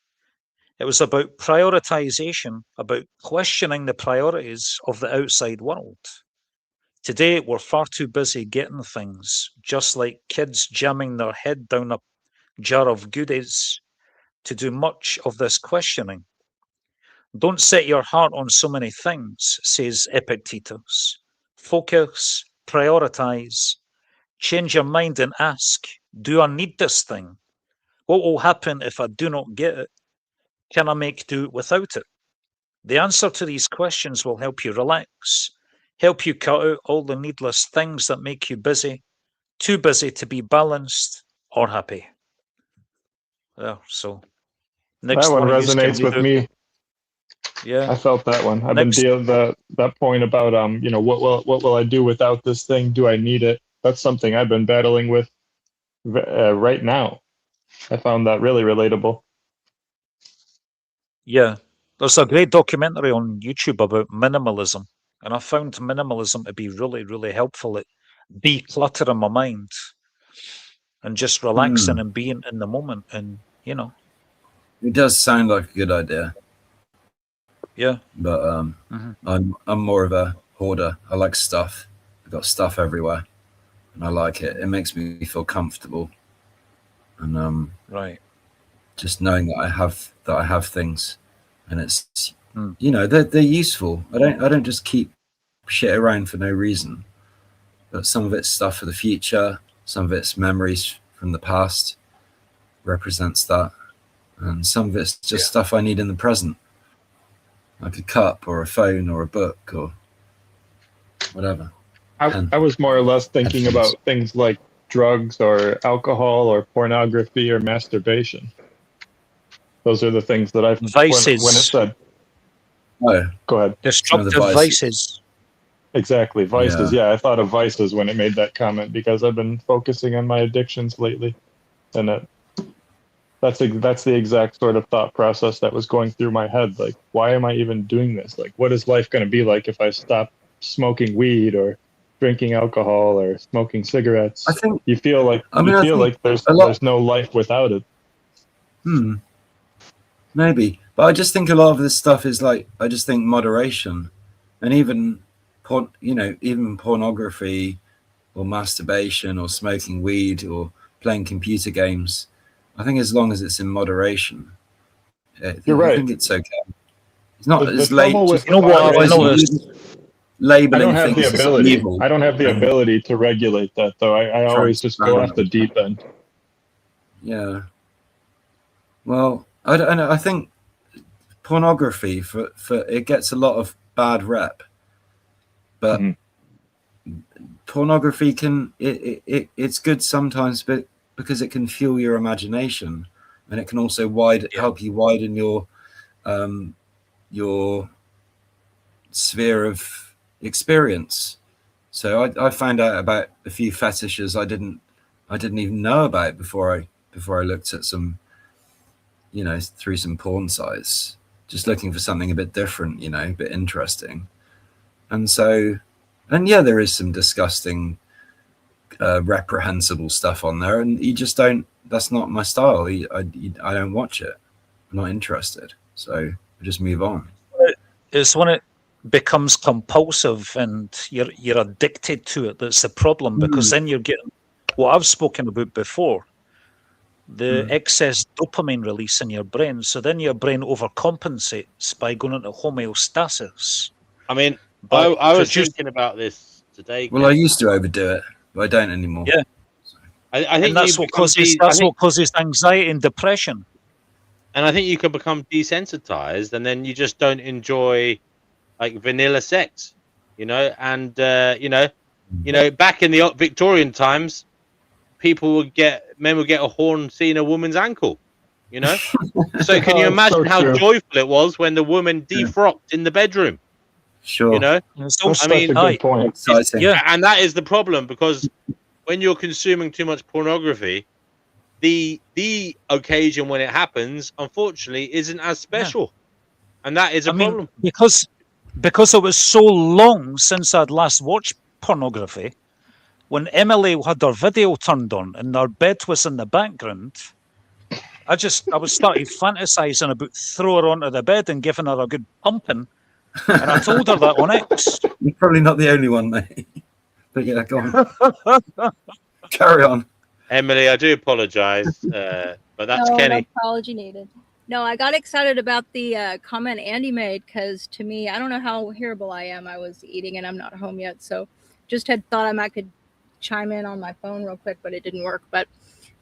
It was about prioritization, about questioning the priorities of the outside world. Today, we're far too busy getting things, just like kids jamming their head down a jar of goodies, to do much of this questioning. Don't set your heart on so many things, says Epictetus. Focus, prioritize, change your mind and ask, do I need this thing? What will happen if I do not get it? Can I make do without it? The answer to these questions will help you relax, help you cut out all the needless things that make you busy, too busy to be balanced or happy. Yeah, so next that one one resonates with me. Yeah, I felt that one. I've been dealing that point about what will I do without this thing? Do I need it? That's something I've been battling with right now. I found that really relatable. Yeah, there's a great documentary on YouTube about minimalism, and I found minimalism to be really, really helpful at decluttering my mind and just relaxing and being in the moment. And it does sound like a good idea. Yeah, but I'm more of a hoarder. I like stuff. I've got stuff everywhere, and I like it. It makes me feel comfortable, and right. Just knowing that I have things, and it's they're useful. I don't just keep shit around for no reason. But some of it's stuff for the future. Some of it's memories from the past, represents that, and some of it's just stuff I need in the present. Like a cup or a phone or a book or whatever. I was more or less thinking about things like drugs or alcohol or pornography or masturbation. Those are the things that I've vices. When it said, go ahead. Destructive vices. Exactly, vices. Yeah, I thought of vices when it made that comment because I've been focusing on my addictions lately, and that's the exact sort of thought process that was going through my head. Like, why am I even doing this? Like, what is life going to be like if I stop smoking weed or drinking alcohol or smoking cigarettes? I think you feel like there's no life without it. Maybe, but I just think a lot of this stuff is like, I just think moderation, and even pornography or masturbation or smoking weed or playing computer games. I think as long as it's in moderation, you're right. I think it's okay. It's not as late. Labeling I don't have things the ability. as evil. I don't have the ability to regulate that, though. I always just go off the deep end. Yeah. Well, I don't know. I think pornography for it gets a lot of bad rep, but pornography it's good sometimes, but because it can fuel your imagination, and it can also help you widen your sphere of experience. So I found out about a few fetishes I didn't even know about before I looked at some, through some porn sites, just looking for something a bit different, a bit interesting. And there is some disgusting, reprehensible stuff on there, and you just don't. That's not my style. I don't watch it. I'm not interested. So I just move on. It's when it becomes compulsive and you're addicted to it that's the problem, because then you're getting what I've spoken about before, the excess dopamine release in your brain. So then your brain overcompensates by going into homeostasis. I mean, I was thinking about this today. Well, I used to overdo it, but I don't anymore. Yeah. I think and that's what causes what causes anxiety and depression. And I think you can become desensitized, and then you just don't enjoy like vanilla sex, you know. And back in the Victorian times, men would get a horn seeing a woman's ankle, you know. So can you imagine how joyful it was when the woman defrocked in the bedroom? Sure. You know, That's a good point. And that is the problem, because when you're consuming too much pornography, the occasion when it happens, unfortunately, isn't as special, and that is a problem. Because it was so long since I'd last watched pornography. When Emily had her video turned on and our bed was in the background, I was starting fantasizing about throwing her onto the bed and giving her a good pumping. And I told her that on X. You're probably not the only one, mate. But yeah, go on. Carry on. Emily, I do apologize, but that's Kenny. No apology needed. No, I got excited about the comment Andy made, because to me, I don't know how hearable I am. I was eating and I'm not home yet, so just had thought I could chime in on my phone real quick, but it didn't work. But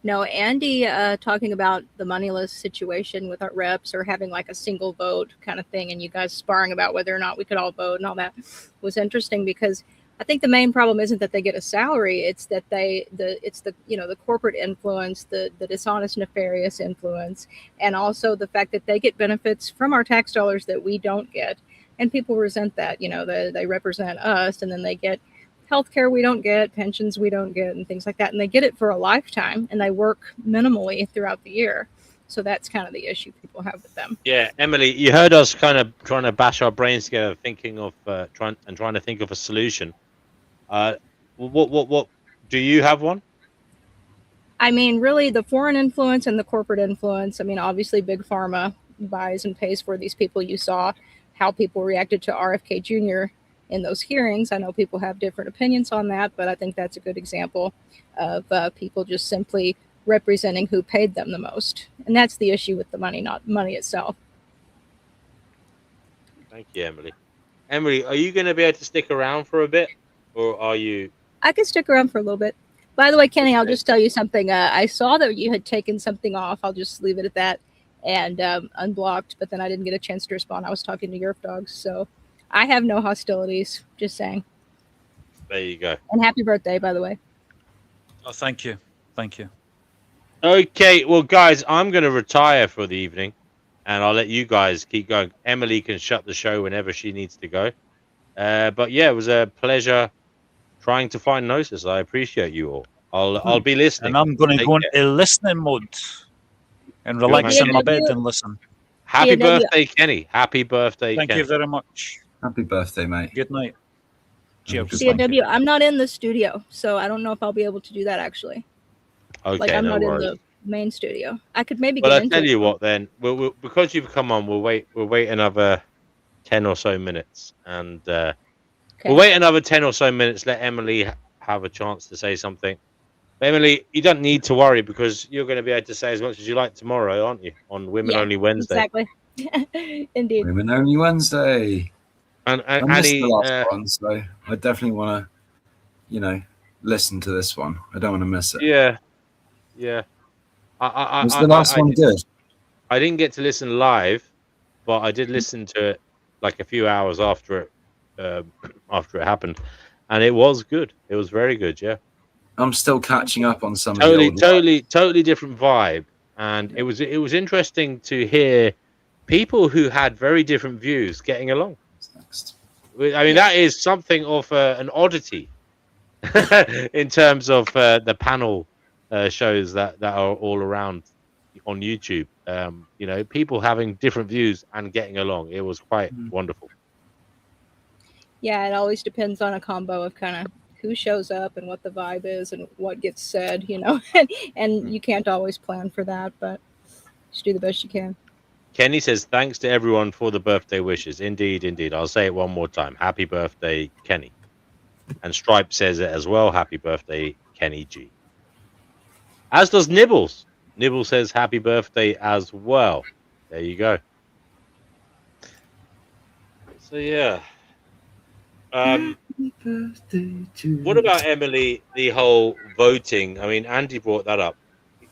no, Andy talking about the moneyless situation with our reps, or having like a single vote kind of thing, and you guys sparring about whether or not we could all vote and all that, was interesting, because I think the main problem isn't that they get a salary; it's that the corporate influence, the dishonest, nefarious influence, and also the fact that they get benefits from our tax dollars that we don't get, and people resent that. You know, they represent us, and then they get healthcare we don't get, pensions we don't get, and things like that, and they get it for a lifetime, and they work minimally throughout the year. So that's kind of the issue people have with them. Yeah, Emily, you heard us kind of trying to bash our brains together, thinking of trying to think of a solution. What do you have one? I mean, really, the foreign influence and the corporate influence. I mean, obviously, big pharma buys and pays for these people. You saw how people reacted to RFK Jr. in those hearings. I know people have different opinions on that, but I think that's a good example of people just simply representing who paid them the most. And that's the issue with the money, not money itself. Thank you, Emily. Emily, are you going to be able to stick around for a bit, or are you? I could stick around for a little bit. By the way, Kenny, I'll just tell you something. I saw that you had taken something off. I'll just leave it at that, and unblocked, but then I didn't get a chance to respond. I was talking to Yerf Dogs, so I have no hostilities, just saying. There you go. And happy birthday, by the way. Oh, thank you. Thank you. Okay, well, guys, I'm going to retire for the evening, and I'll let you guys keep going. Emily can shut the show whenever she needs to go. But yeah, it was a pleasure trying to find Gnosis. I appreciate you all. I'll be listening. And I'm going to go into listening mode and relax in my bed and listen. Happy birthday, Kenny. Happy birthday, Kenny. Thank you very much. Happy birthday, mate. Good night. Cheers. CW, I'm not in the studio, so I don't know if I'll be able to do that, actually. Okay, like, I'm no not worries. in the main studio. I could maybe Well, get I'll into tell it. you what then. We'll because you've come on, we'll wait another 10 or so minutes. And we'll wait another 10 or so minutes, let Emily have a chance to say something. But Emily, you don't need to worry, because you're going to be able to say as much as you like tomorrow, aren't you? On Women Only Wednesday. Exactly. Indeed. Women Only Wednesday. And I missed the last one, so I definitely want to, listen to this one. I don't want to miss it. Yeah. Was the last one good? I didn't get to listen live, but I did listen to it like a few hours after it happened, and it was good. It was very good. Yeah. I'm still catching up on some. Totally different vibe, and it was interesting to hear people who had very different views getting along. I mean, that is something of an oddity in terms of the panel shows that are all around on YouTube. People having different views and getting along. It was quite wonderful. Yeah, it always depends on a combo of kind of who shows up and what the vibe is and what gets said, and you can't always plan for that, but just do the best you can. Kenny says, thanks to everyone for the birthday wishes. Indeed. I'll say it one more time. Happy birthday, Kenny. And Stripe says it as well. Happy birthday, Kenny G. As does Nibbles. Nibbles says happy birthday as well. There you go. So, yeah. What about Emily? The whole voting. I mean, Andy brought that up.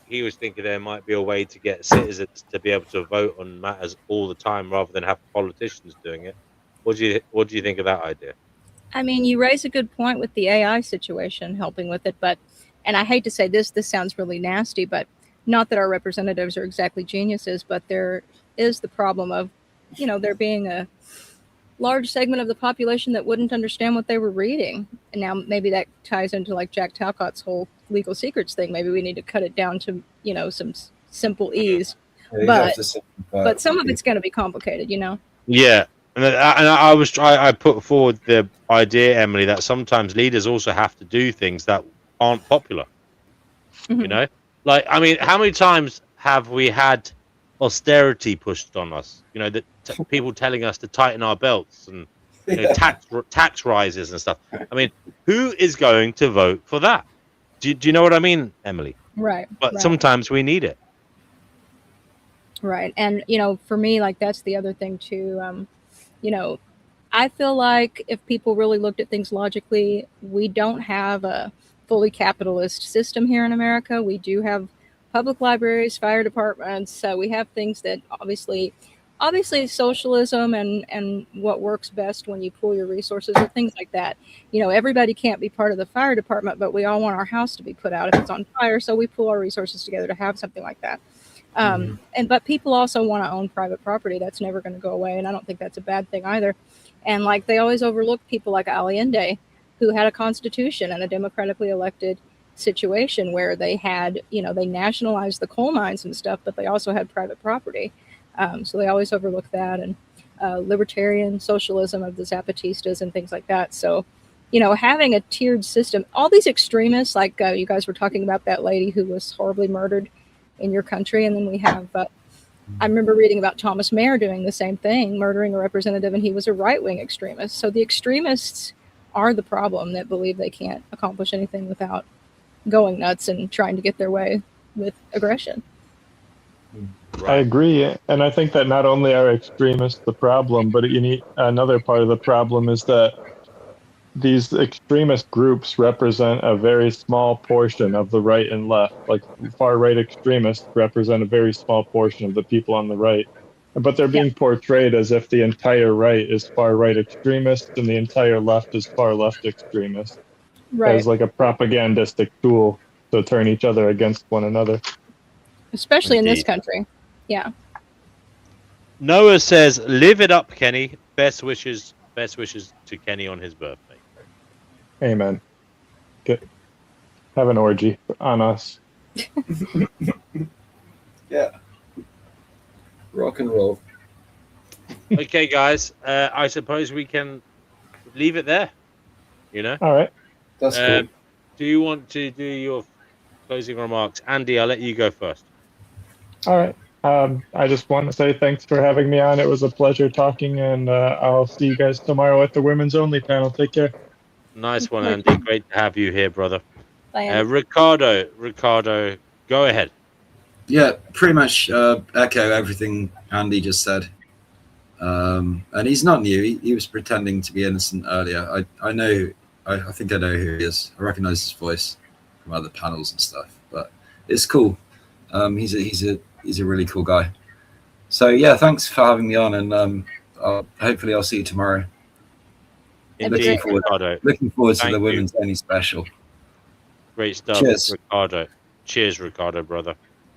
He was thinking there might be a way to get citizens to be able to vote on matters all the time rather than have politicians doing it. What do you think of that idea? I mean, you raise a good point with the AI situation helping with it, but, and I hate to say this sounds really nasty, but not that our representatives are exactly geniuses, but there is the problem of, there being a large segment of the population that wouldn't understand what they were reading. And now maybe that ties into like Jack Talcott's whole legal secrets thing. Maybe we need to cut it down to, some simple ease, but some of it's going to be complicated, Yeah. And I put forward the idea, Emily, that sometimes leaders also have to do things that aren't popular. Mhm. Like, I mean, how many times have we had austerity pushed on us? That people telling us to tighten our belts and tax rises and stuff. I mean, who is going to vote for that? Do you know what I mean, Emily? Right. But right. sometimes we need it. Right. And, for me, like, that's the other thing too. I feel like if people really looked at things logically, we don't have a fully capitalist system here in America. We do have public libraries, fire departments. So we have things that obviously socialism and what works best when you pool your resources or things like that. Everybody can't be part of the fire department, but we all want our house to be put out if it's on fire. So we pool our resources together to have something like that. But people also want to own private property. That's never going to go away. And I don't think that's a bad thing either. And like they always overlook people like Allende, who had a constitution and a democratically elected situation where they had, they nationalized the coal mines and stuff, but they also had private property. So they always overlook that, and libertarian socialism of the Zapatistas and things like that. So, having a tiered system, all these extremists, like you guys were talking about that lady who was horribly murdered in your country. And then we have, I remember reading about Thomas Mayer doing the same thing, murdering a representative, and he was a right-wing extremist. So the extremists are the problem that believe they can't accomplish anything without going nuts and trying to get their way with aggression. I agree. And I think that not only are extremists the problem, but another part of the problem is that these extremist groups represent a very small portion of the right and left. Like far right extremists represent a very small portion of the people on the right. But they're being portrayed as if the entire right is far right extremist and the entire left is far left extremist. Right. As like a propagandistic tool to turn each other against one another. Especially in this country. Yeah. Noah says, live it up, Kenny. Best wishes to Kenny on his birthday. Amen. Have an orgy on us. Yeah. Rock and roll. Okay, guys. I suppose we can leave it there. All right. That's cool. Do you want to do your closing remarks? Andy, I'll let you go first. All right. I just want to say thanks for having me on. It was a pleasure talking, and I'll see you guys tomorrow at the Women's Only panel. Take care. Nice one, Andy. Great to have you here, brother. Bye, Ricardo, go ahead. Yeah, pretty much echo everything Andy just said. And he's not new. He was pretending to be innocent earlier. I know. I think I know who he is. I recognize his voice from other panels and stuff. But it's cool. He's a really cool guy. So yeah, thanks for having me on, and hopefully I'll see you tomorrow. Indeed, looking forward to the Women's Only special. Great stuff, Cheers. Ricardo. Cheers, Ricardo, brother.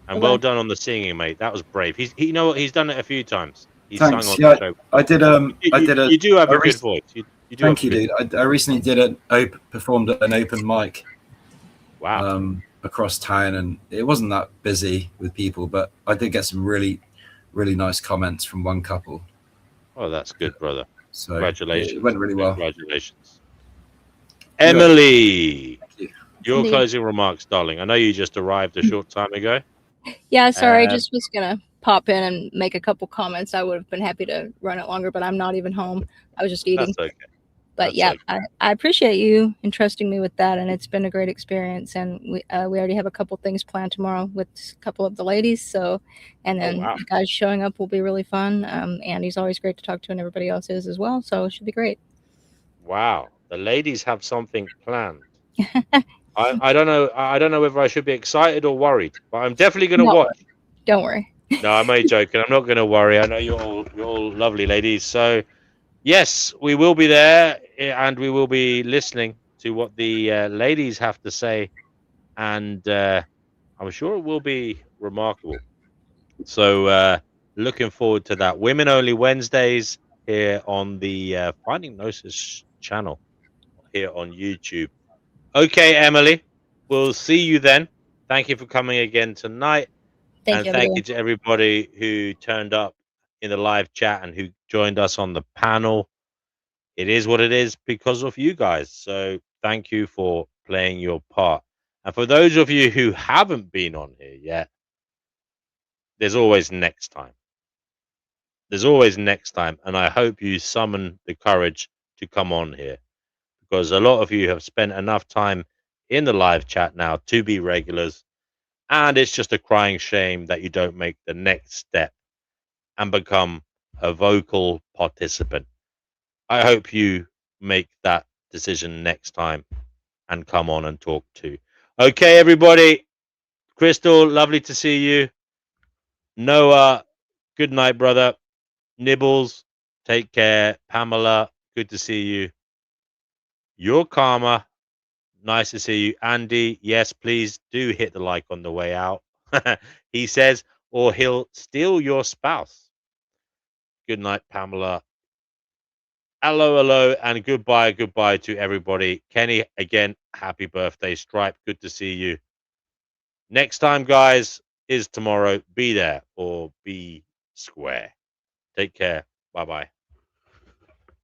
And well done on the singing, mate. That was brave. You know what? He's done it a few times. He's Thanks. sung on Yeah, the show. I did. You do have a good voice. Thank you, dude. I recently performed at an open mic. Wow. Across town, and it wasn't that busy with people, but I did get some really, really nice comments from one couple. Oh, that's good, brother. So congratulations. It went really well. Congratulations. Emily, your Indeed. closing remarks, darling. I know you just arrived a short time ago. Yeah, sorry. I just was going to pop in and make a couple comments. I would have been happy to run it longer, but I'm not even home. I was just eating. That's okay. But That's yeah, okay. I appreciate you entrusting me with that, and it's been a great experience. And we already have a couple things planned tomorrow with a couple of the ladies. So, and then the guys showing up will be really fun. Andy's always great to talk to, and everybody else is as well. So it should be great. Wow, the ladies have something planned. I don't know. I don't know whether I should be excited or worried, but I'm definitely going to Don't watch. worry. Don't worry. No, I'm only joking. I'm not going to worry. I know you're all lovely ladies. So yes, we will be there, and we will be listening to what the ladies have to say, and I'm sure it will be remarkable. So looking forward to that. Women Only Wednesdays here on the Finding Gnosis channel here on YouTube. Okay, Emily, we'll see you then. Thank you for coming again tonight. Thank And you, thank everyone. you to everybody who turned up in the live chat and who joined us on the panel. It is what it is because of you guys. So thank you for playing your part. And for those of you who haven't been on here yet, there's always next time. There's always next time. And I hope you summon the courage to come on here, because a lot of you have spent enough time in the live chat now to be regulars. And it's just a crying shame that you don't make the next step and become a vocal participant. I hope you make that decision next time and come on and talk too. Okay, everybody. Crystal, lovely to see you. Noah, good night, brother. Nibbles, take care. Pamela, good to see you. Your Karma, nice to see you. Andy, yes, please do hit the like on the way out. He says, or he'll steal your spouse. Good night, Pamela. Hello, and goodbye to everybody. Kenny, again, happy birthday. Stripe, good to see you. Next time, guys, is tomorrow. Be there or be square. Take care. Bye bye.